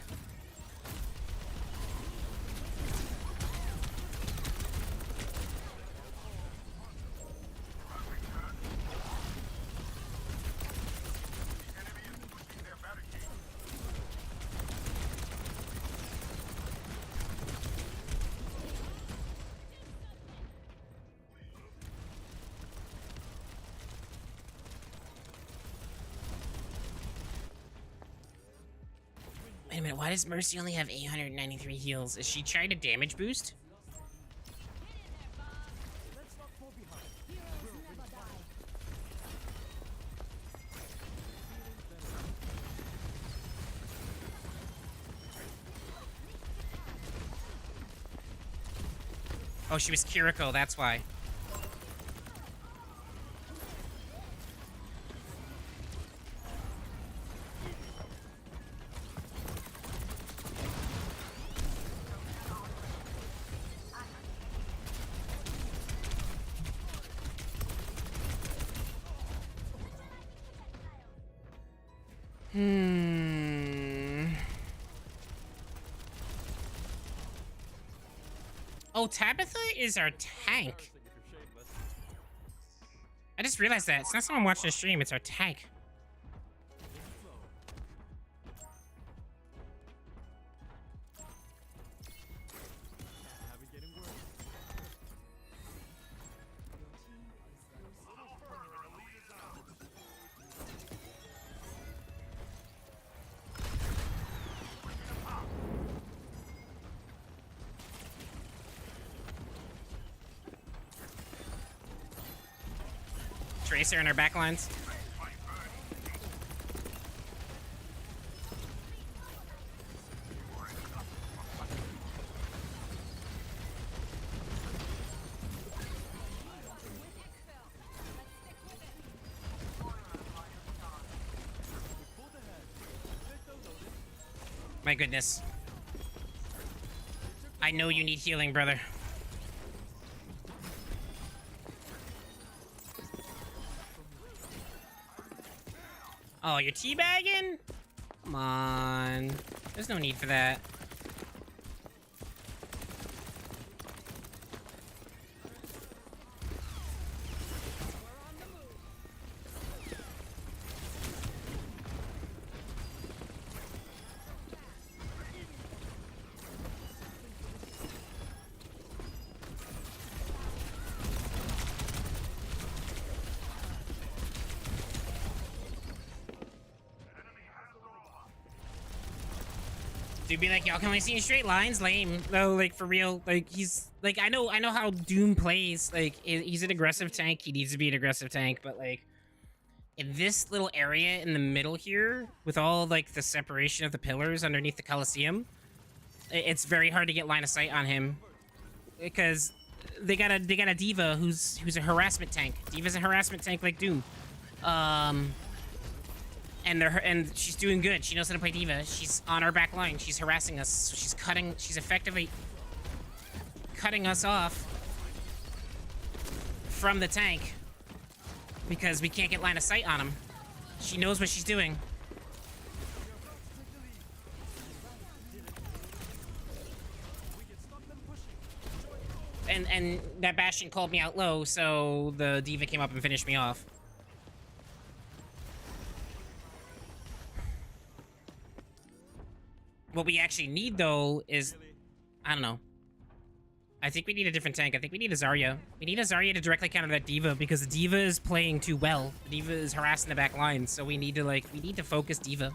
Wait a minute, why does Mercy only have 893 heals? Is she trying to damage boost? Oh, she was Kiriko, that's why. Oh, Tabitha is our tank. I just realized that. It's not someone watching the stream, it's our tank. Tracer in our backlines. My goodness. I know you need healing, brother. Oh, you're teabagging? Come on. There's no need for that. Dude be like, y'all can only see in straight lines, lame. No, like for real, like he's like I know how Doom plays. Like he's an aggressive tank. He needs to be an aggressive tank, but like in this little area in the middle here, with all like the separation of the pillars underneath the Coliseum, it's very hard to get line of sight on him because they got a D.Va who's a harassment tank. D.Va's a harassment tank like Doom. And she's doing good. She knows how to play D.Va. She's on our back line. She's harassing us. So she's effectively cutting us off from the tank because we can't get line of sight on him. She knows what she's doing. And that Bastion called me out low, so the D.Va came up and finished me off. What we actually need, though, is... I don't know. I think we need a different tank. I think we need a Zarya. We need a Zarya to directly counter that D.Va, because the D.Va is playing too well. The D.Va is harassing the back line, so we need to focus D.Va.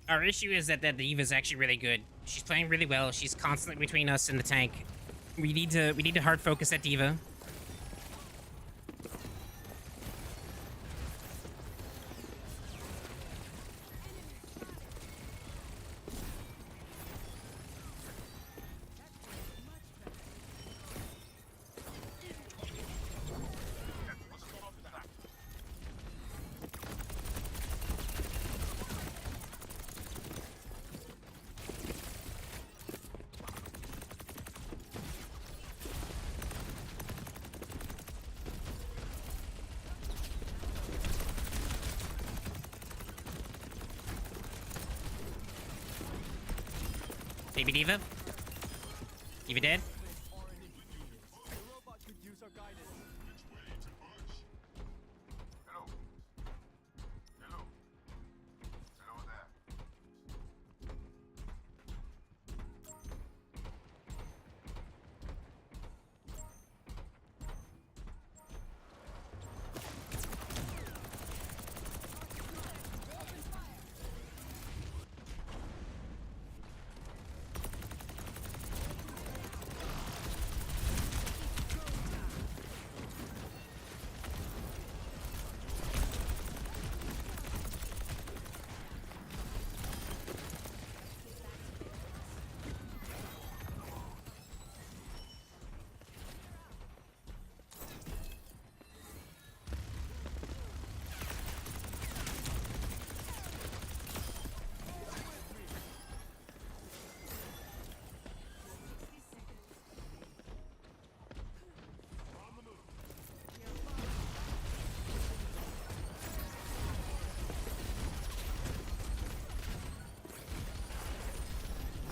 Our issue is that D.Va is actually really good. She's playing really well. She's constantly between us and the tank. We need to hard focus that D.Va. Baby D.Va? D.Va dead?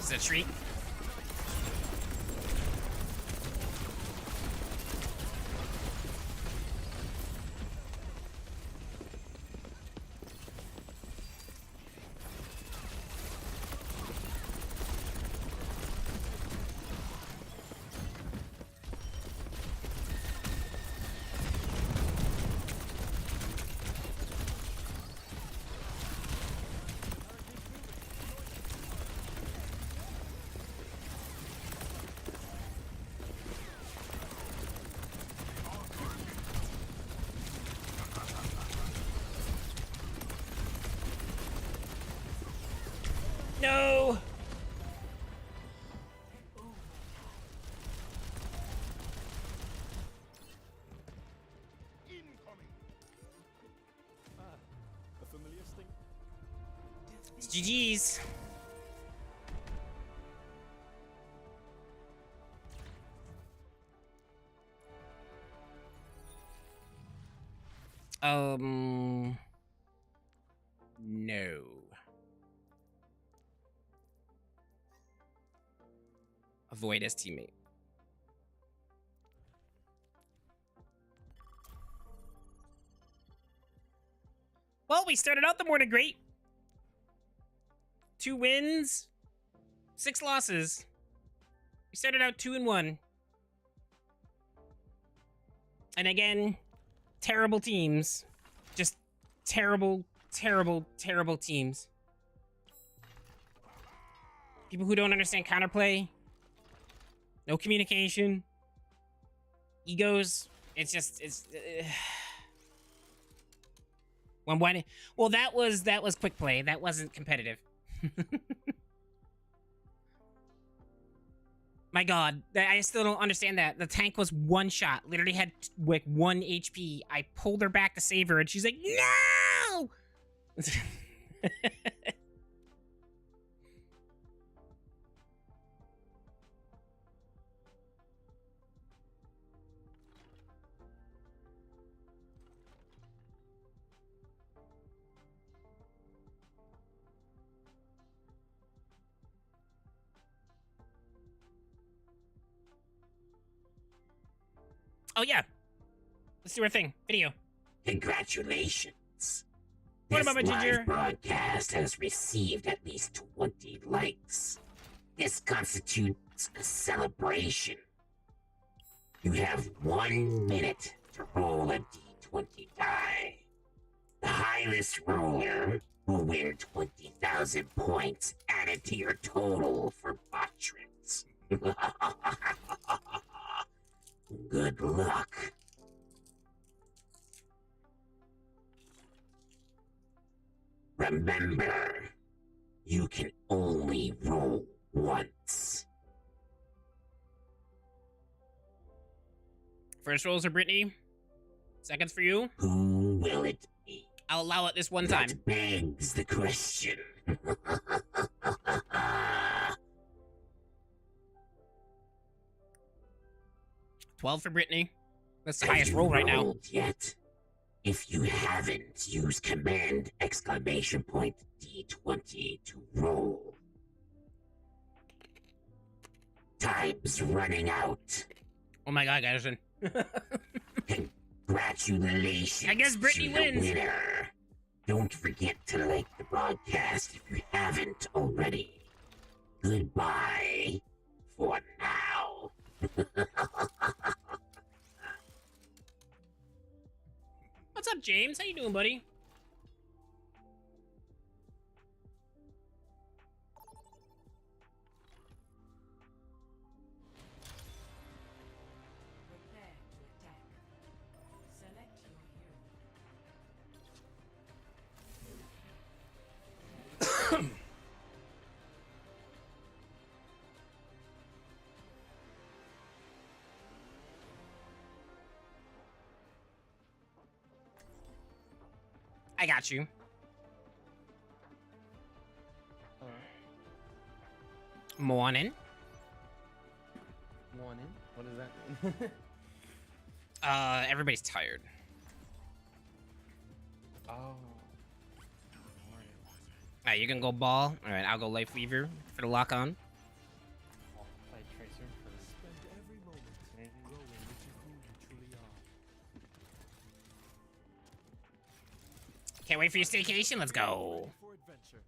Is that a treat? No! It's GG's. No. Avoid as teammate. Well, we started out the morning great. 2 wins, 6 losses. We started out 2-1. And again, terrible teams. Just terrible, terrible, terrible teams. People who don't understand counterplay. No communication. Egos. It's just, it's... Well, that was quick play. That wasn't competitive. My god, I still don't understand that. The tank was 1 shot. Literally had like 1 HP. I pulled her back to save her and she's like, no! Oh, yeah. Let's do our thing. Video. Congratulations. What This about my Ginger? live broadcast has received at least 20 likes. This constitutes a celebration. You have 1 minute to roll a d20 die. The highest roller will win 20,000 points added to your total for bottrings. Good luck. Remember, you can only roll once. First rolls are Brittany. Seconds for you. Who will it be? I'll allow it this one time. That begs the question. 12 for Brittany. That's the highest roll right now. Yet? If you haven't, use command exclamation point D20 to roll. Time's running out. Oh my god, Garrison. Congratulations. I guess Brittany to the wins. winner. Don't forget to like the broadcast if you haven't already. Goodbye for now. What's up, James? How you doing, buddy? Prepare to attack. Select your hero. I got you. Morning. Morning. What does that mean? Everybody's tired. Oh. Alright, you can go ball. Alright, I'll go life weaver for the lock on. I'll play Tracer first. Spend every moment growing into who you truly are. Can't wait for your staycation. Let's go. For adventure.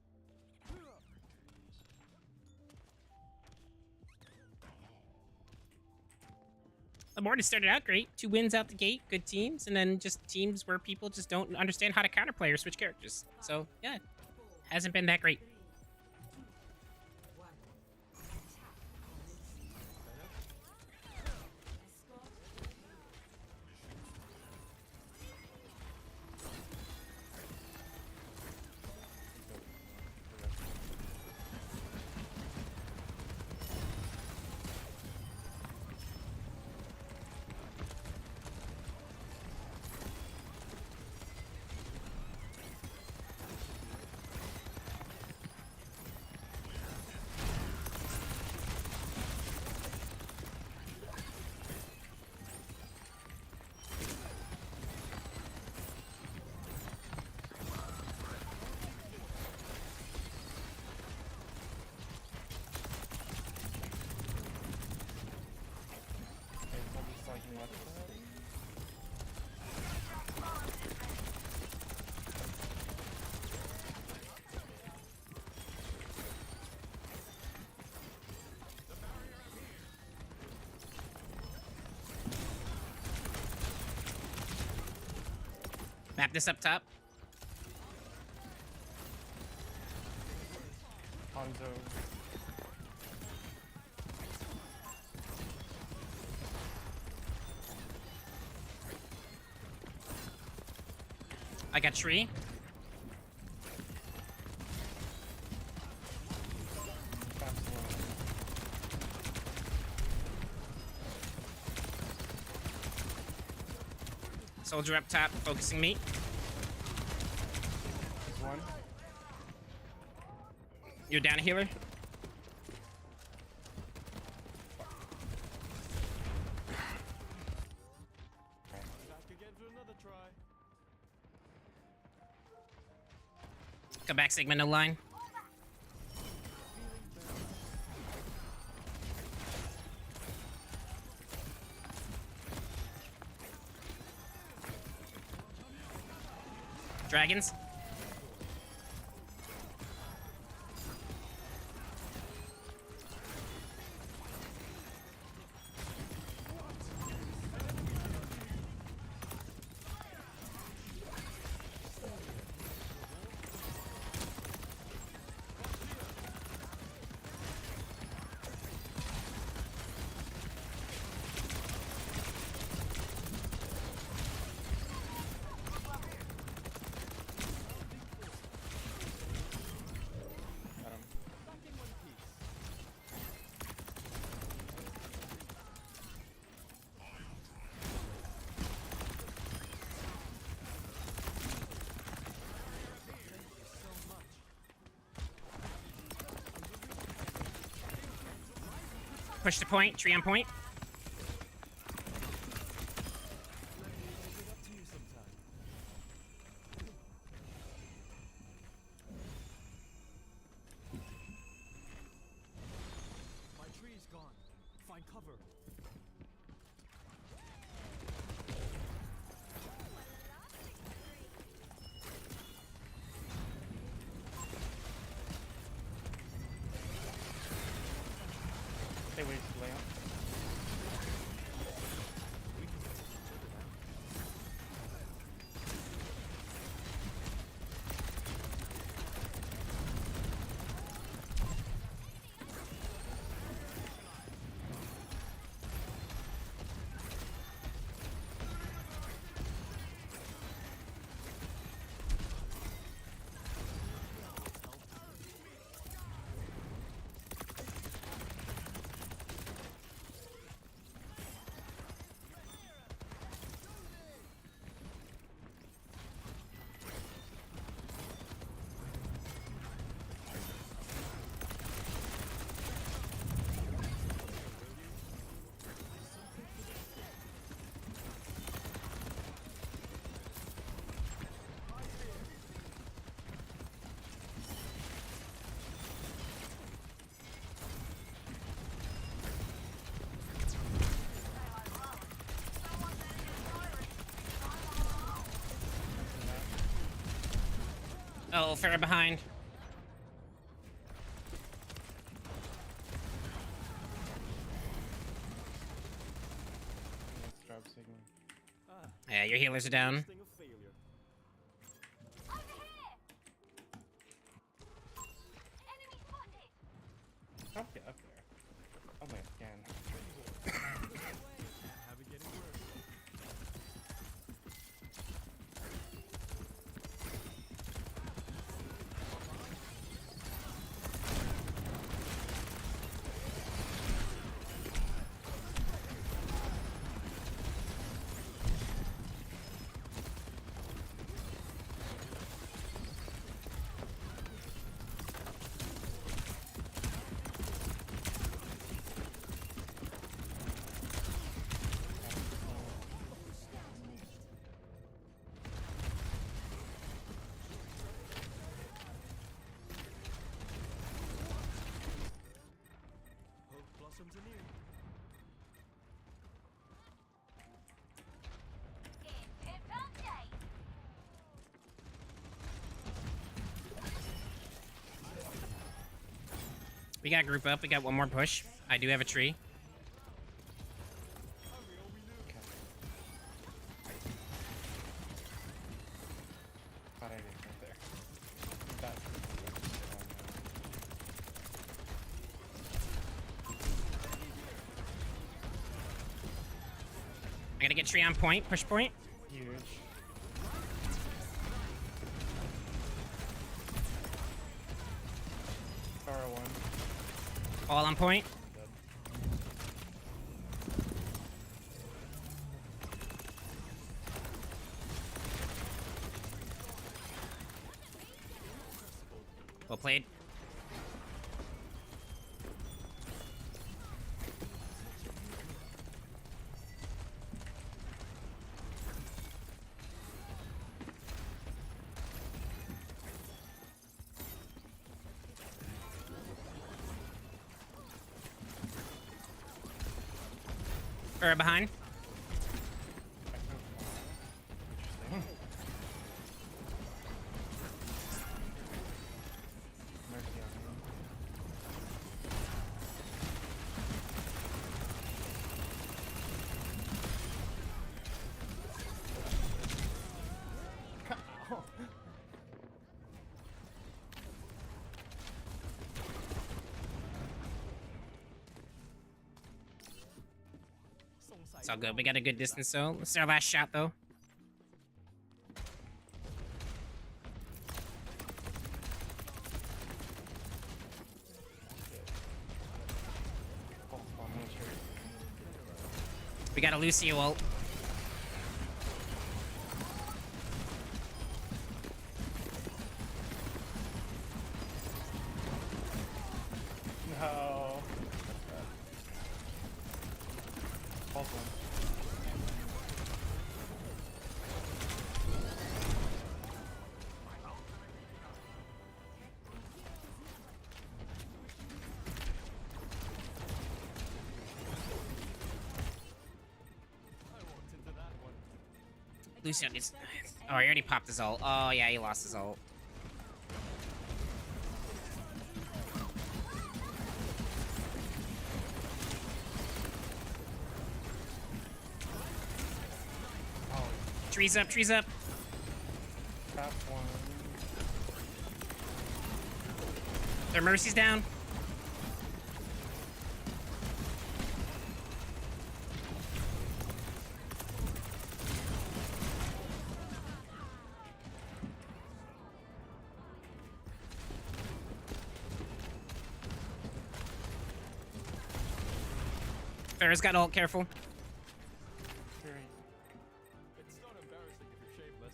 The morning started out great. 2 wins out the gate, good teams, and then just teams where people just don't understand how to counterplay or switch characters. So, yeah, hasn't been that great. Map this up top. Hanzo. I got tree. Soldier up top, focusing me. There's one. You're down, healer. Come back, Sigma, no line. Dragons. Got him. Push the point, tree on point. My tree's gone. Find cover. They wasted layup. Oh, Farrah behind. Let's drop Sigma. Yeah, your healers are down. Thing of failure. Don't get up there. Oh my again. Have it getting worse. Hope blossoms anew. We got group up. We got one more push. I do have a tree. gotta get tree on point, push point. Huge. Star one. All on point. Well played. Behind. Interesting. Mercy on him. Ow. It's all good. We got a good distance, though. This is our last shot, though. We got a Lucio ult. No. False one. Lucio needs... Oh, he already popped his ult. Oh, yeah, he lost his ult. Oh, Trees up, trees up. trap one. Their Mercy's down. Farrah's got ult, careful. Fury. It's not embarrassing if you're shameless.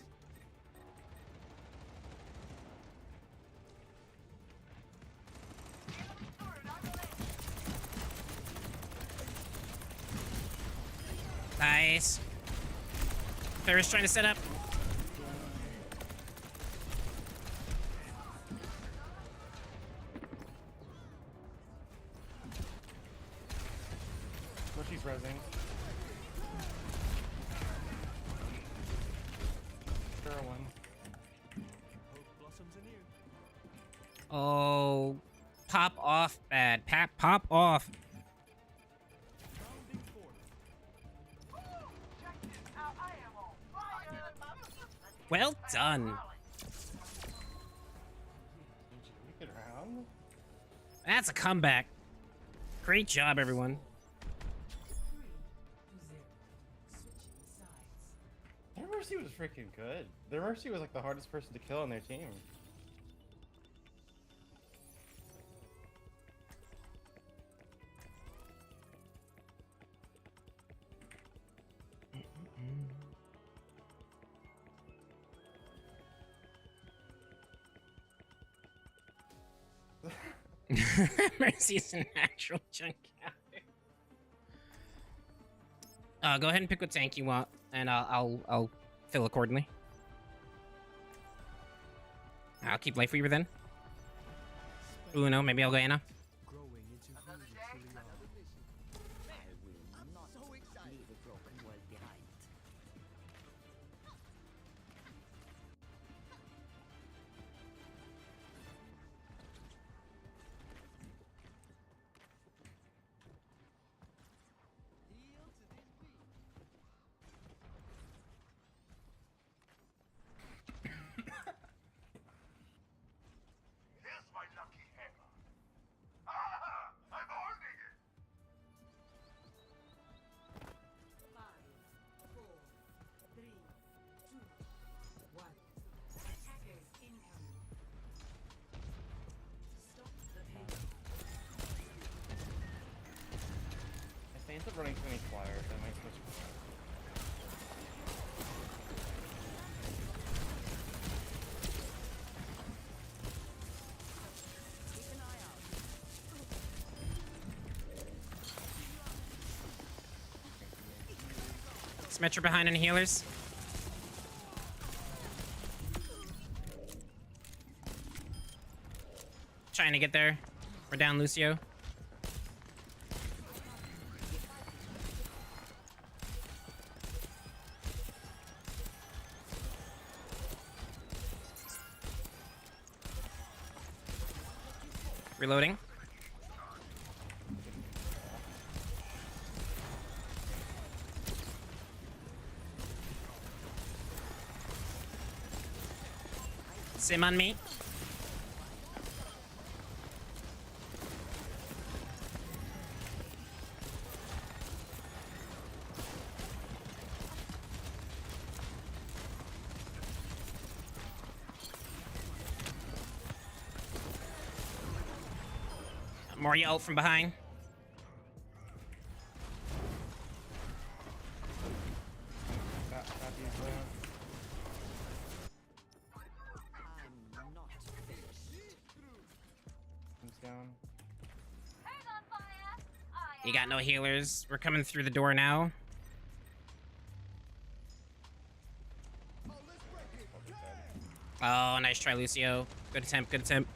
Nice. Farrah's trying to set up. Mercy's resing. Star one. Hope blossoms anew. Oh, pop off, bad. Pop off. Rounding forward. Well done. Good round. That's a comeback. Great job, everyone. Their Mercy was freaking good. Their Mercy was like the hardest person to kill on their team. Mercy's a natural chunk out. Go ahead and pick what tank you want, and I'll fill accordingly. I'll keep life weaver then. Uno, maybe I'll go Anna. Growing into who you truly are. I will not leave a broken world behind. Here's my lucky hammer. ends up running too many flyers. I might switch. Symmetra behind any healers. Trying to get there. We're down, Lucio. Reloading. Sim on me. More ult from behind. You got no healers. We're coming through the door now. Oh, nice try, Lucio. Good attempt, good attempt.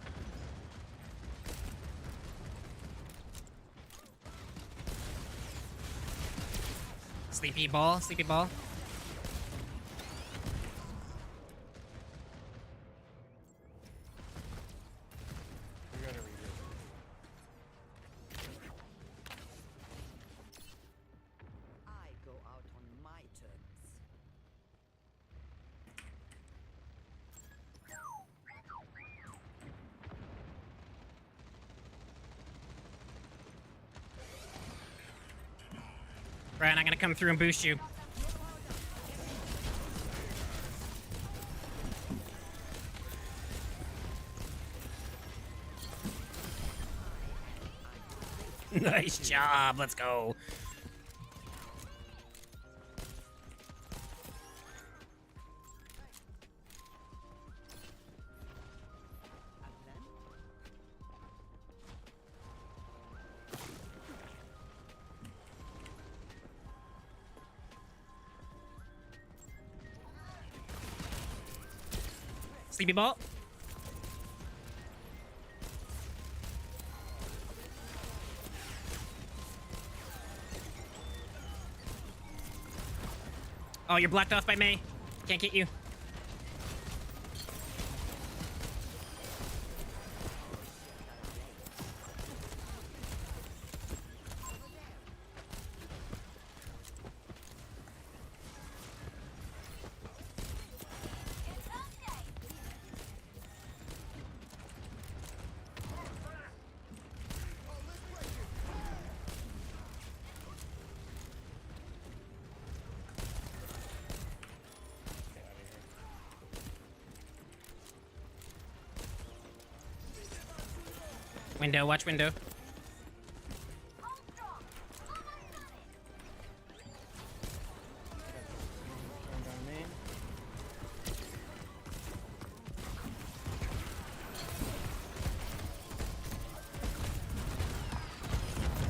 Sleepy ball, sleepy ball. We gotta read it. I go out on my terms. Brian, I'm gonna come through and boost you. Nice job, let's go. Sleepy ball. Oh, you're blocked off by May. Can't get you. Window, watch window.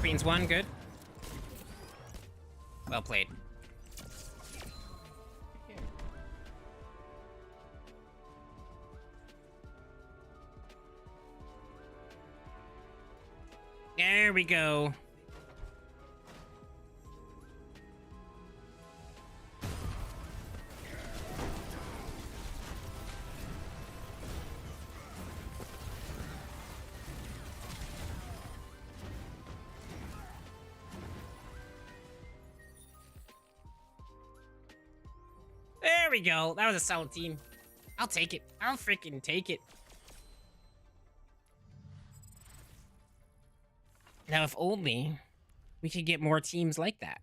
Queen's one, good. Well played. There we go. There we go. That was a solid team. I'll take it. I'll freaking take it. Now, if only we could get more teams like that.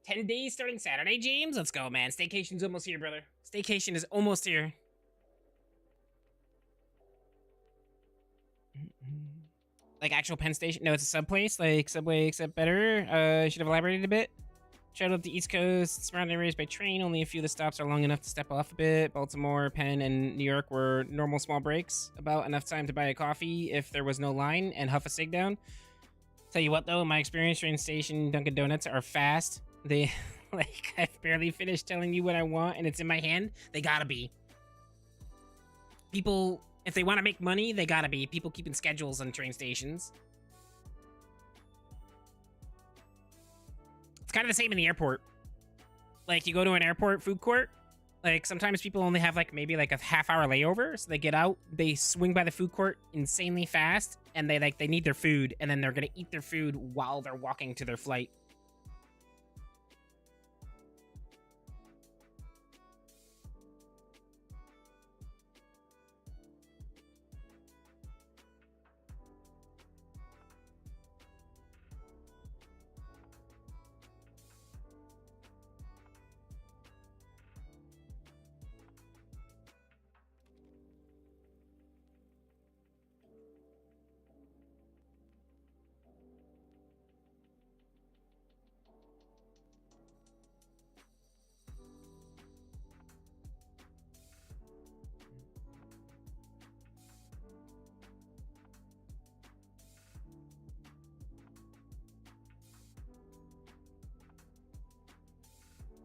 $10 days starting Saturday, James? Let's go, man. Staycation's almost here, brother. Staycation is almost here. Like actual Penn Station? No, it's a sub place, like Subway, except better. Should have elaborated a bit. Shuttle up the East Coast, surrounding areas by train. Only a few of the stops are long enough to step off a bit. Baltimore, Penn, and New York were normal small breaks. About enough time to buy a coffee if there was no line and huff a cig down. Tell you what though, in my experience, train station Dunkin' Donuts are fast. They, like, I've barely finished telling you what I want and it's in my hand. They gotta be. People, if they want to make money, they gotta be. People keeping schedules on train stations. It's kind of the same in the airport. Like, you go to an airport food court, like, sometimes people only have, like, maybe, like, a half-hour layover, so they get out, they swing by the food court insanely fast, and they need their food, and then they're gonna eat their food while they're walking to their flight.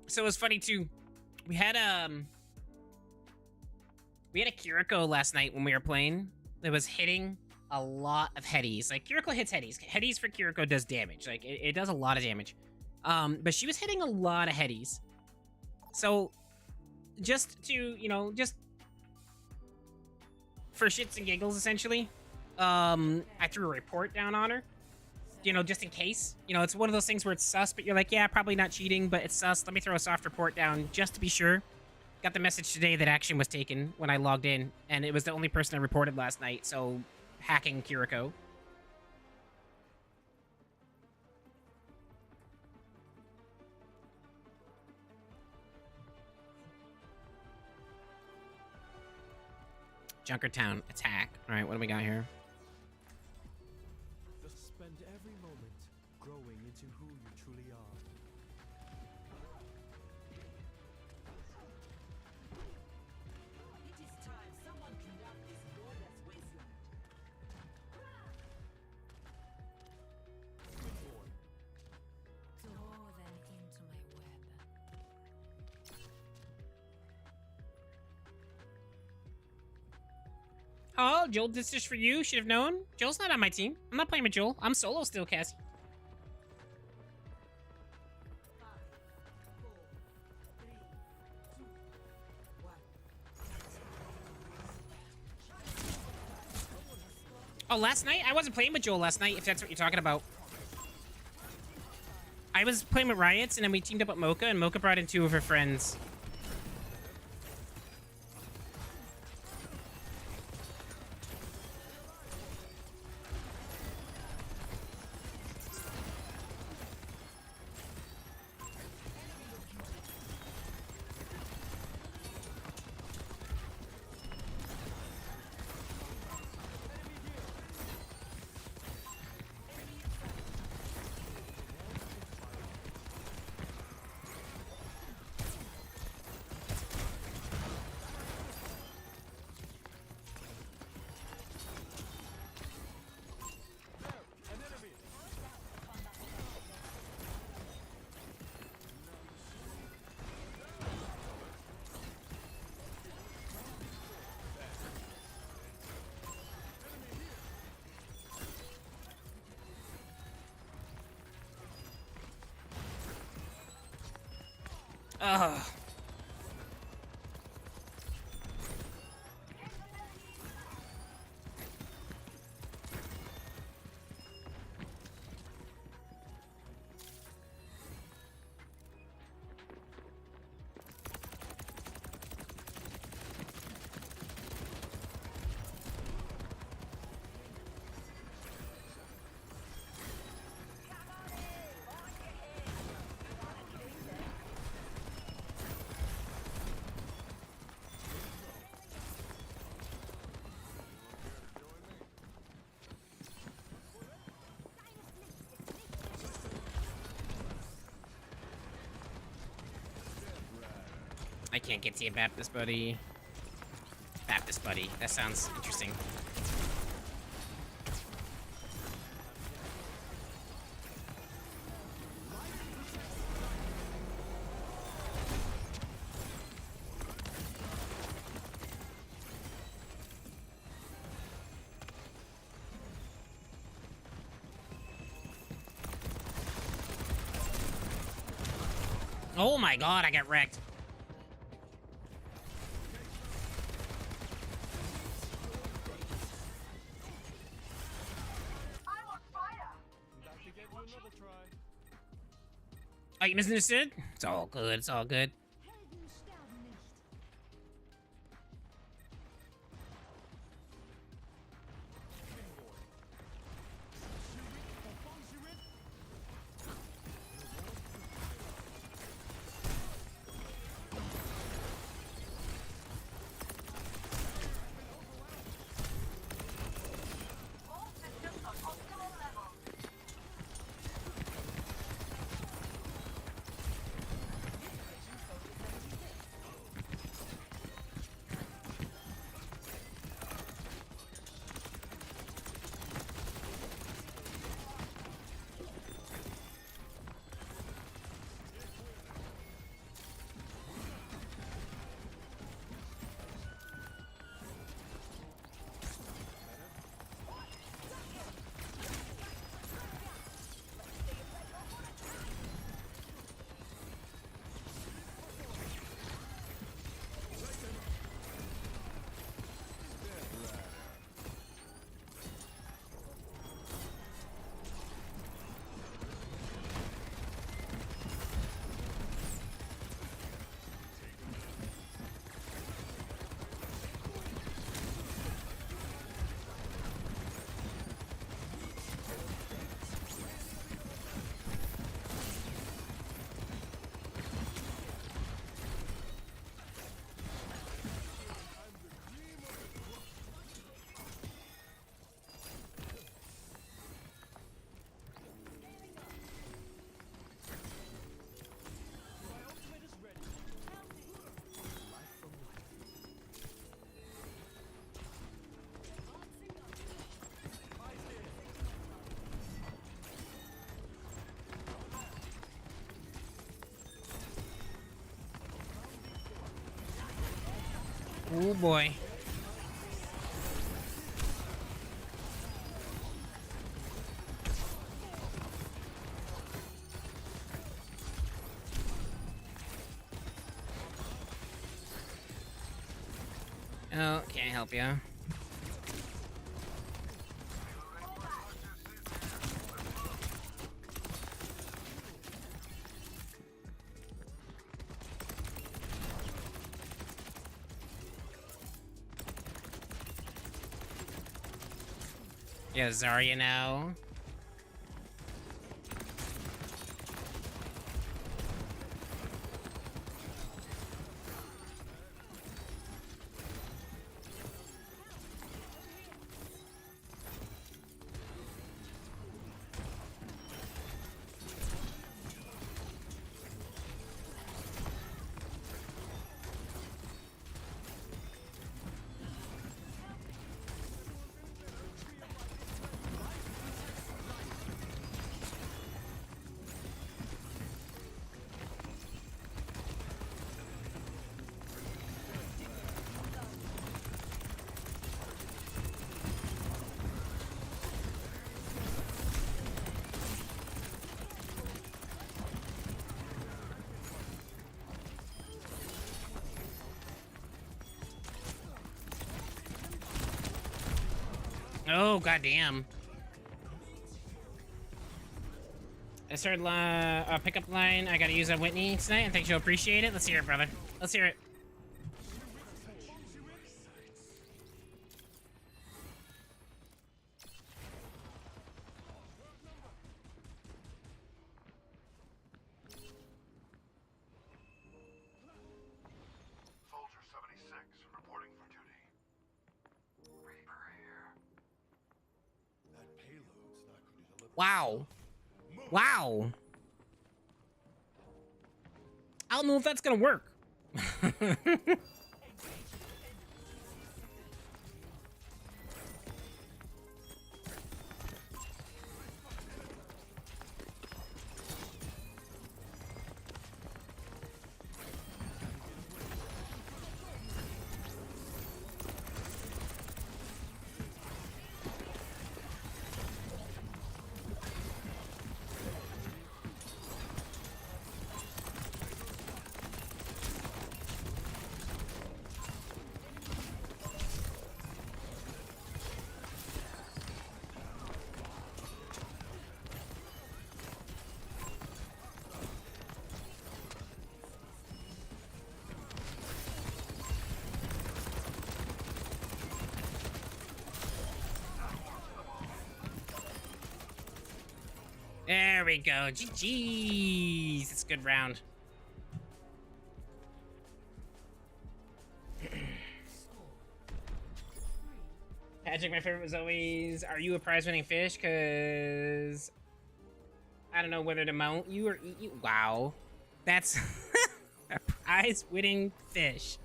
So it was funny too. We had a Kiriko last night when we were playing that was hitting a lot of headies. Like, Kiriko hits headies. Headies for Kiriko does damage. Like, it does a lot of damage. But she was hitting a lot of headies. So, just to, you know, just for shits and giggles, essentially, I threw a report down on her. You know, just in case. You know, it's one of those things where it's sus, but you're like, yeah, probably not cheating, but it's sus. Let me throw a soft report down just to be sure. Got the message today that action was taken when I logged in, and it was the only person I reported last night, so hacking Kiriko. Junkertown attack. All right, what do we got here? Spend every moment growing into who you truly are. It is time someone cleaned up this borderless wasteland. Throw them into my web. Oh, Joel, this is for you. Should have known. Joel's not on my team. I'm not playing with Joel. I'm solo still, Cassie. Oh, last night? I wasn't playing with Joel last night, if that's what you're talking about. I was playing with Riots, and then we teamed up with Mocha, and Mocha brought in 2 of her friends. Ugh. I can't get to you, Baptist buddy. Baptist buddy. That sounds interesting. Oh my god, I got wrecked. Oh, you misunderstood? It's all good, it's all good. Oh boy. Oh, can't help ya. Yeah, Zarya now. Oh, goddamn. I started pickup line. I gotta use a Whitney tonight. I think you'll appreciate it. Let's hear it, brother. Let's hear it. Soldier 76 reporting for duty. Reaper here. That payload's not going to deliver. Wow. Wow. I don't know if that's gonna work. There we go. GG's. It's a good round. Patrick, my favorite was always, are you a prize-winning fish? Because I don't know whether to mount you or eat you. Wow. That's a prize-winning fish.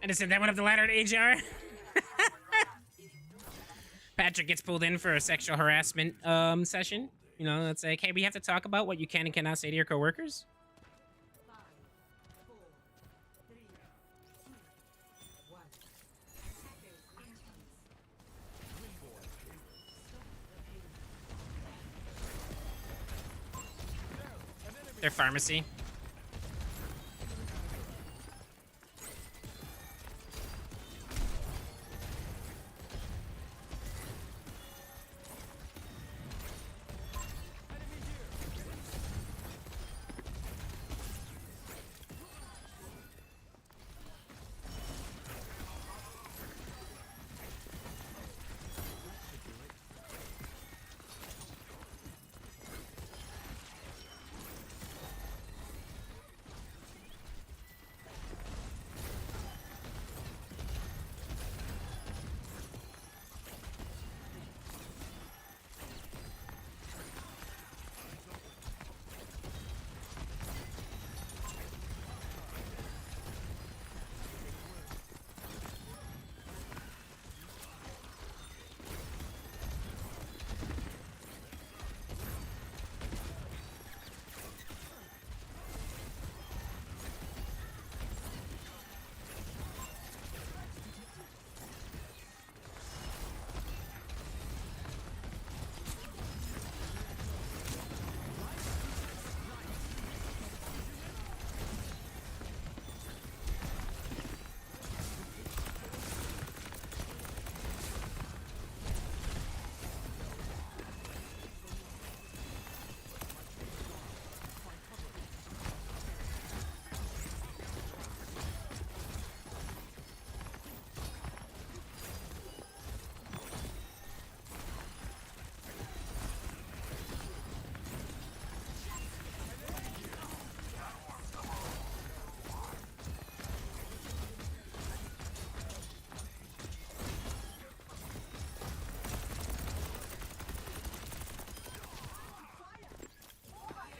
I just said that went up the ladder to HR. Patrick gets pulled in for a sexual harassment session. You know, it's like, hey, we have to talk about what you can and cannot say to your coworkers. Their pharmacy.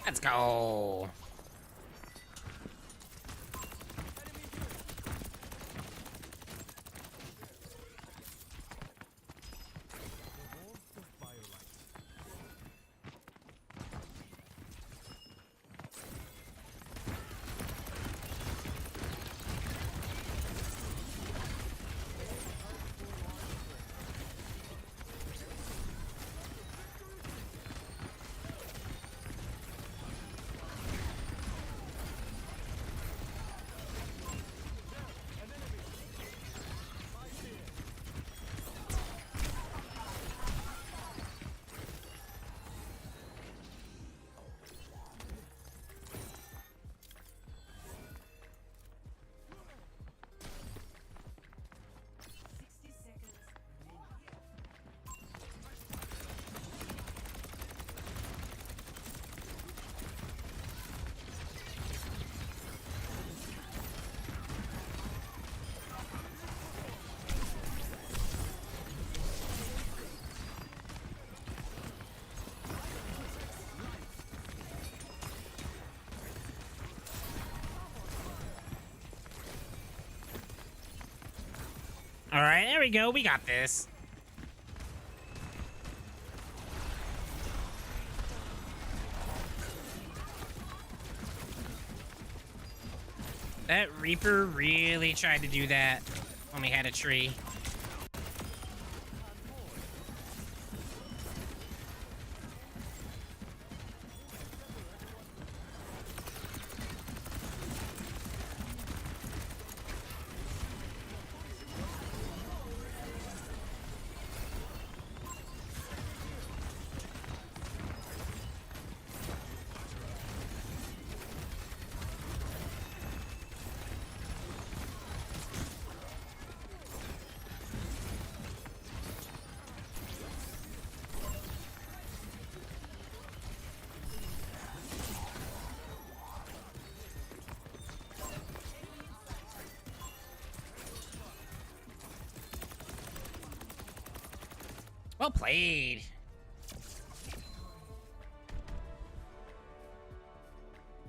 Let's go. All right, there we go. We got this. That Reaper really tried to do that when we had a tree. Well played.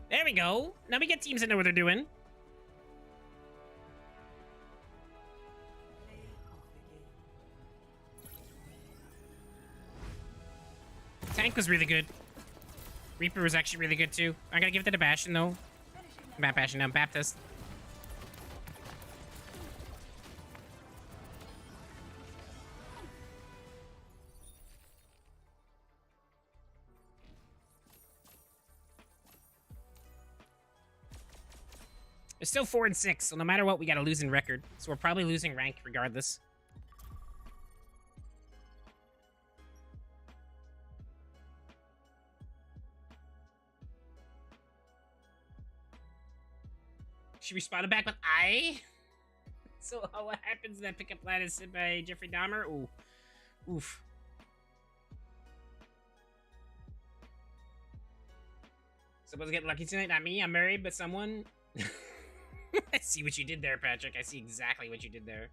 There we go. Now we get teams that know what they're doing. Tank was really good. Reaper was actually really good too. I gotta give it to Bastion though. Not Bastion, no, Baptist. It's still 4 and 6, so no matter what, we got a losing record. So we're probably losing rank regardless. She responded back with I. So what happens? That pickup line is said by Jeffrey Dahmer. Ooh, oof. Someone's getting lucky tonight. Not me. I'm married, but someone. I see what you did there, Patrick. I see exactly what you did there.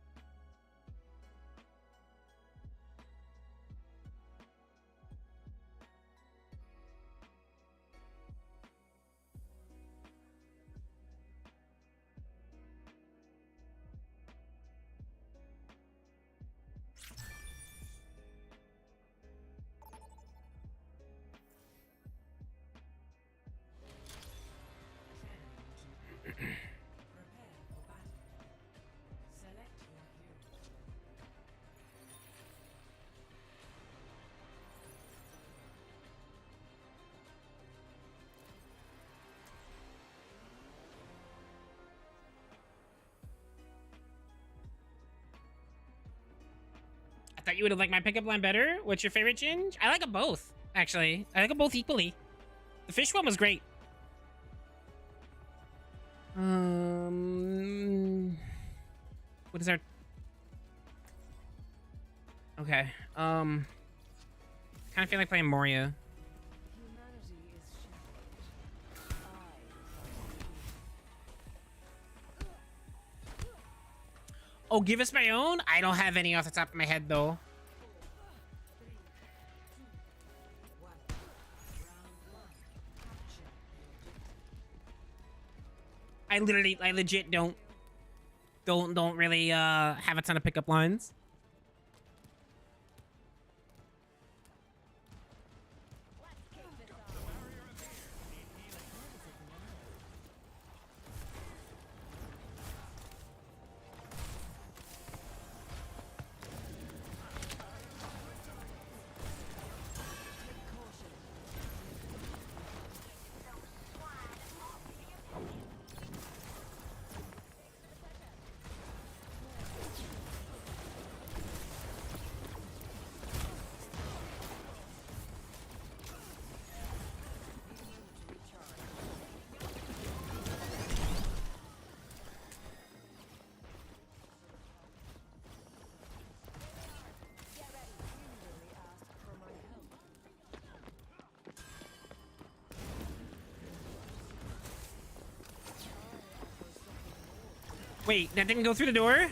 I thought you would have liked my pickup line better. What's your favorite Ginge? I like them both, actually. I like them both equally. The fish one was great. What is our... Okay. Kind of feel like playing Moria. Oh, give us my own? I don't have any off the top of my head, though. I legit don't really have a ton of pickup lines. Wait, that didn't go through the door?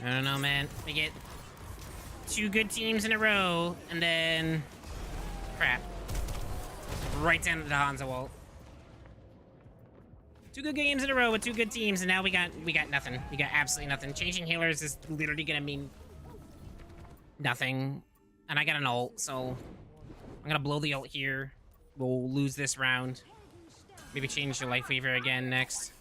I don't know, man. We get 2 good teams in a row, and then crap. Right down to the Hanzo ult. 2 good games in a row with 2 good teams, and now we got nothing. We got absolutely nothing. Changing healers is literally gonna mean nothing. And I got an ult, so I'm gonna blow the ult here. We'll lose this round. Maybe change the Life Weaver again next.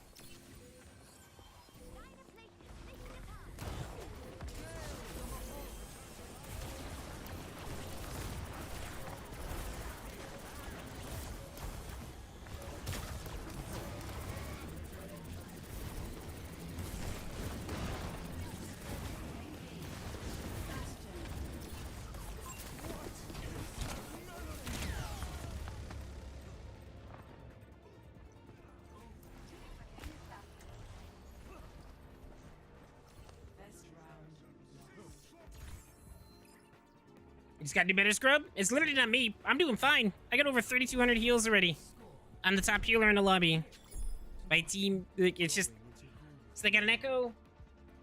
He's got to do better, Scrub. It's literally not me. I'm doing fine. I got over 3,200 heals already. I'm the top healer in the lobby. My team, like, it's just... So they got an Echo.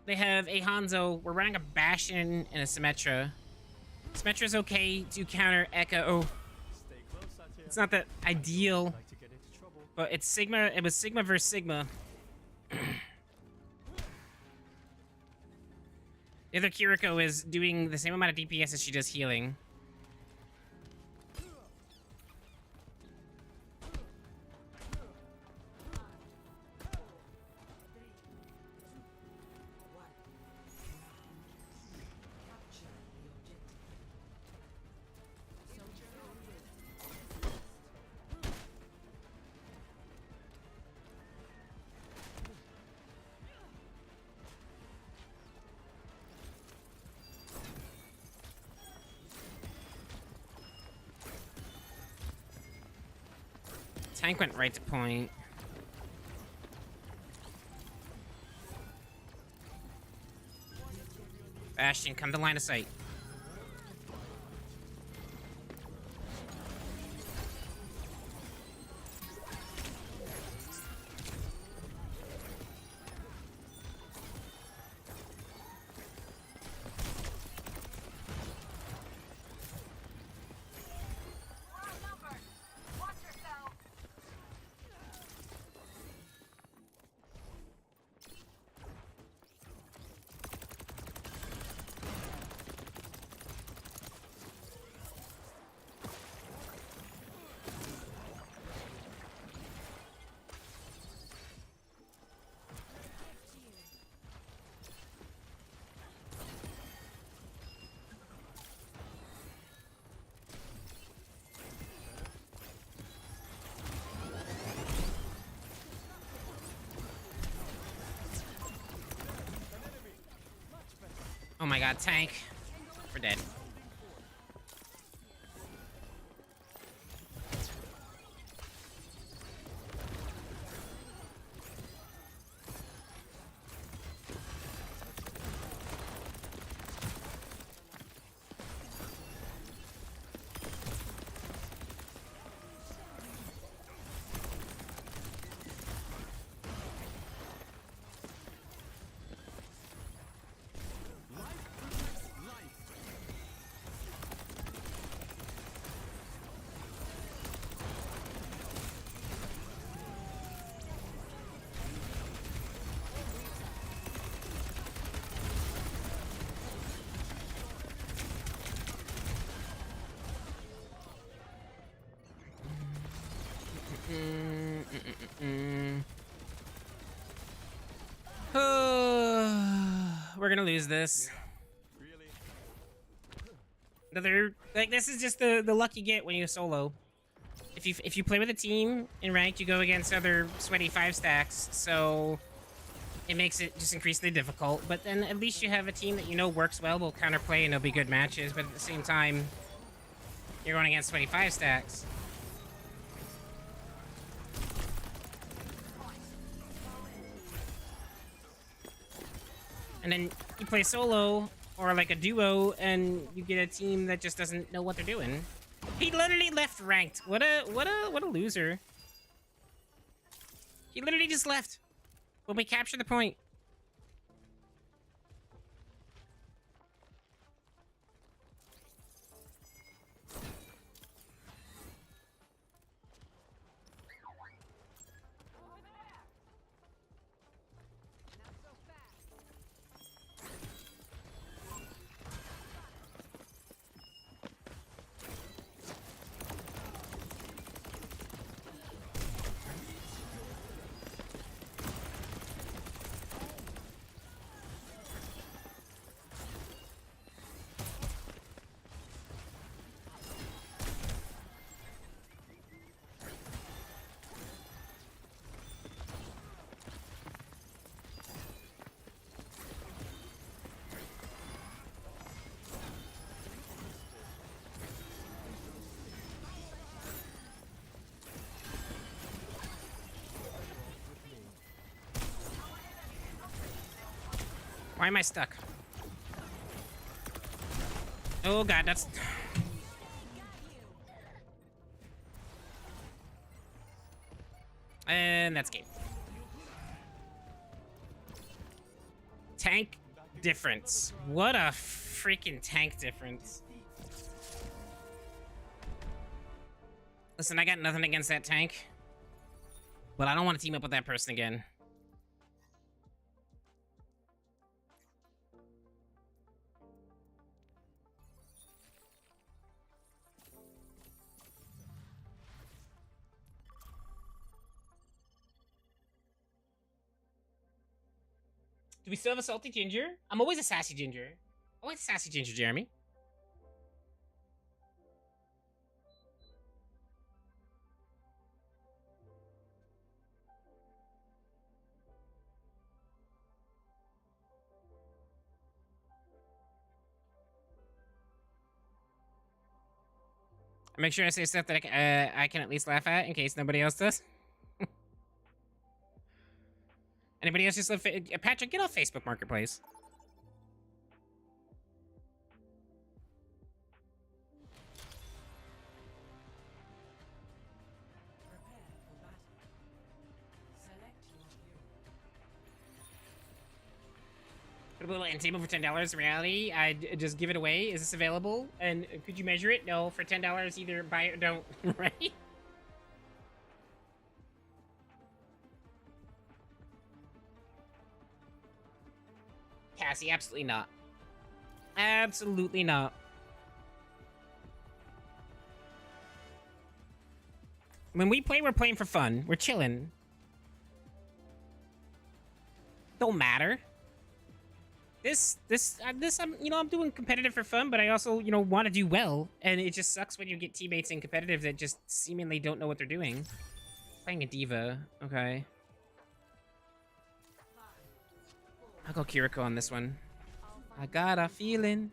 They have a Hanzo. We're running a Bastion and a Symmetra. Symmetra's okay to counter Echo. It's not that ideal. But it's Sigma. It was Sigma versus Sigma. The other Kiriko is doing the same amount of DPS as she does healing. Tank went right to point. Bastion, come to line of sight. Oh my god, tank. We're dead. We're gonna lose this. Another, like, this is just the luck you get when you solo. If you play with a team in ranked, you go against other sweaty 5 stacks, so it makes it just increasingly difficult. But then at least you have a team that you know works well, will counterplay, and it'll be good matches. But at the same time, you're going against sweaty 5 stacks. And then you play solo or like a duo, and you get a team that just doesn't know what they're doing. He literally left ranked. What a loser. He literally just left when we captured the point. Why am I stuck? Oh god, that's... And that's game. Tank difference. What a freaking tank difference. Listen, I got nothing against that tank. But I don't want to team up with that person again. Do we still have a salty ginger? I'm always a sassy ginger. Always a sassy ginger, Jeremy. Make sure I say stuff that I can at least laugh at in case nobody else does. Anybody else just live... Patrick, get off Facebook Marketplace. Put a little Antimo for $10 in reality. I'd just give it away. Is this available? And could you measure it? No, for $10, either buy it or don't, right? Cassie, absolutely not. Absolutely not. When we play, we're playing for fun. We're chilling. Don't matter. I'm, you know, I'm doing competitive for fun, but I also, you know, want to do well. And it just sucks when you get teammates in competitive that just seemingly don't know what they're doing. Playing a diva. Okay. I'll go Kiriko on this one. I got a feeling.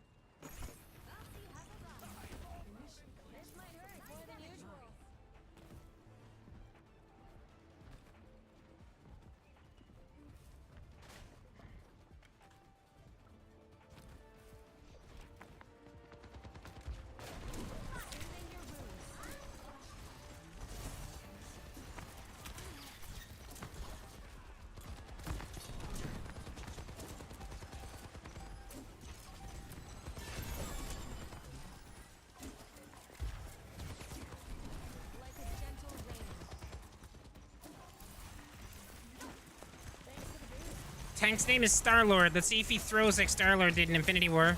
Tank's name is Star-Lord. Let's see if he throws like Star-Lord did in Infinity War.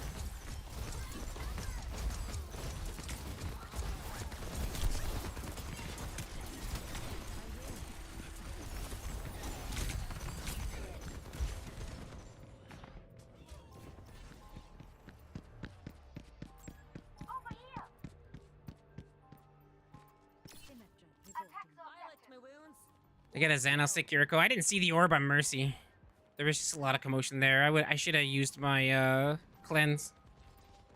I got a Xanos Kiriko. I didn't see the orb on Mercy. There was just a lot of commotion there. I should have used my cleanse.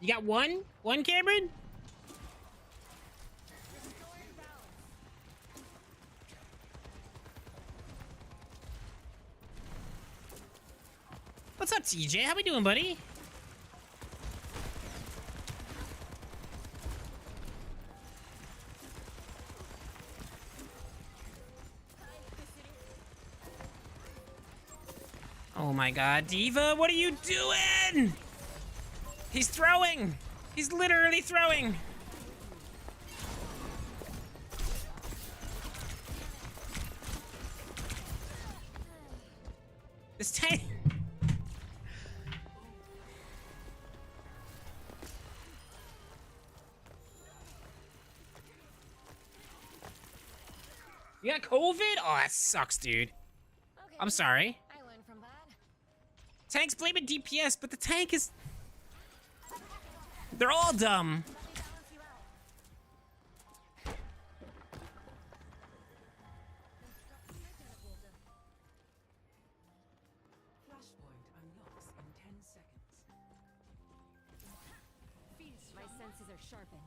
You got one? One, Cameron? What's up, TJ? How we doing, buddy? Oh my god, Diva, what are you doing? He's throwing! He's literally throwing! This tank... You got COVID? Oh, that sucks, dude. I'm sorry. Tank's blaming DPS, but the tank is... They're all dumb. My senses are sharpened.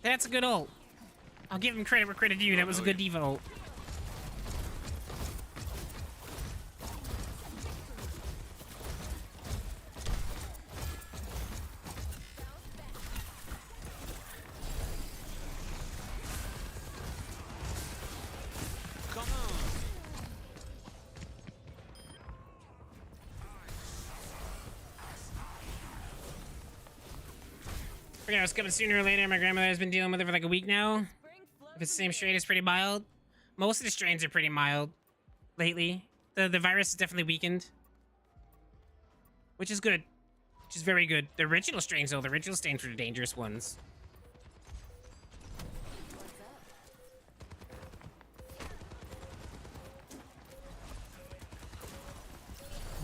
That's a good ult. I'll give him credit where credit due. That was a good diva ult. I was coming sooner or later. My grandmother has been dealing with it for like a week now. If it's the same strain, it's pretty mild. Most of the strains are pretty mild lately. The virus is definitely weakened, which is good. Which is very good. The original strains, though, the original strains were the dangerous ones.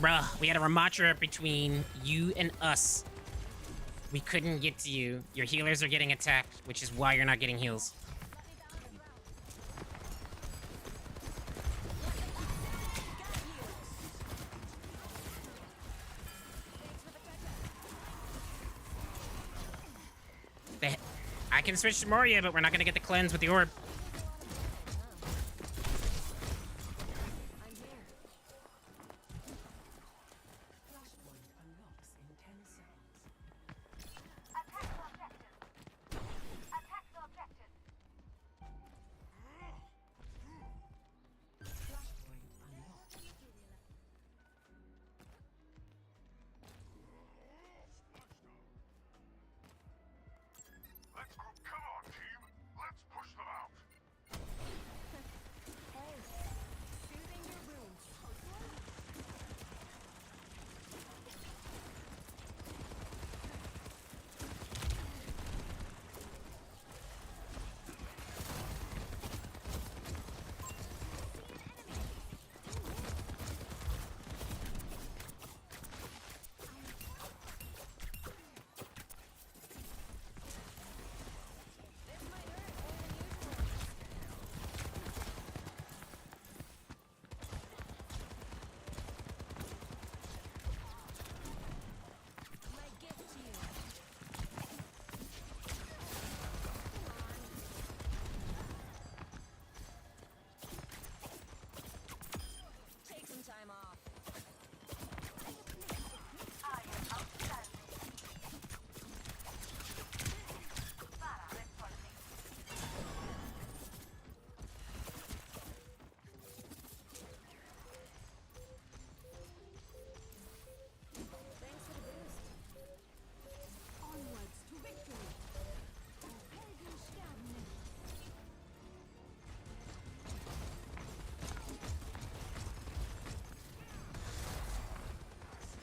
Bruh, we had a Ramatra between you and us. We couldn't get to you. Your healers are getting attacked, which is why you're not getting heals. I can switch to Moria, but we're not gonna get the cleanse with the orb.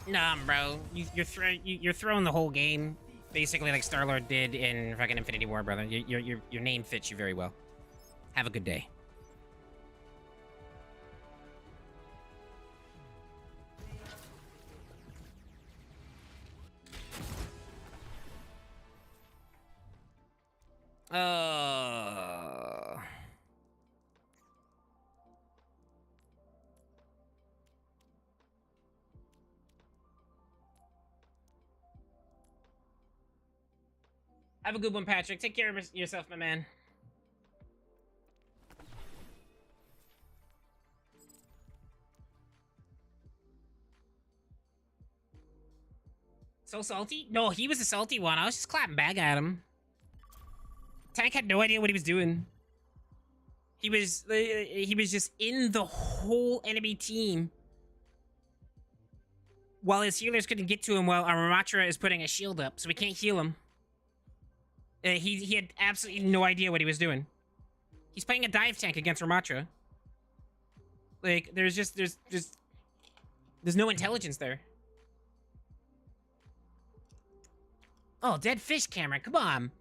Nah, bro. You're throwing the whole game, basically like Star-Lord did in fucking Infinity War, brother. Your name fits you very well. Have a good day. Have a good one, Patrick. Take care of yourself, my man. So salty? No, he was the salty one. I was just clapping back at him. Tank had no idea what he was doing. He was just in the whole enemy team while his healers couldn't get to him while our Ramatra is putting a shield up, so we can't heal him. He had absolutely no idea what he was doing. He's playing a dive tank against Ramatra. Like, there's no intelligence there. Oh, dead fish, Cameron. Come on.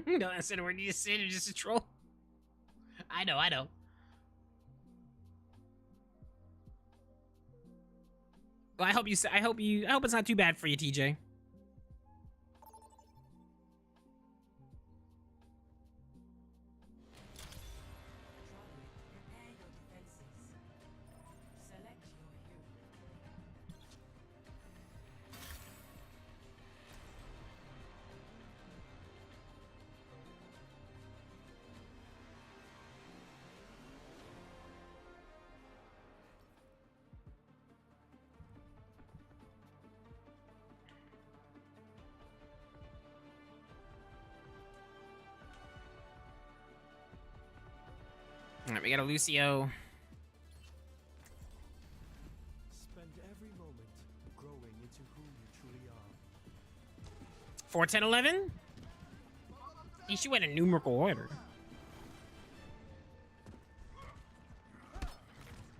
No, I said, where do you sit? You're just a troll. I know, I know. Well, I hope it's not too bad for you, TJ. All right, we got a Lucio. Spend every moment growing into who you truly are. 4, 10, 11? At least you went in numerical order.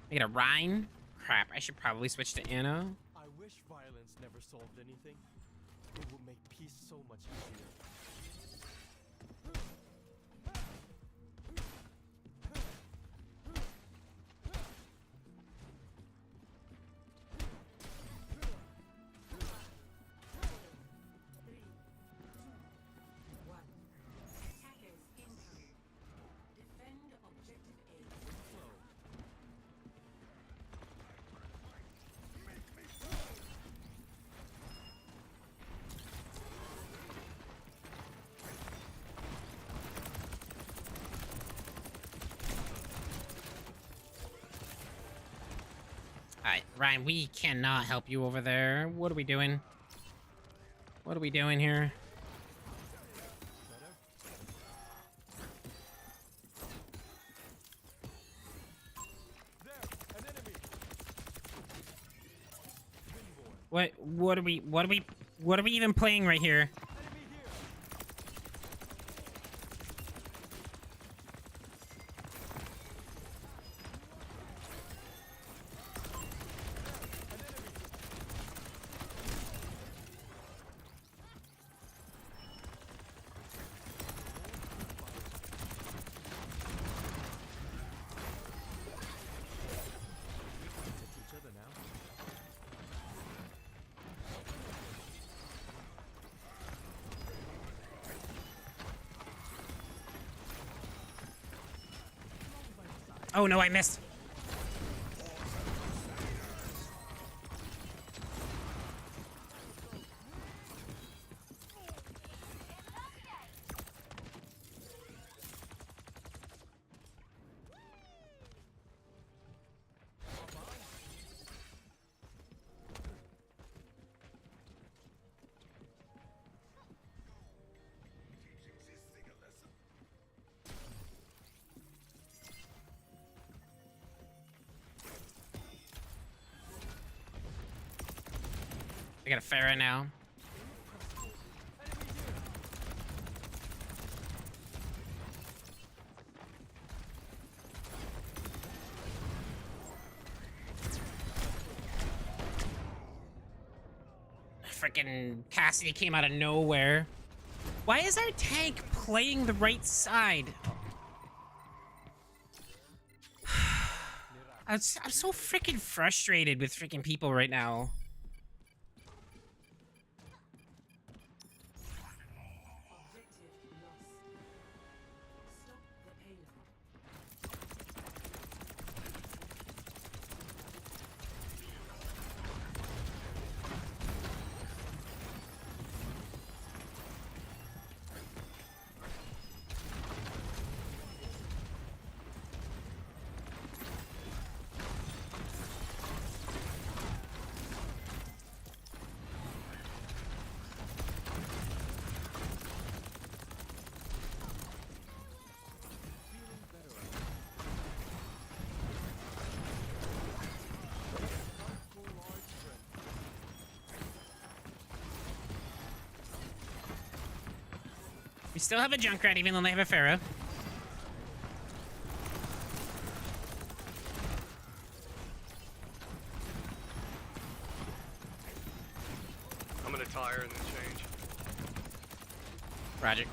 We got a Rhine. Crap, I should probably switch to Anna. I wish violence never solved anything. It would make peace so much easier. Alright, Ryan, we cannot help you over there. What are we doing? What are we doing here? What are we even playing right here? Oh no, I missed. I got a Pharah now. Freaking Cassidy came out of nowhere. Why is our tank playing the right side? I'm so freaking frustrated with freaking people right now. We still have a Junkrat even though they have a Pharah. I'm gonna tire and then change. Roger.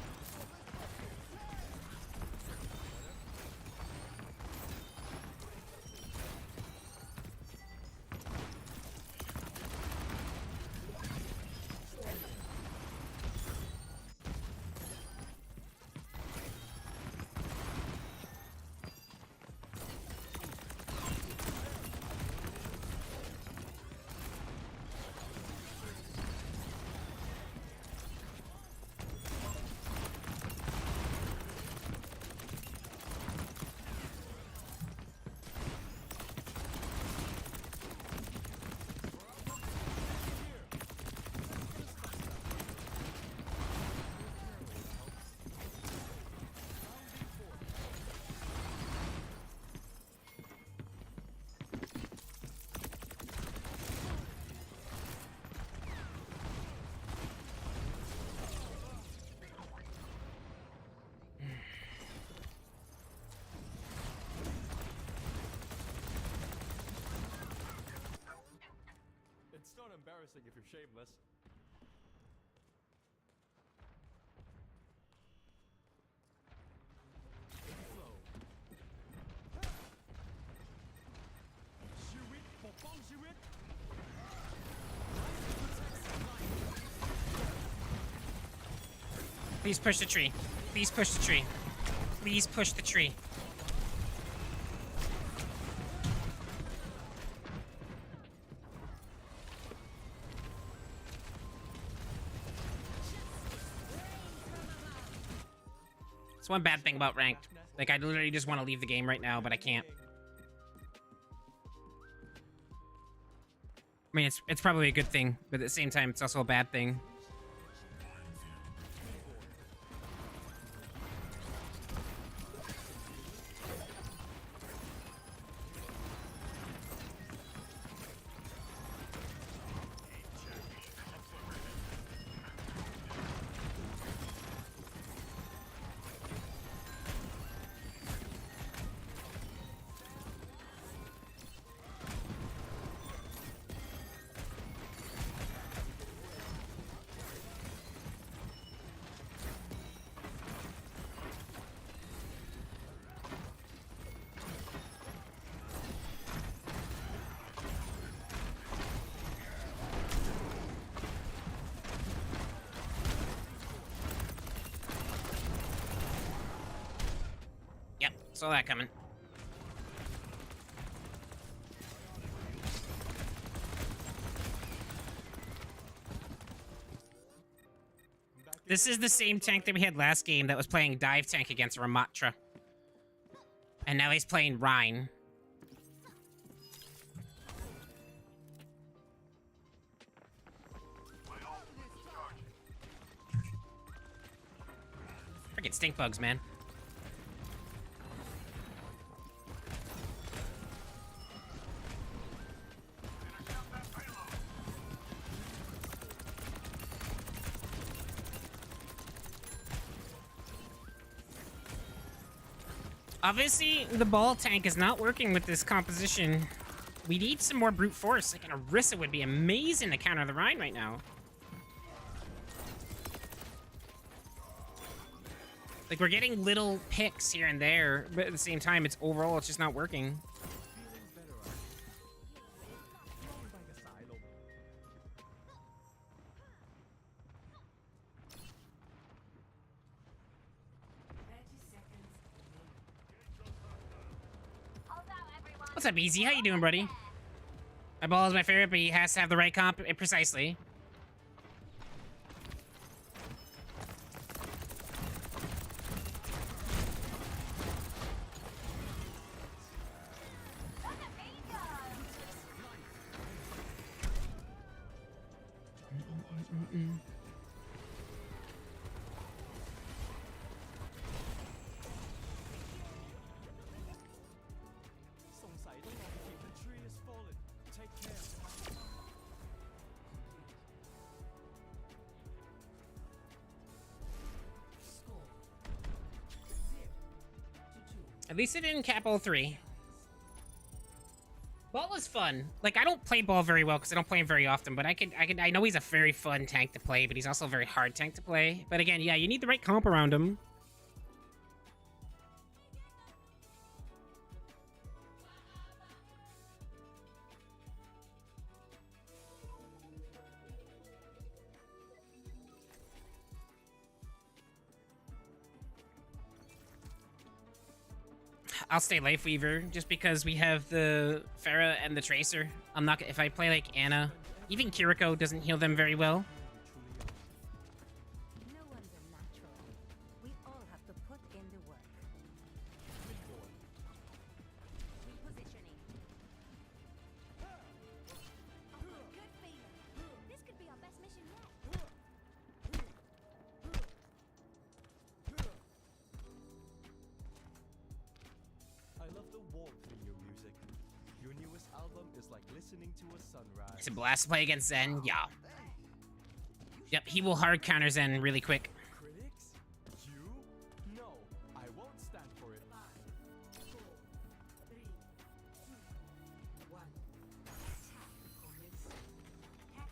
not embarrassing if you're shameless. Please push the tree. Please push the tree. Please push the tree. It's one bad thing about ranked. Like, I literally just want to leave the game right now, but I can't. I mean, it's probably a good thing, but at the same time, it's also a bad thing. Yep, saw that coming. This is the same tank that we had last game that was playing dive tank against Ramatra. And now he's playing Rhine. Freaking stink bugs, man. Obviously, the ball tank is not working with this composition. We need some more brute force. Like, an Orisa would be amazing to counter the Rhine right now. Like, we're getting little picks here and there, but at the same time, it's overall, it's just not working. What's up, Easy? How you doing, buddy? My ball is my favorite, but he has to have the right comp. Precisely. At least it didn't cap all three. Ball was fun. Like, I don't play ball very well because I don't play him very often, but I know he's a very fun tank to play, but he's also a very hard tank to play. But again, yeah, you need the right comp around him. I'll stay Life Weaver just because we have the Pharah and the Tracer. I'm not if I play like Anna, even Kiriko doesn't heal them very well. No one's a natural. We all have to put in the work. Repositioning. Oh, good feeling. This could be our best mission yet. I love the warmth in your music. Your newest album is like listening to a sunrise. It's a blast to play against Zen, yeah. Yep, he will hard counter Zen really quick. Critics? You? No, I won't stand for it. 5, 4, 3, 2, 1. Attack commence.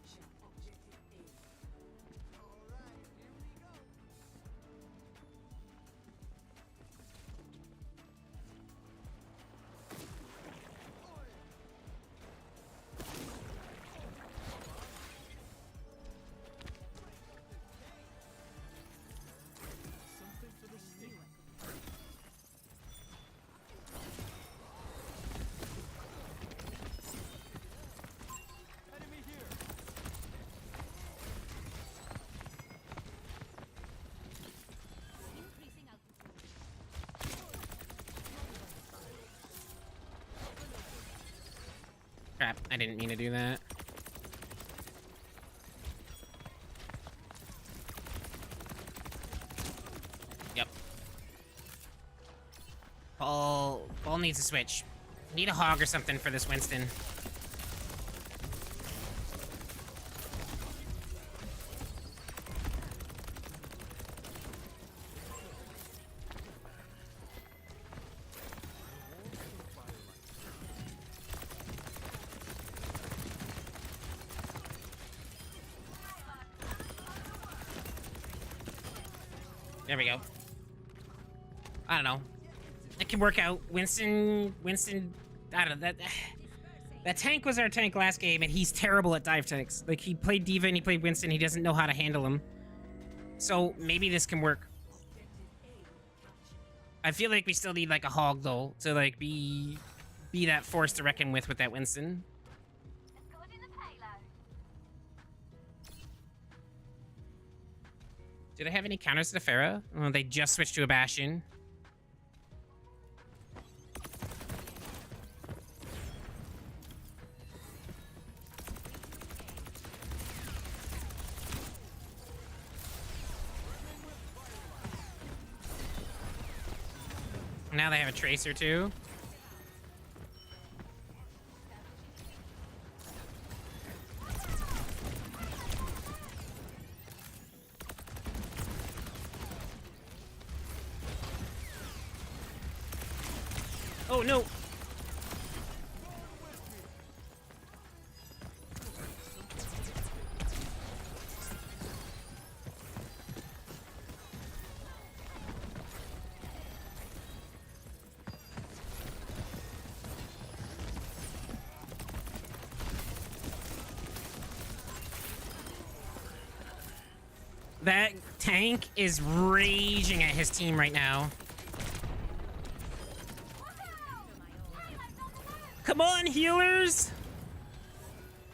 crap. I didn't mean to do that. Yep. Paul needs a switch. Need a hog or something for this Winston. There we go. I don't know. It can work out. Winston, I don't know. That tank was our tank last game, and he's terrible at dive tanks. Like, he played D.Va and he played Winston. He doesn't know how to handle him. So, maybe this can work. I feel like we still need, like, a hog, though, to, like, be that force to reckon with that Winston. Did I have any counters to the Pharah? Oh, they just switched to a Bastion. Now they have a Tracer too. Oh no! That tank is raging at his team right now. Come on, healers!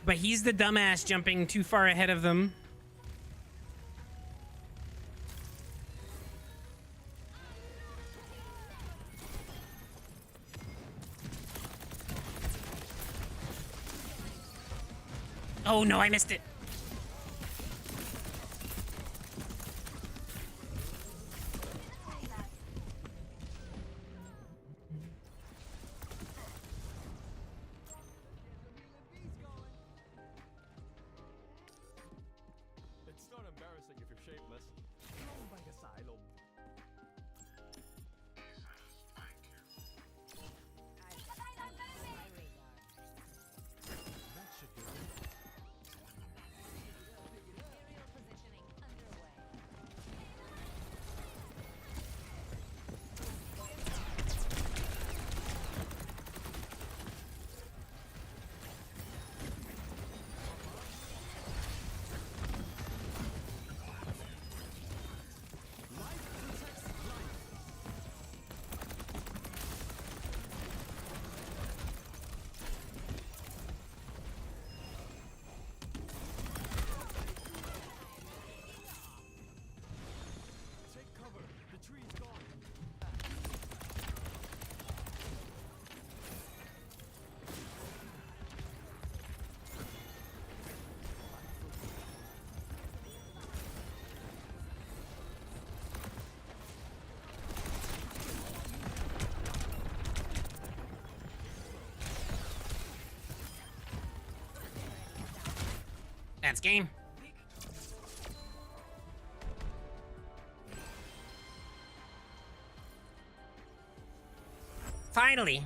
But he's the dumbass jumping too far ahead of them. Oh no, I missed it. It's not embarrassing if you're shapeless. Thrown by asylum. That should do it. Aerial positioning underway. Take cover. The tree's gone. That's game. Finally.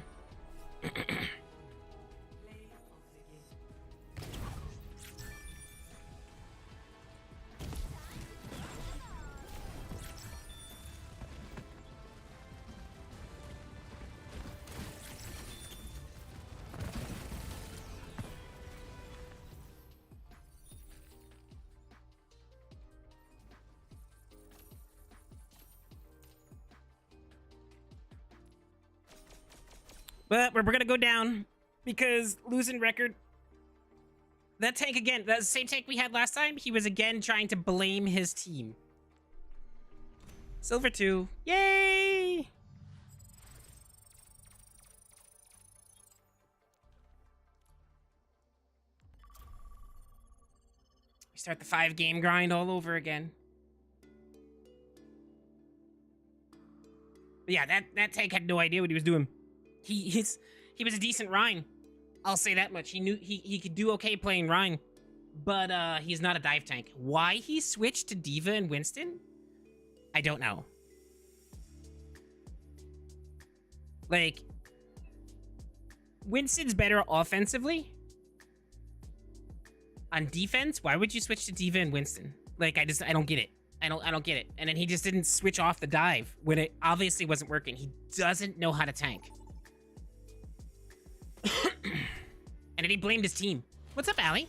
But we're gonna go down because losing record. That tank again, that's the same tank we had last time. He was again trying to blame his team. Silver 2. Yay! Start the 5-game grind all over again. But yeah, that tank had no idea what he was doing. He was a decent Rhine. I'll say that much. He knew he could do okay playing Rhine, but he's not a dive tank. Why he switched to Diva and Winston? I don't know. Like, Winston's better offensively. On defense, why would you switch to Diva and Winston? Like, I don't get it. I don't get it. And then he just didn't switch off the dive when it obviously wasn't working. He doesn't know how to tank. And then he blamed his team. What's up, Allie?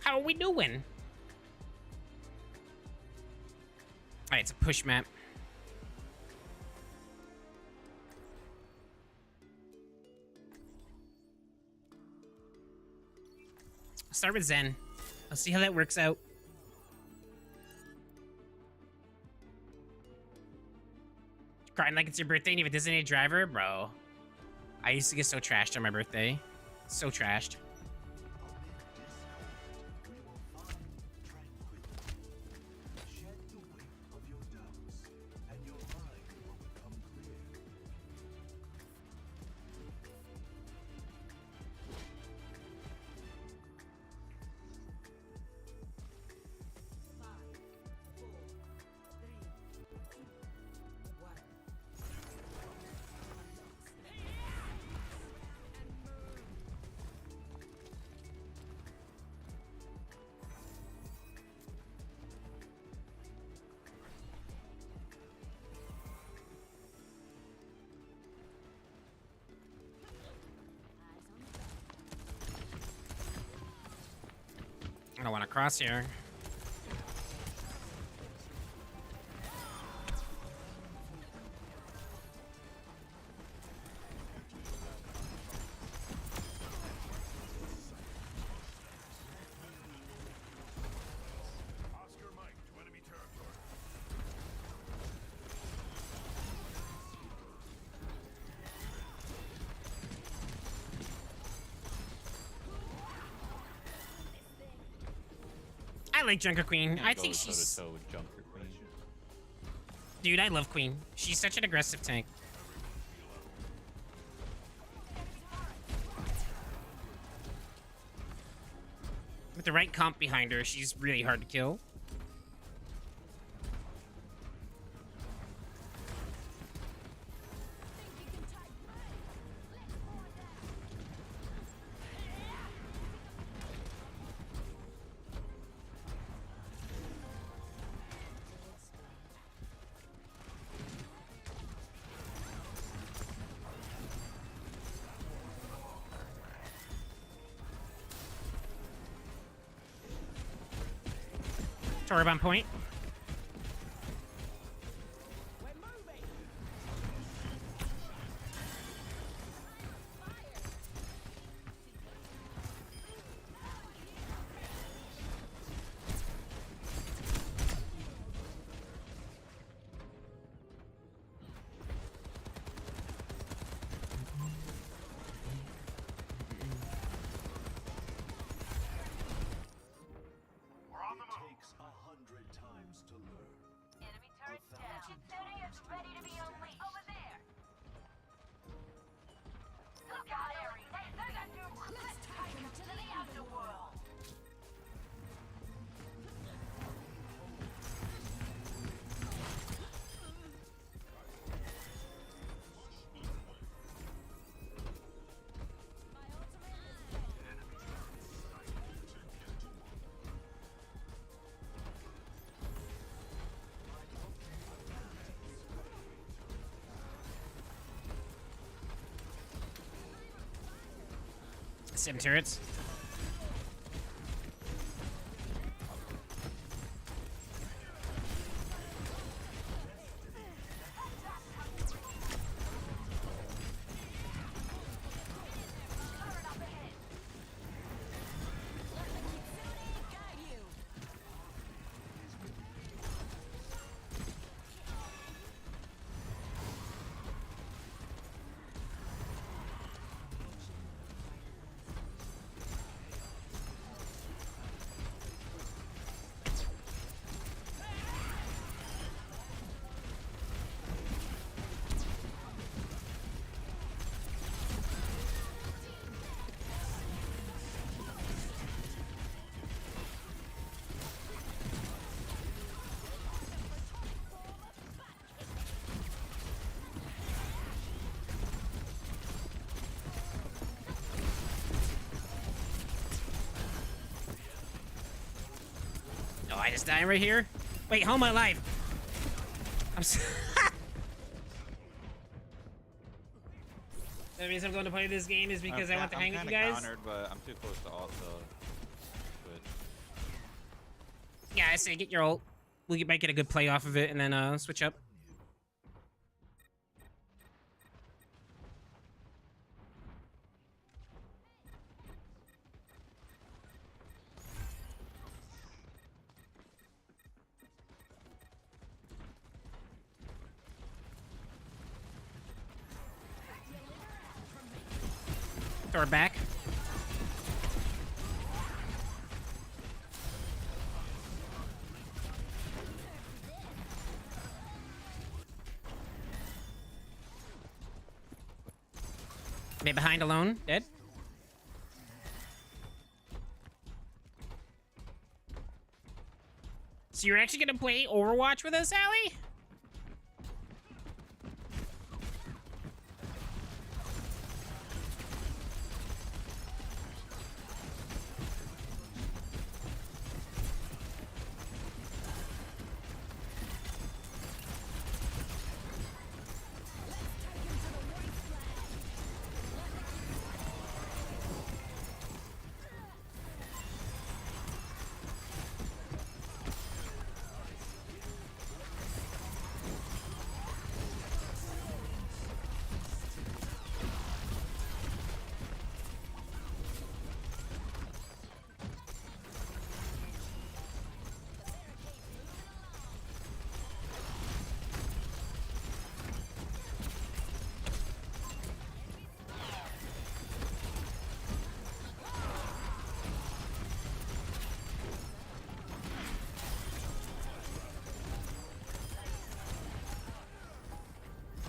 How are we doing? Alright, it's a push map. I'll start with Zen. I'll see how that works out. Crying like it's your birthday and you have a designated driver? Bro. I used to get so trashed on my birthday. So trashed. I don't want to cross here. I like Junker Queen. I think she's... Dude, I love Queen. She's such an aggressive tank. With the right comp behind her, she's really hard to kill. Torb on point. Sim turrets. I just die right here? Wait, how am I alive? I'm so The reason I'm going to play this game is because I want to hang with you guys. Countered, but I'm too close to ult, so switch. Yeah, I say get your ult. Might get a good play off of it and then switch up. Throw her back. Made behind alone. Dead. So you're actually gonna play Overwatch with us, Allie?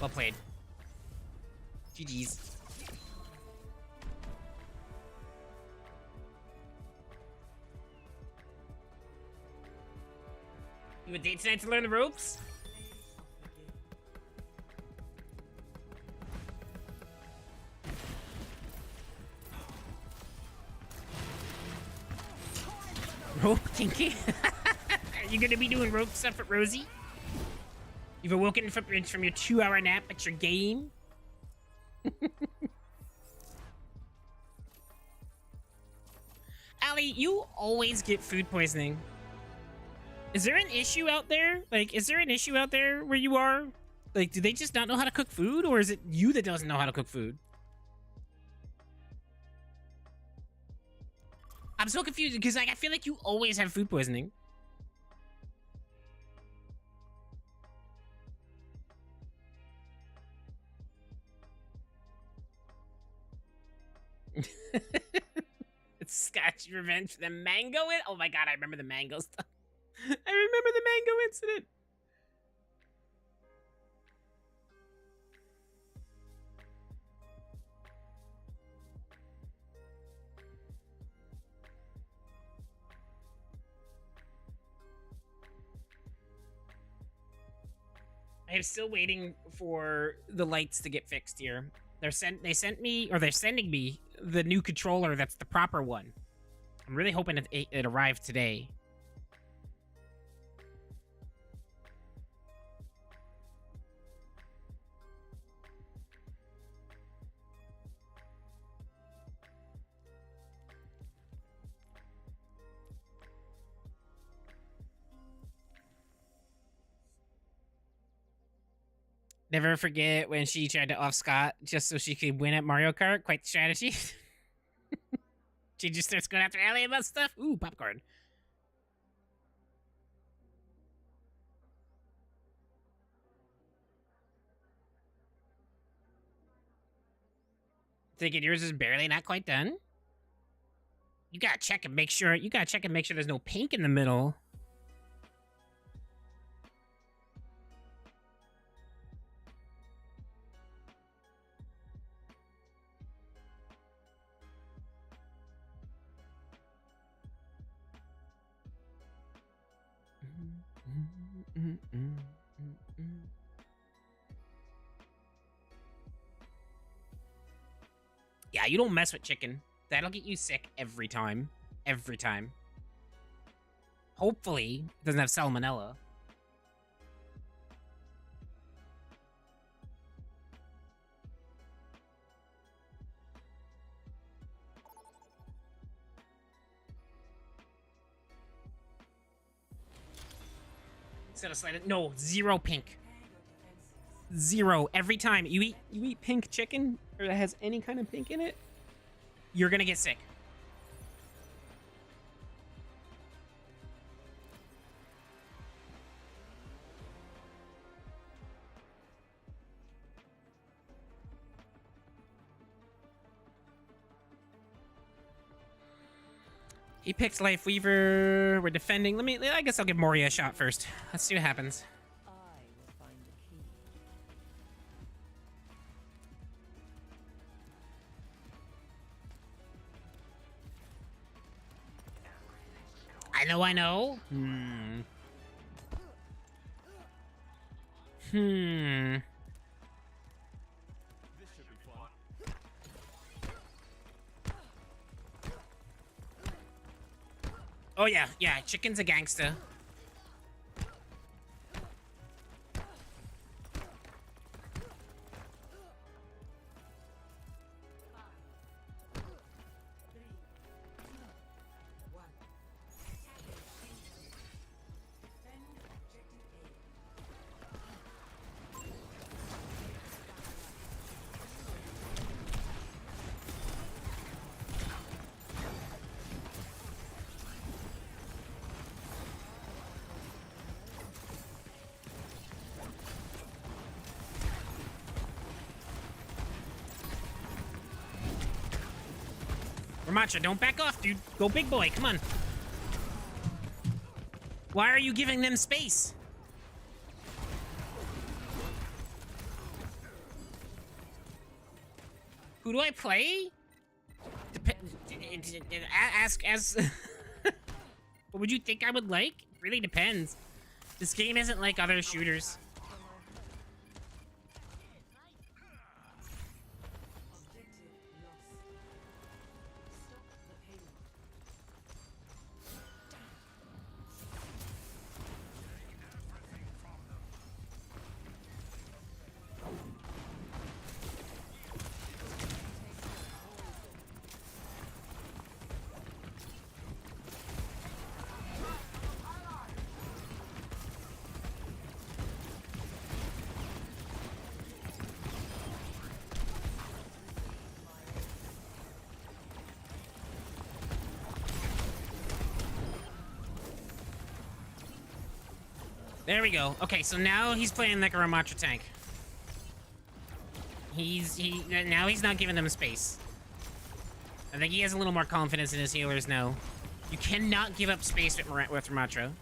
Well played. GG's. You have a date tonight to learn the ropes? Rope kinky? Are you gonna be doing rope stuff at Rosie? You've awoken from your 2-hour nap at your game? Allie, you always get food poisoning. Is there an issue out there? Like, is there an issue out there where you are? Like, do they just not know how to cook food? Or is it you that doesn't know how to cook food? I'm so confused because like, I feel like you always have food poisoning. It's Scotch revenge for the mango. Oh my god, I remember the mango stuff. I remember the mango incident. I am still waiting for the lights to get fixed here. They're sending me the new controller that's the proper one. I'm really hoping it arrived today. Never forget when she tried to off Scott just so she could win at Mario Kart. Quite the strategy. She just starts going after Allie about stuff. Ooh, popcorn. Thinking yours is barely not quite done? You gotta check and make sure. You gotta check and make sure there's no pink in the middle. Yeah, you don't mess with chicken. That'll get you sick every time. Every time. Hopefully, it doesn't have salmonella. Instead of sliding, no, 0 pink. 0 every time you eat pink chicken or that has any kind of pink in it, you're gonna get sick. He picked Life Weaver. We're defending. I guess I'll give Moria a shot first. Let's see what happens. I will find the key. I know. This should be fun. Oh yeah, chicken's a gangster. Ramacha, don't back off, dude. Go big boy, come on. Why are you giving them space? Who do I play? Ask as... What would you think I would like? Really depends. This game isn't like other shooters. There we go. Okay, so now he's playing like a Ramacha tank. Now he's not giving them space. I think he has a little more confidence in his healers now. You cannot give up space with Ramacha.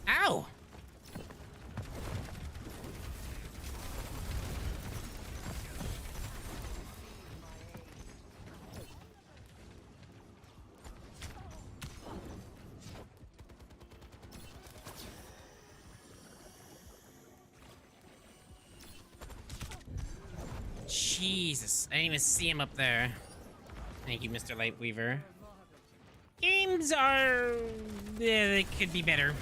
Ow! Jesus, I didn't even see him up there. Thank you, Mr. Lightweaver. Games are... yeah, they could be better.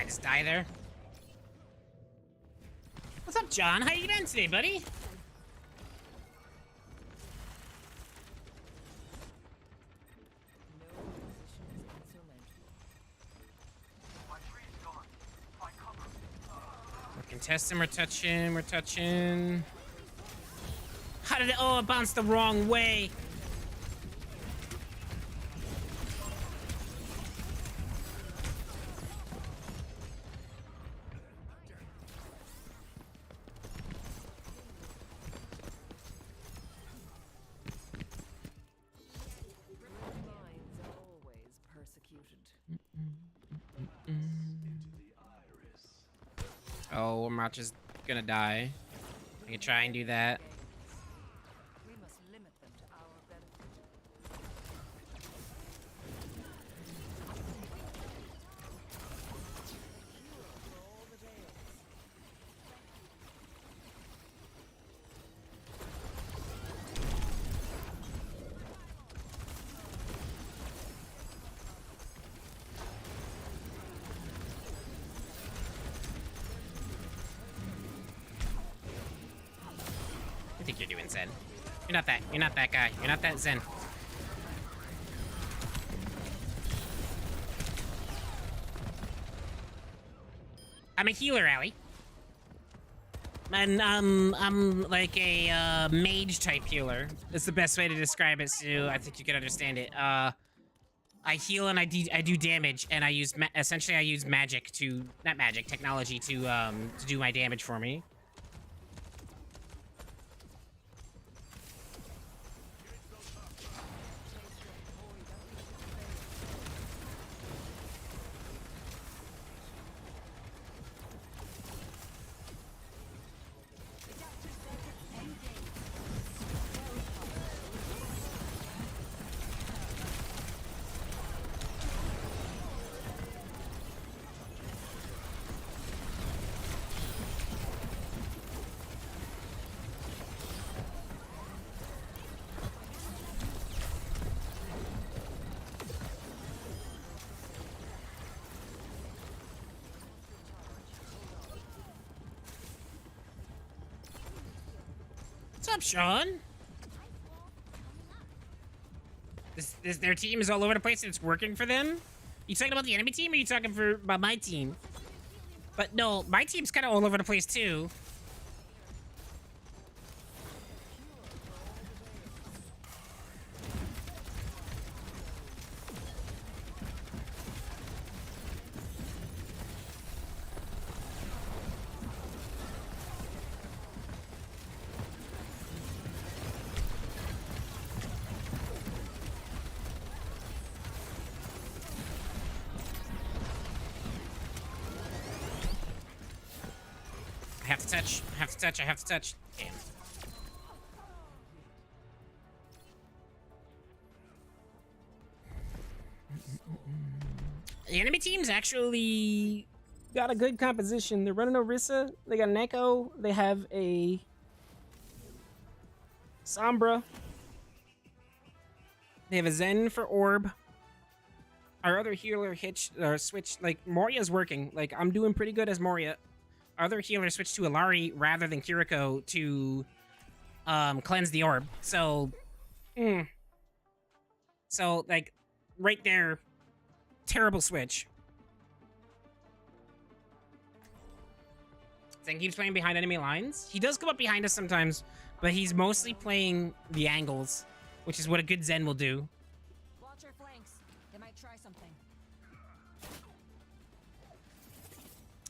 just die there. What's up, John? How you been today, buddy? We're contesting, we're touching, we're touching. How did it? Oh, it bounced the wrong way. Oh, Overwatch is gonna die. I can try and do that. We must limit them to our benefit. I think you're doing Zen. You're not that. You're not that guy. You're not that Zen. I'm a healer, Allie. And I'm like a mage type healer. That's the best way to describe it, Sue. I think you can understand it. I heal and I do damage, and I use essentially I use magic to technology to do my damage for me. What's up, Sean? Their team is all over the place and it's working for them? You talking about the enemy team or you talking about my team? But no, my team's kind of all over the place too. I have to touch, I have to touch, I have to touch. Damn. The enemy team's actually got a good composition. They're running Orisa, they got an Echo, they have a Sombra, they have a Zen for Orb. Our other healer switched, like, Moria's working. Like, I'm doing pretty good as Moria. Our other healer switched to Alari rather than Kiriko to cleanse the orb. So, so, like, right there, terrible switch. Zen keeps playing behind enemy lines. He does come up behind us sometimes, but he's mostly playing the angles, which is what a good Zen will do. Watch your flanks. They might try something.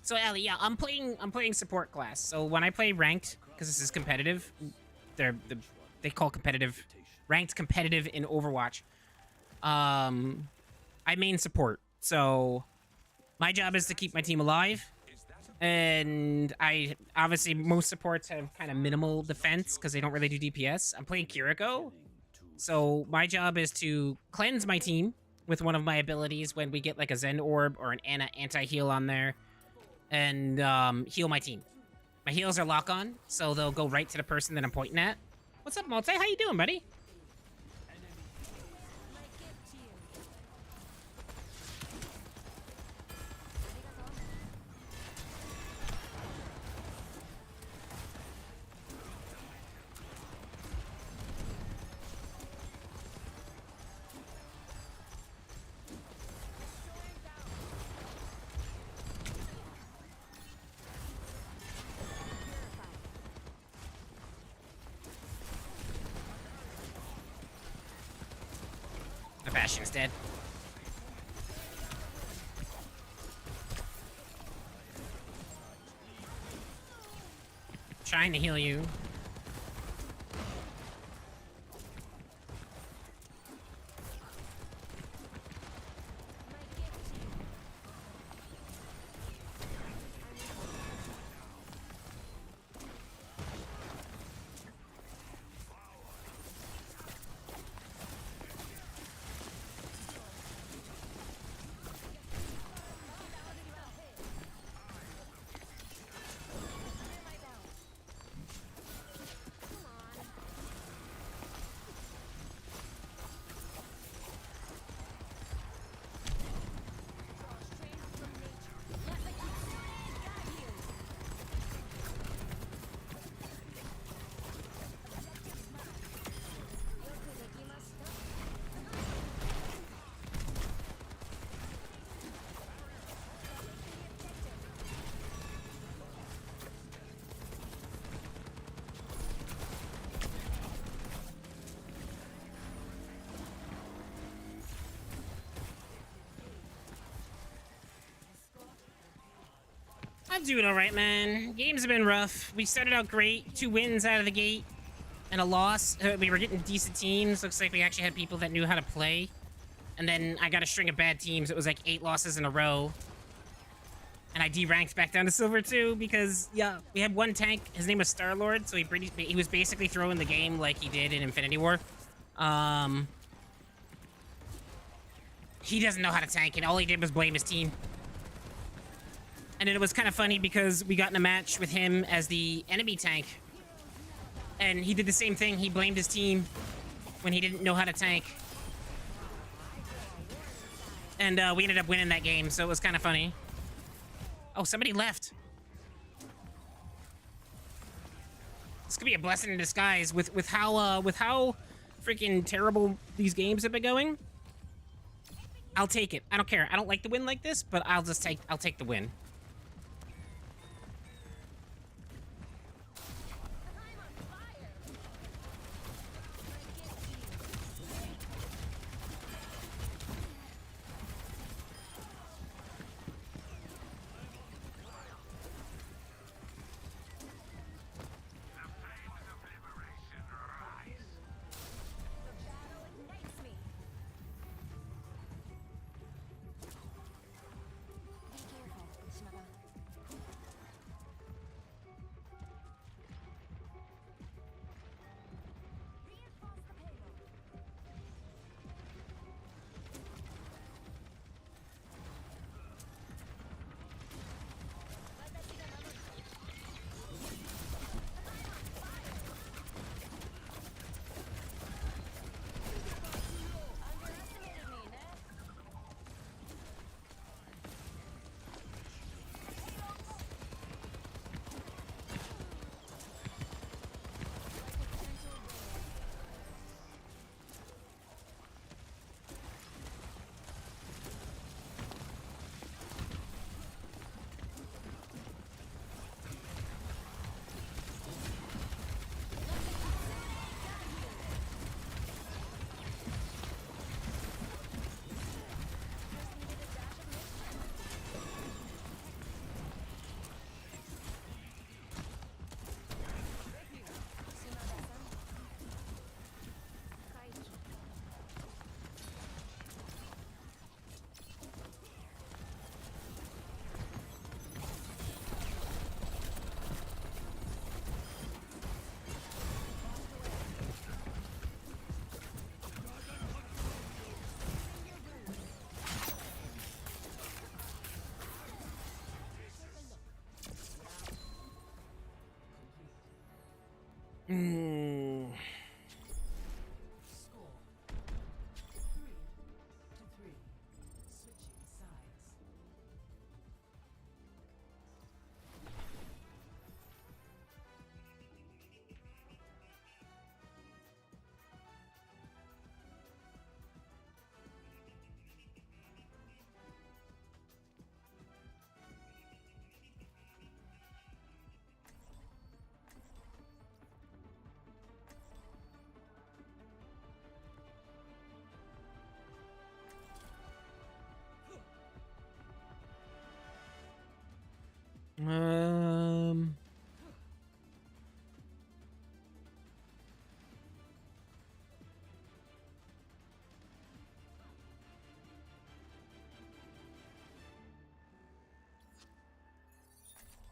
So Ellie, yeah, I'm playing support class. So when I play ranked, because this is competitive, they call competitive ranked competitive in Overwatch. I main support. So my job is to keep my team alive, and I obviously most supports have kind of minimal defense because they don't really do DPS. I'm playing Kiriko, so my job is to cleanse my team with one of my abilities when we get like a Zen Orb or an anti-heal on there. And heal my team. My heals are lock on, so they'll go right to the person that I'm pointing at. What's up, Multi? How you doing, buddy? The Bastion's dead. Trying to heal you. I'm doing all right, man. Games have been rough. We started out great. 2 wins out of the gate and a loss. We were getting decent teams. Looks like we actually had people that knew how to play. And then I got a string of bad teams. It was like 8 losses in a row. And I D-ranked back down to silver too because, yeah, we had one tank. His name was Star-Lord, so he was basically throwing the game like he did in Infinity War. He doesn't know how to tank, and all he did was blame his team. And then it was kind of funny because we got in a match with him as the enemy tank. And he did the same thing. He blamed his team when he didn't know how to tank. And we ended up winning that game, so it was kind of funny. Oh, somebody left. This could be a blessing in disguise with how freaking terrible these games have been going. I'll take it. I don't care. I don't like the win like this, but I'll take the win.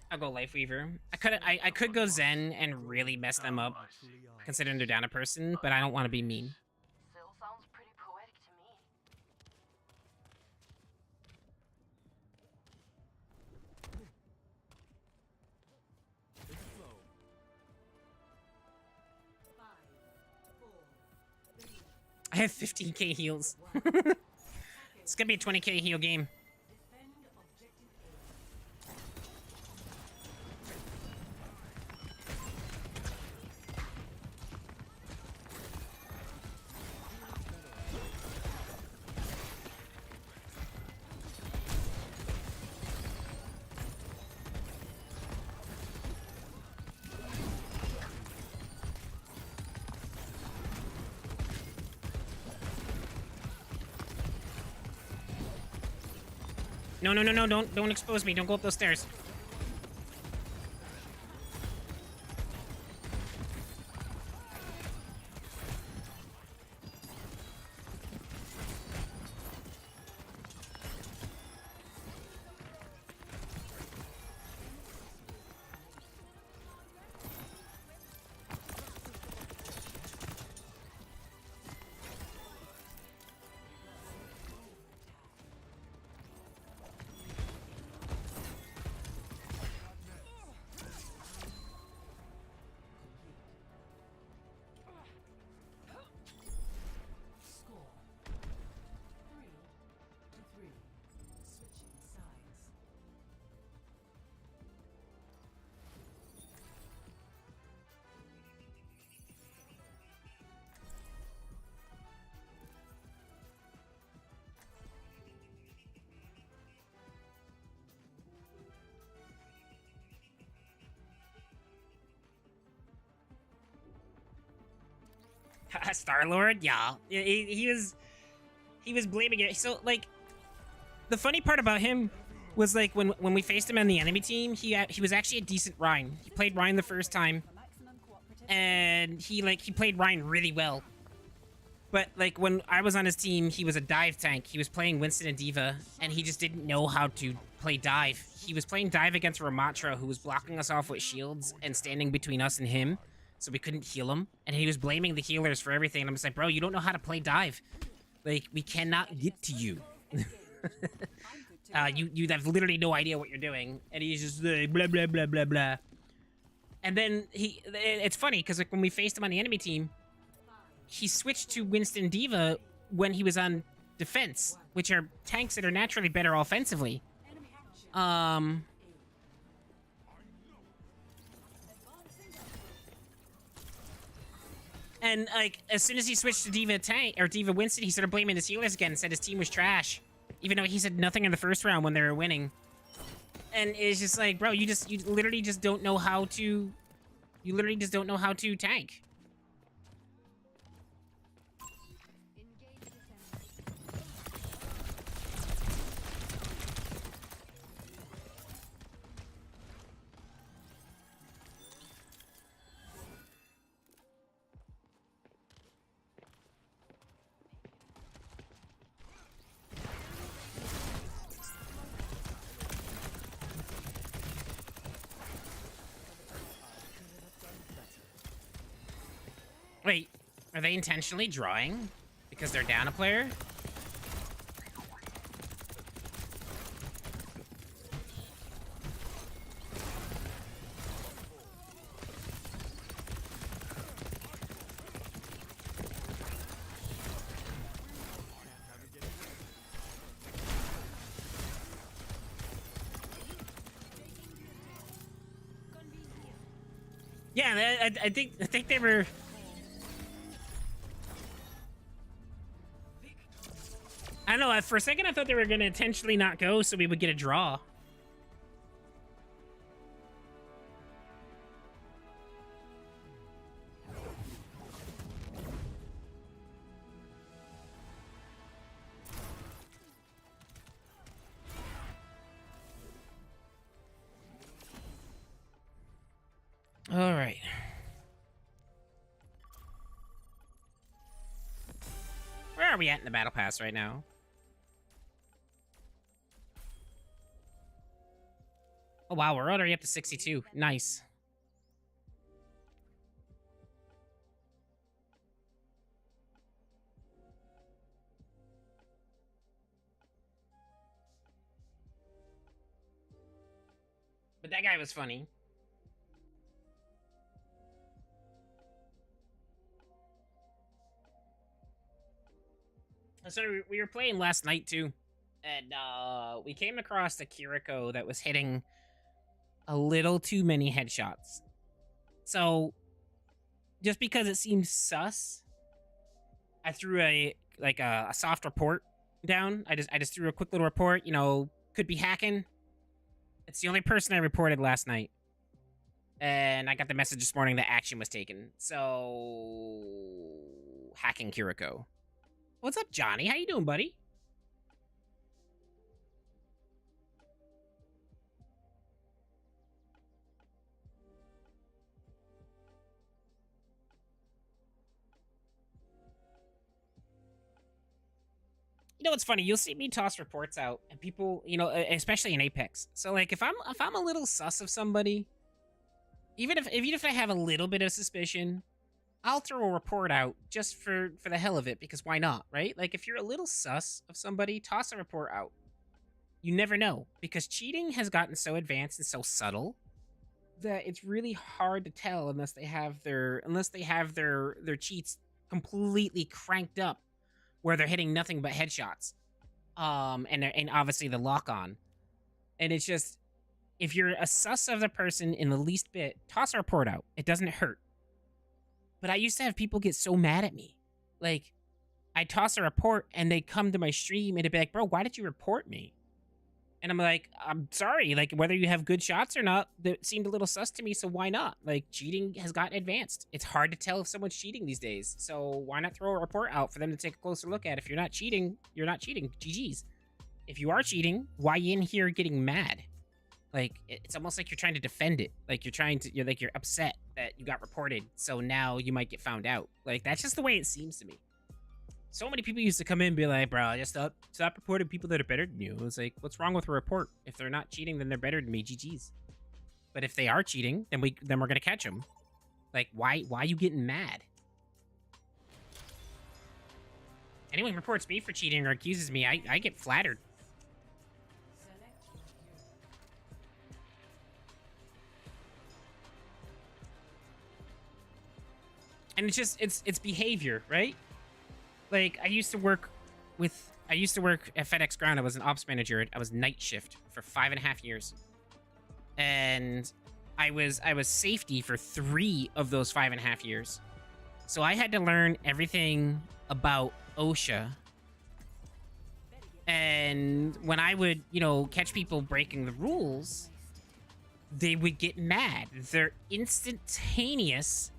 I'll go Life Weaver. I could go Zen and really mess them up, considering they're down a person, but I don't want to be mean. Still sounds pretty poetic to me. I have 15k heals. It's gonna be a 20k heal game. No, no, no, no, don't expose me. Don't go up those stairs. Star-Lord? Yeah. He was blaming it. So, like, the funny part about him was, like, when we faced him on the enemy team, he was actually a decent Rhine. He played Rhine the first time, and he played Rhine really well. But, like, when I was on his team, he was a dive tank. He was playing Winston and D.Va, and he just didn't know how to play dive. He was playing dive against Ramatra, who was blocking us off with shields and standing between us and him, so we couldn't heal him. And he was blaming the healers for everything. And I'm just like, bro, you don't know how to play dive. Like, we cannot get to you. You have literally no idea what you're doing. And he's just like, blah, blah, blah, blah, blah. And then it's funny, because like when we faced him on the enemy team, he switched to Winston D.Va when he was on defense, which are tanks that are naturally better offensively. And, like, as soon as he switched to D.Va tank, or D.Va Winston, he started blaming his healers again and said his team was trash. Even though he said nothing in the first round when they were winning. And it's just like, bro, you literally just don't know how to... You literally just don't know how to tank. Wait, are they intentionally drawing? Because they're down a player? Yeah, I think they were... I don't know, for a second I thought they were going to intentionally not go so we would get a draw. All right. Where are we at in the battle pass right now? Oh, wow, we're already up to 62. Nice. But that guy was funny. So we were playing last night too, and we came across a Kiriko that was hitting a little too many headshots. So just because it seemed sus, I threw a soft report down. I just threw a quick little report. You know, could be hacking. It's the only person I reported last night, and I got the message this morning that action was taken. So hacking Kiriko. What's up, Johnny? How you doing, buddy? You know what's funny? You'll see me toss reports out, and people, you know, especially in Apex. So like, if I'm a little sus of somebody, even if I have a little bit of suspicion, I'll throw a report out just for the hell of it, because why not, right? Like, if you're a little sus of somebody, toss a report out. You never know, because cheating has gotten so advanced and so subtle that it's really hard to tell unless they have their cheats completely cranked up, where they're hitting nothing but headshots, and obviously the lock on, and it's just, if you're a sus of the person in the least bit, toss a report out. It doesn't hurt. But I used to have people get so mad at me. Like, I toss a report and they come to my stream and they'd be like, bro, why did you report me? And I'm like, I'm sorry. Like, whether you have good shots or not, that seemed a little sus to me, so why not? Like, cheating has gotten advanced. It's hard to tell if someone's cheating these days. So why not throw a report out for them to take a closer look at? If you're not cheating, you're not cheating. GG's. If you are cheating, why you in here getting mad? Like, it's almost like you're trying to defend it. Like, you're upset that you got reported, so now you might get found out. Like, that's just the way it seems to me. So many people used to come in and be like, bro, just stop reporting people that are better than you. It's like, what's wrong with a report? If they're not cheating, then they're better than me. GG's. But if they are cheating, then we're gonna catch them. Like, why are you getting mad? Anyone reports me for cheating or accuses me, I get flattered. And it's just, it's behavior, right? Like, I used to work at FedEx Ground. I was an ops manager. I was night shift for 5.5 years. And I was safety for 3 of those 5.5 years. So I had to learn everything about OSHA. And when I would, you know, catch people breaking the rules, they would get mad. Their instantaneous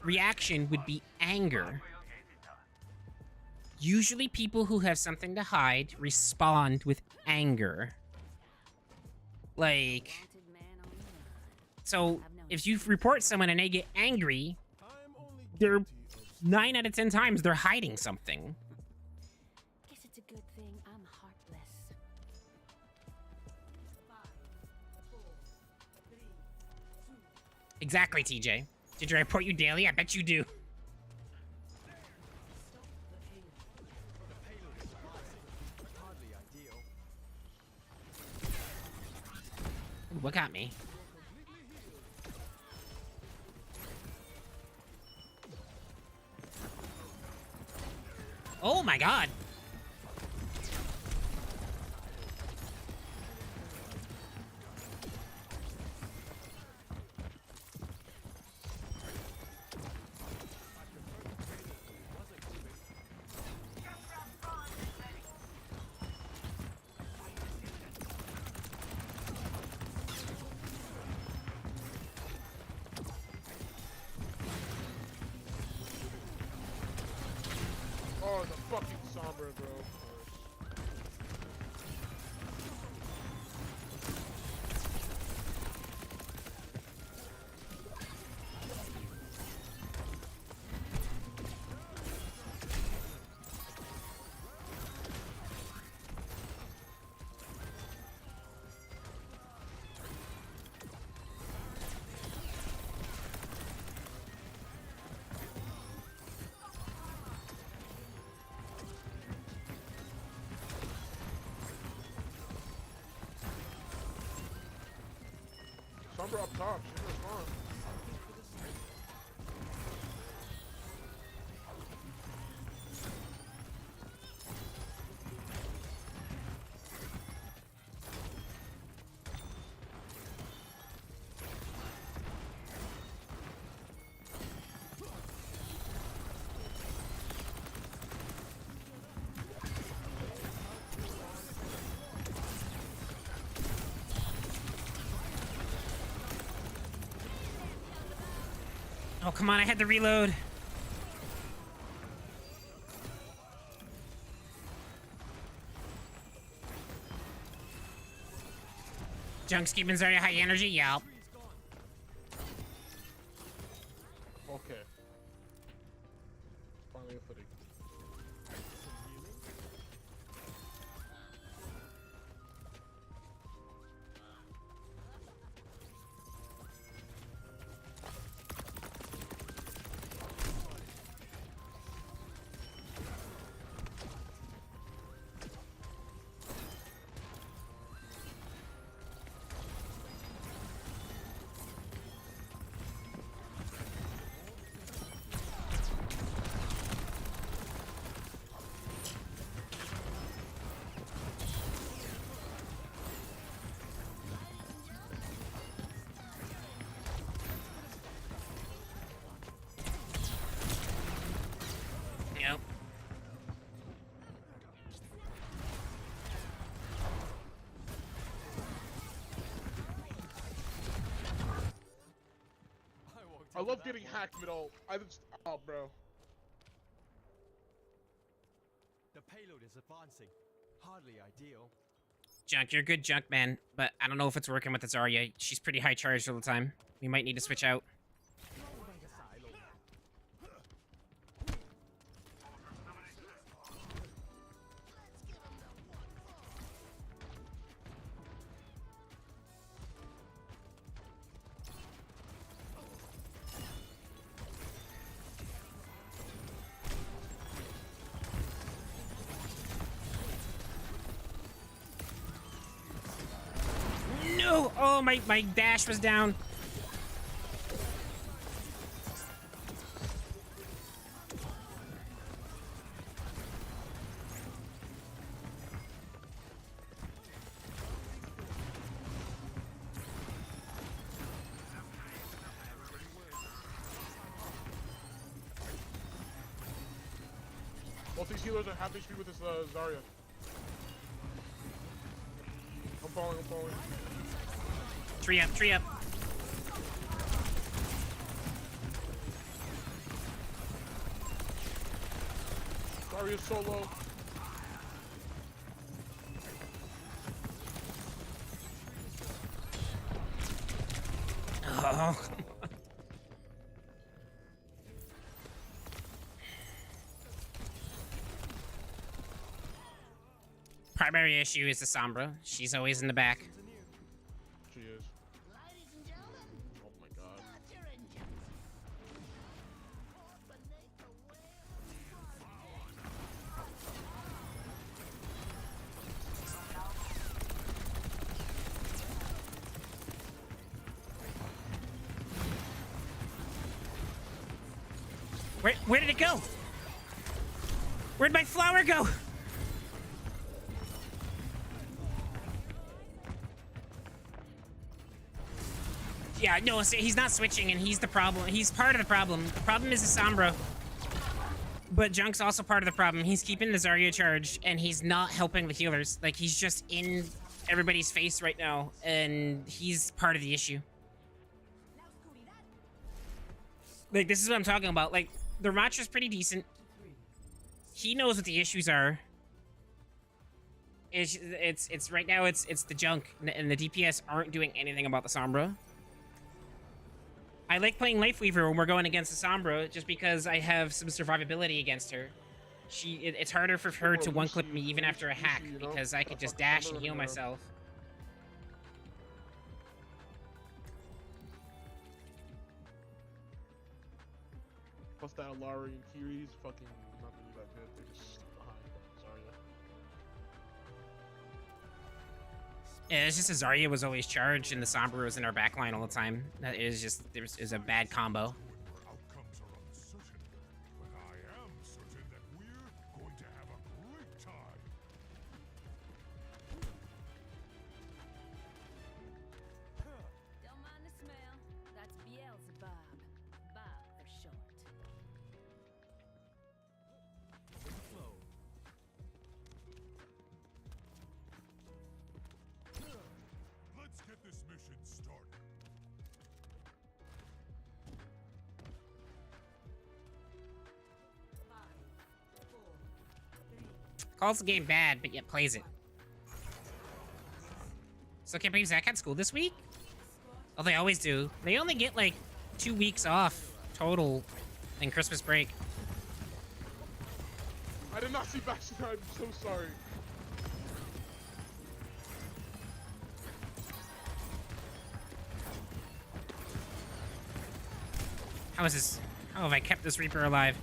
reaction would be anger. Usually people who have something to hide respond with anger. Like, so if you report someone and they get angry, they're 9 out of 10 times they're hiding something. Guess it's a good thing I'm heartless. 5, 4, 3, 2. Exactly, TJ. Did I report you daily? I bet you do. What got me? Oh my god. Oh, the fucking Sombra, bro. Sombra up top. She's gonna spawn. Oh, come on, I had to reload. Junk's keeping very high energy, yup. Okay. Finally a footing. Yep. I love getting hacked middle. I just, oh, bro. The payload is advancing. Hardly ideal. Junk, you're good junk, man. But I don't know if it's working with the Zarya. She's pretty high charged all the time. We might need to switch out. No! Oh, my dash was down. Both these healers are half HP with this Zarya. I'm falling, I'm falling. Tree up, tree up. Zarya's so low. Oh. Primary issue is the Sombra. She's always in the back. She is. Oh my god. Where did it go? Where'd my flower go? Yeah, no, he's not switching, and he's the problem. He's part of the problem. The problem is the Sombra. But Junk's also part of the problem. He's keeping the Zarya charged, and he's not helping the healers. Like, he's just in everybody's face right now, and he's part of the issue. Like, this is what I'm talking about. Like, the Racha's pretty decent. He knows what the issues are. It's right now, it's the Junk, and the DPS aren't doing anything about the Sombra. I like playing Lifeweaver when we're going against the Sombra, just because I have some survivability against her. It's harder for her to one-clip me even after a hack, because I could just dash and heal myself. Plus that Alara and Kiri's fucking not really that good. They're just behind Zarya. Yeah, it's just a Zarya was always charged and the Sombra was in our backline all the time. That is just, is a bad combo. Outcomes are uncertain, but I am certain that we're going to have a great time. Don't mind the smell. That's Beelzebub. Bob for short. Flow. Let's get this mission started. Calls the game bad, but yet plays it. So can't believe Zach had school this week? Oh, they always do. They only get like 2 weeks off total in Christmas break. I did not see Bastion. I'm so sorry. How is this? How have I kept this Reaper alive?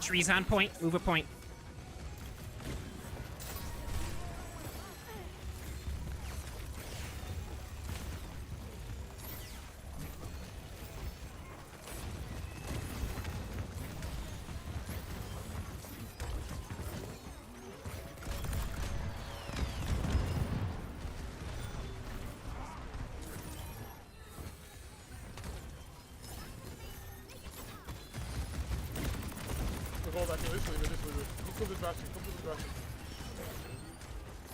Trees on point. Move a point. Go back here. This way, this way. Come to this Bastion. Come to this Bastion.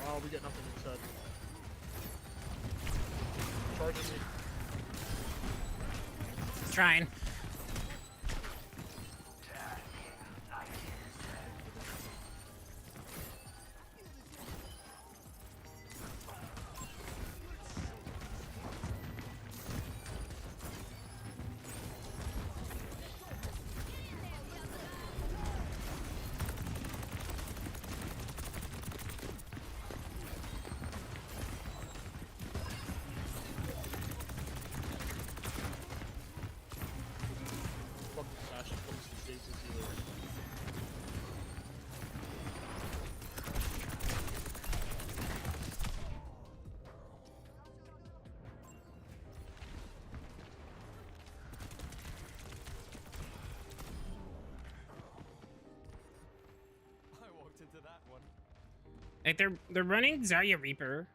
Oh, we get nothing instead. Charging me. Trying. Into that one. Like they're running Zarya Reaper.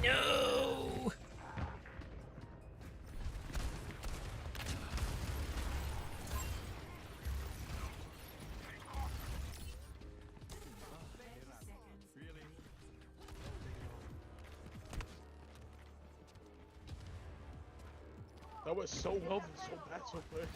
No. That was so well and so bad so quick.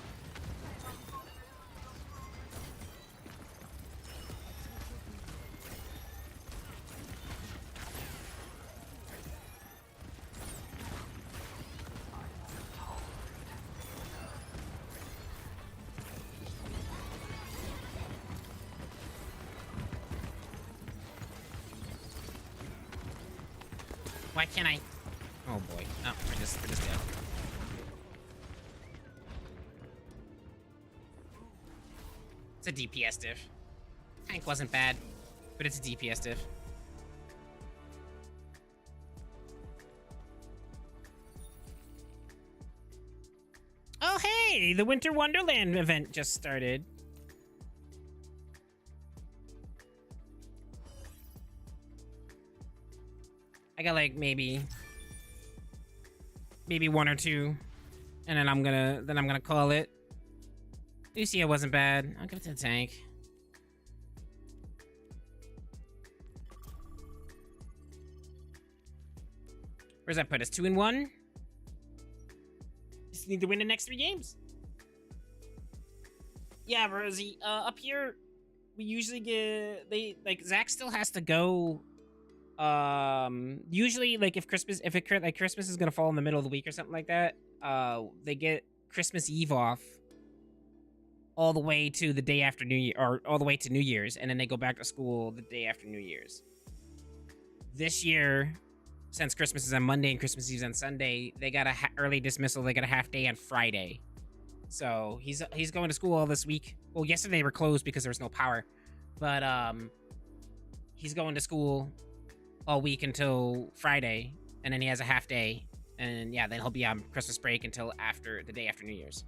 Why can't I? Oh boy. Oh, we're just dead. It's a DPS diff. Tank wasn't bad, but it's a DPS diff. Oh, hey! The Winter Wonderland event just started. I got like maybe one or two, and then I'm gonna call it. Lucia wasn't bad. I'll give it to the tank. Where's that put us? 2-1. Just need to win the next 3 games. Yeah, Rosie. Up here, we usually get Zach still has to go. Usually, like if Christmas is gonna fall in the middle of the week or something like that, they get Christmas Eve off all the way to the day after New Year, or all the way to New Year's, and then they go back to school the day after New Year's. This year, since Christmas is on Monday and Christmas Eve's on Sunday, they got a early dismissal. They got a half day on Friday, so he's going to school all this week. Well, yesterday they were closed because there was no power, but he's going to school all week until Friday, and then he has a half day, and yeah, then he'll be on Christmas break until after the day after New Year's.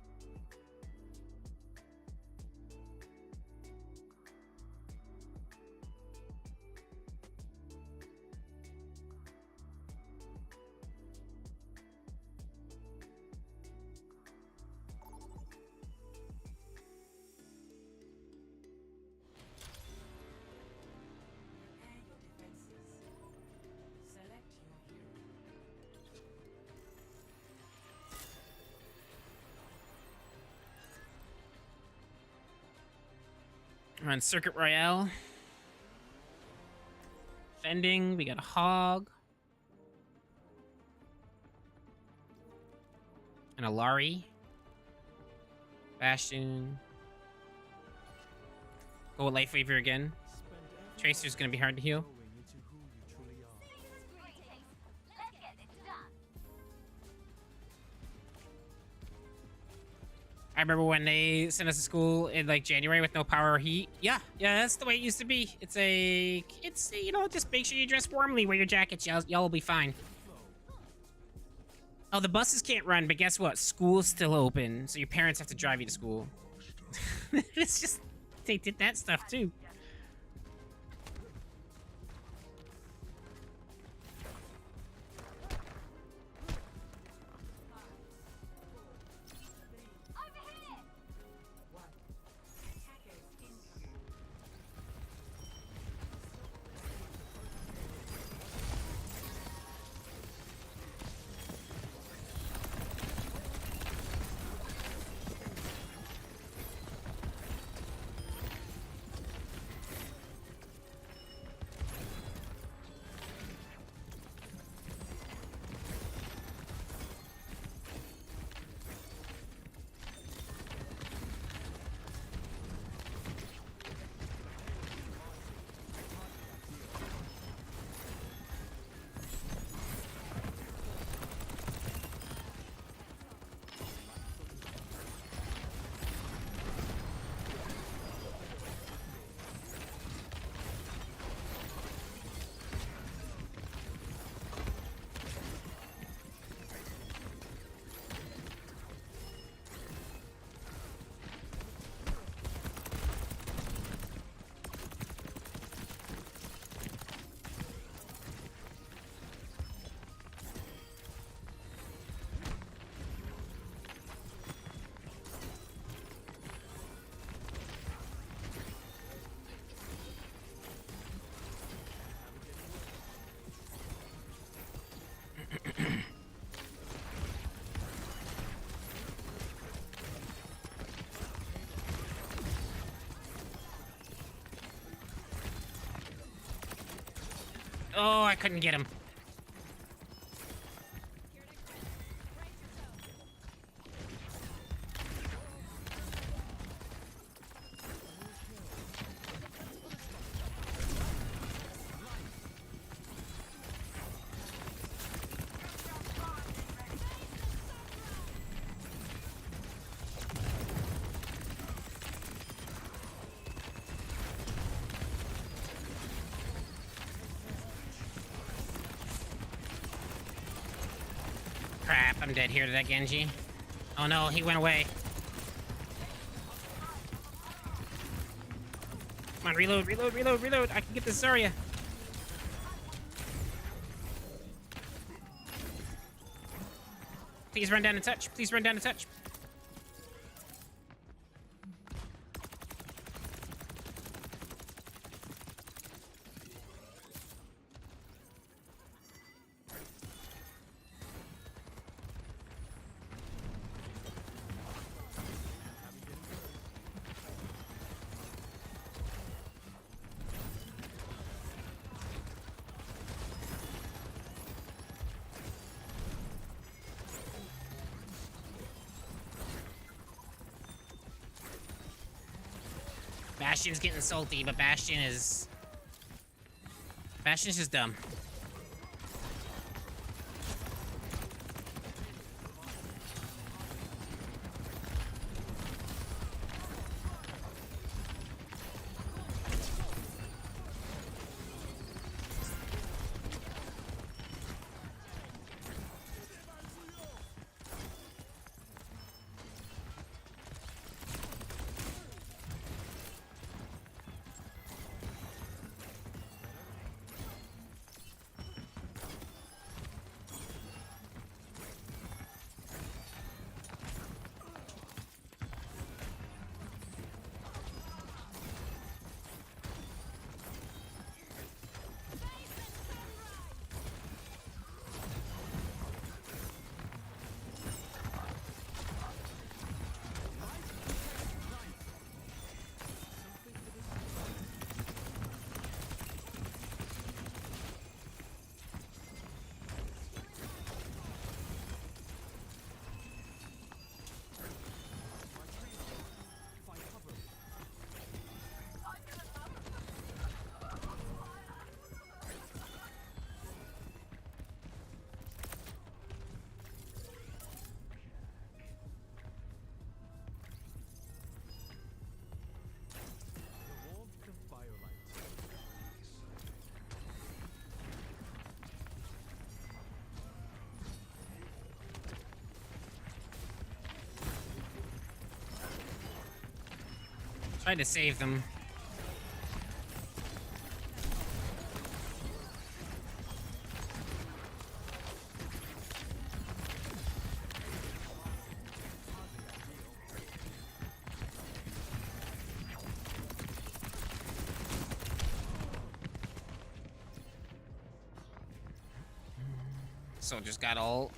We're on Circuit Royale. Fending, we got a Hog. And a Lari. Bastion. Go with Life Weaver again. Tracer's gonna be hard to heal. I remember when they sent us to school in like January with no power or heat. Yeah, that's the way it used to be. It's you know, just make sure you dress warmly, wear your jackets, y'all will be fine. Oh, the buses can't run, but guess what? School's still open, so your parents have to drive you to school. It's just, they did that stuff too. Oh, I couldn't get him. Crap, I'm dead here to that Genji. Oh no, he went away. Come on, reload, reload, reload, reload. I can get this Zarya. Please run down and touch. Please run down and touch. Bastion's getting salty, but Bastion's just dumb. Tried to save them. So just got ult.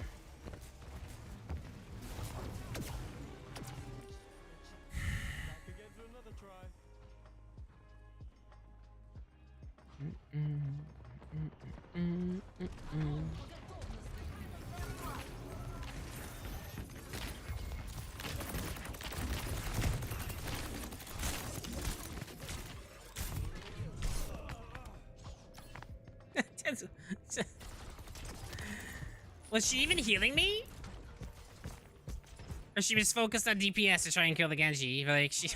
Was she even healing me? Or she was focused on DPS to try and kill the Genji? Like, she...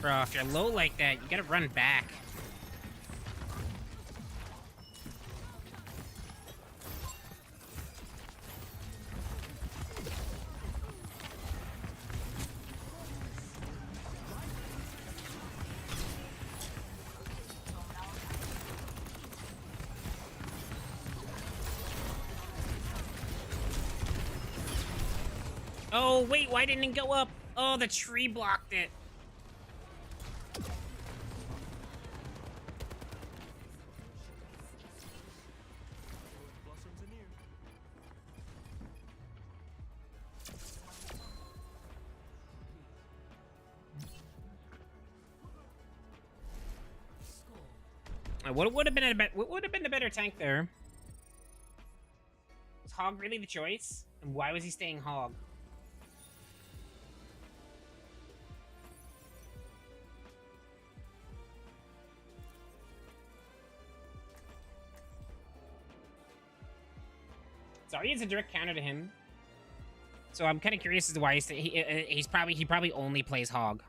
Bro, if you're low like that, you gotta run back. Oh, wait, why didn't it go up? Oh, the tree blocked it. Blossoms anew. What would have been the better tank there? Was Hog really the choice? And why was he staying Hog? Zarya's a direct counter to him, so I'm kind of curious as to why he probably only plays Hog.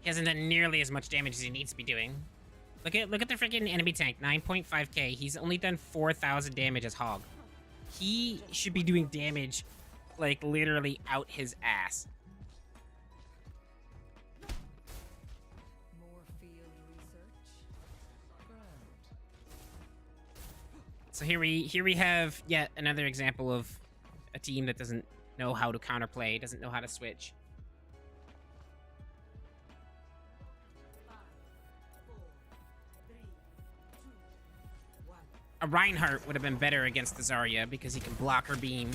He hasn't done nearly as much damage as he needs to be doing. Look at the freaking enemy tank, 9.5k. He's only done 4,000 damage as Hog. He should be doing damage like literally out his ass. More field research. Grand. So here we have yet another example of a team that doesn't know how to counterplay, doesn't know how to switch. A Reinhardt would have been better against the Zarya because he can block her beam.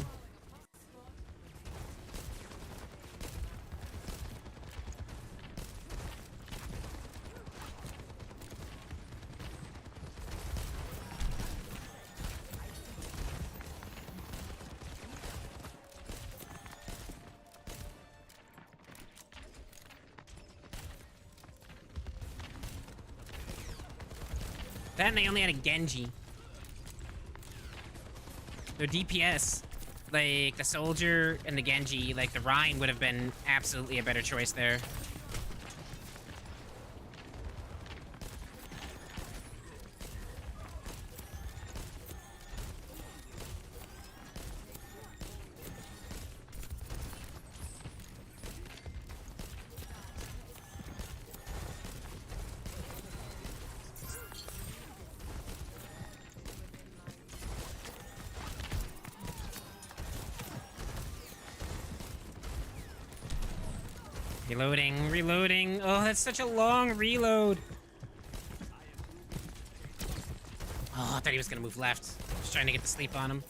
Then they only had a Genji. Their DPS, like the Soldier and the Genji, like the Rhine would have been absolutely a better choice there. Reloading, reloading. Oh, that's such a long reload. Oh, I thought he was gonna move left. Just trying to get the sleep on him.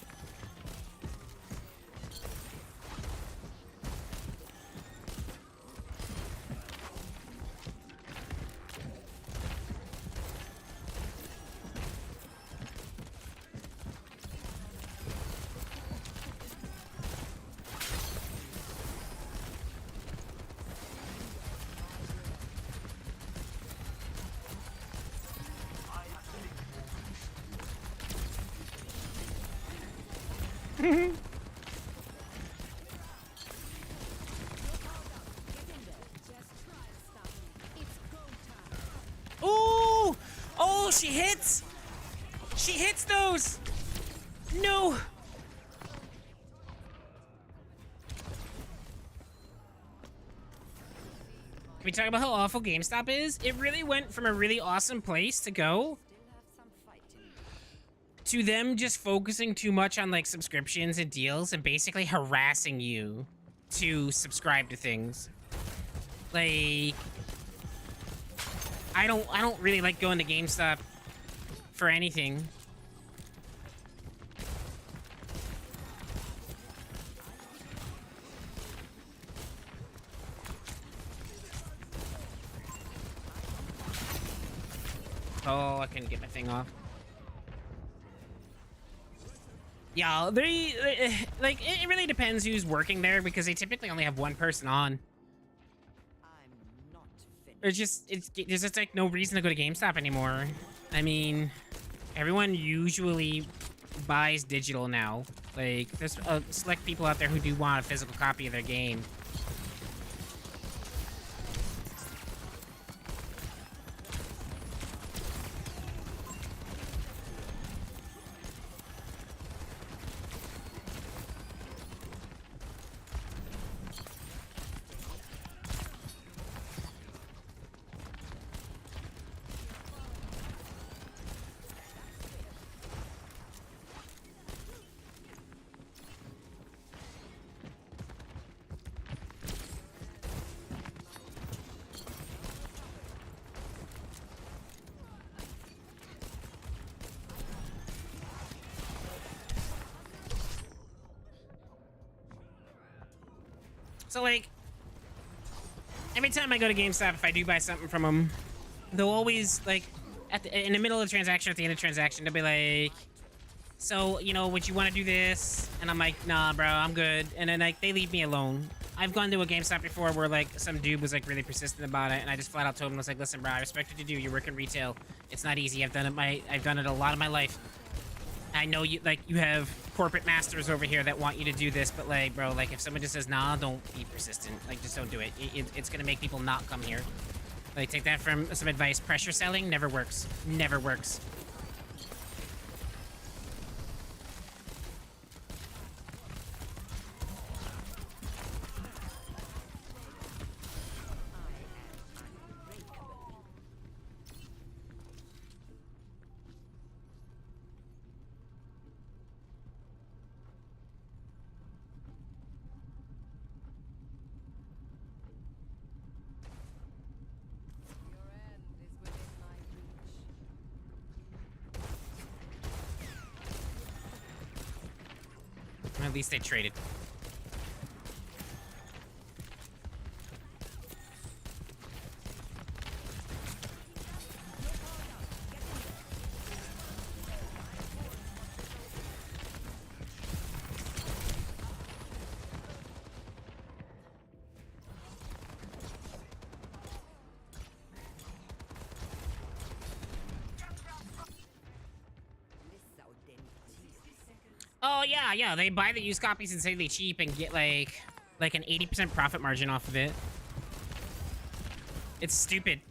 Ooh! Oh, she hits! She hits those! No! Can we talk about how awful GameStop is? It really went from a really awesome place to go to them just focusing too much on like subscriptions and deals and basically harassing you to subscribe to things. Like, I don't really like going to GameStop for anything. Oh, I couldn't get my thing off. Yeah, like, it really depends who's working there because they typically only have one person on. There's just like no reason to go to GameStop anymore. I mean, everyone usually buys digital now. Like, there's select people out there who do want a physical copy of their game. So like, every time I go to GameStop, if I do buy something from them, they'll always like, in the middle of the transaction, at the end of the transaction, they'll be like, so, you know, would you want to do this? And I'm like, nah, bro, I'm good. And then like, they leave me alone. I've gone to a GameStop before where like some dude was like really persistent about it, and I just flat out told him, I was like, listen, bro, I respect what you do. You work in retail. It's not easy. I've done it a lot of my life. I know you have corporate masters over here that want you to do this, but like, bro, like if someone just says, nah, don't be persistent. Like, just don't do it. It's gonna make people not come here. Like, take that from some advice. Pressure selling never works. Never works. At least they traded. Oh yeah, they buy the used copies insanely cheap and get like an 80% profit margin off of it. It's stupid.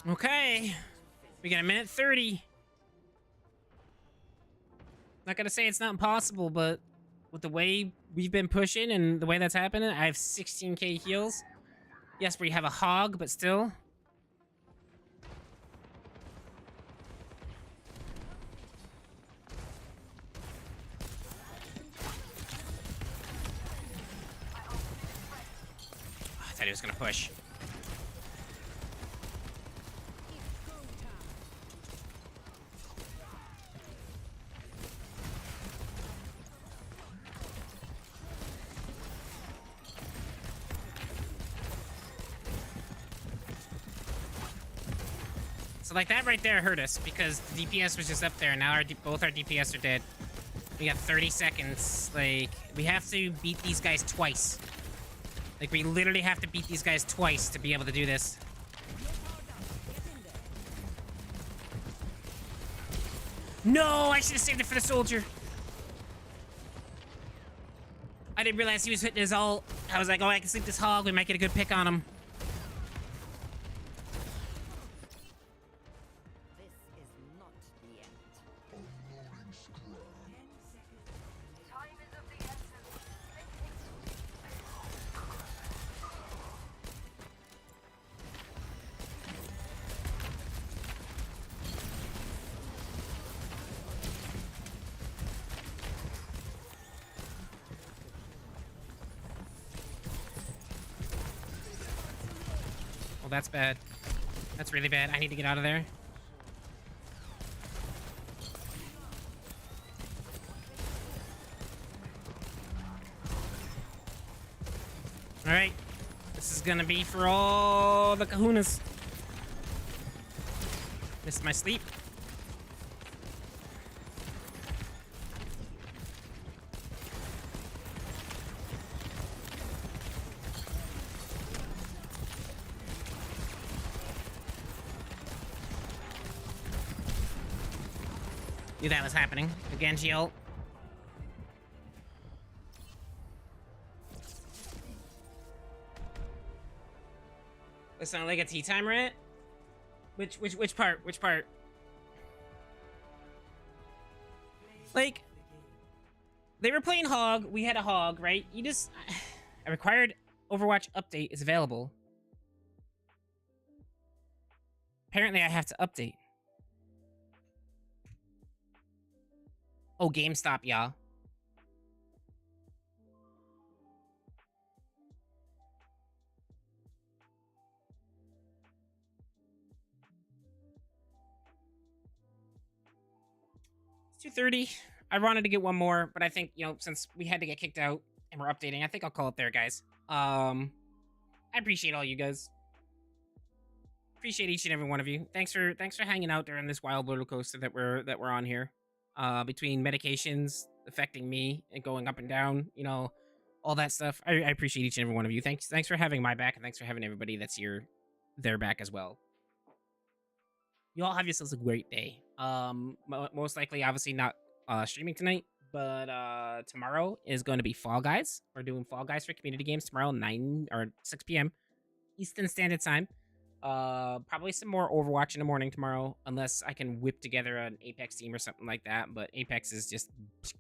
Okay, we got a minute 30. Not gonna say it's not possible, but with the way we've been pushing and the way that's happening, I have 16k heals. Yes, we have a hog, but still. I thought he was gonna push. So like that right there hurt us because the DPS was just up there, and now both our DPS are dead. We got 30 seconds. Like, we have to beat these guys twice. Like, we literally have to beat these guys twice to be able to do this. No, I should have saved it for the soldier. I didn't realize he was hitting his ult. I was like, oh, I can sleep this hog. We might get a good pick on him. That's bad. That's really bad. I need to get out of there. All right. This is gonna be for all the kahunas. Missed my sleep. Knew that was happening. Again, ult. That sounded like a tea time rant? Which part? Which part? Like, they were playing Hog, we had a Hog, right? You just... A required Overwatch update is available. Apparently I have to update. Oh, GameStop, y'all. It's 2:30. I wanted to get one more, but I think, you know, since we had to get kicked out and we're updating, I think I'll call it there, guys. I appreciate all you guys. Appreciate each and every one of you. Thanks for hanging out during this wild roller coaster that we're on here. Between medications affecting me and going up and down, you know, all that stuff. I appreciate each and every one of you. Thanks for having my back, and thanks for having everybody that's here their back as well. You all have yourselves a great day. Most likely, obviously not streaming tonight, but tomorrow is going to be Fall Guys. We're doing Fall Guys for community games tomorrow, 9 or 6 p.m. Eastern Standard Time. Probably some more Overwatch in the morning tomorrow, unless I can whip together an Apex team or something like that. But Apex is just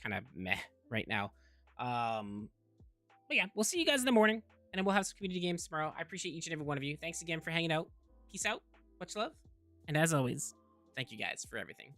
kind of meh right now. But yeah, we'll see you guys in the morning, and then we'll have some community games tomorrow. I appreciate each and every one of you. Thanks again for hanging out. Peace out. Much love. And as always, thank you guys for everything.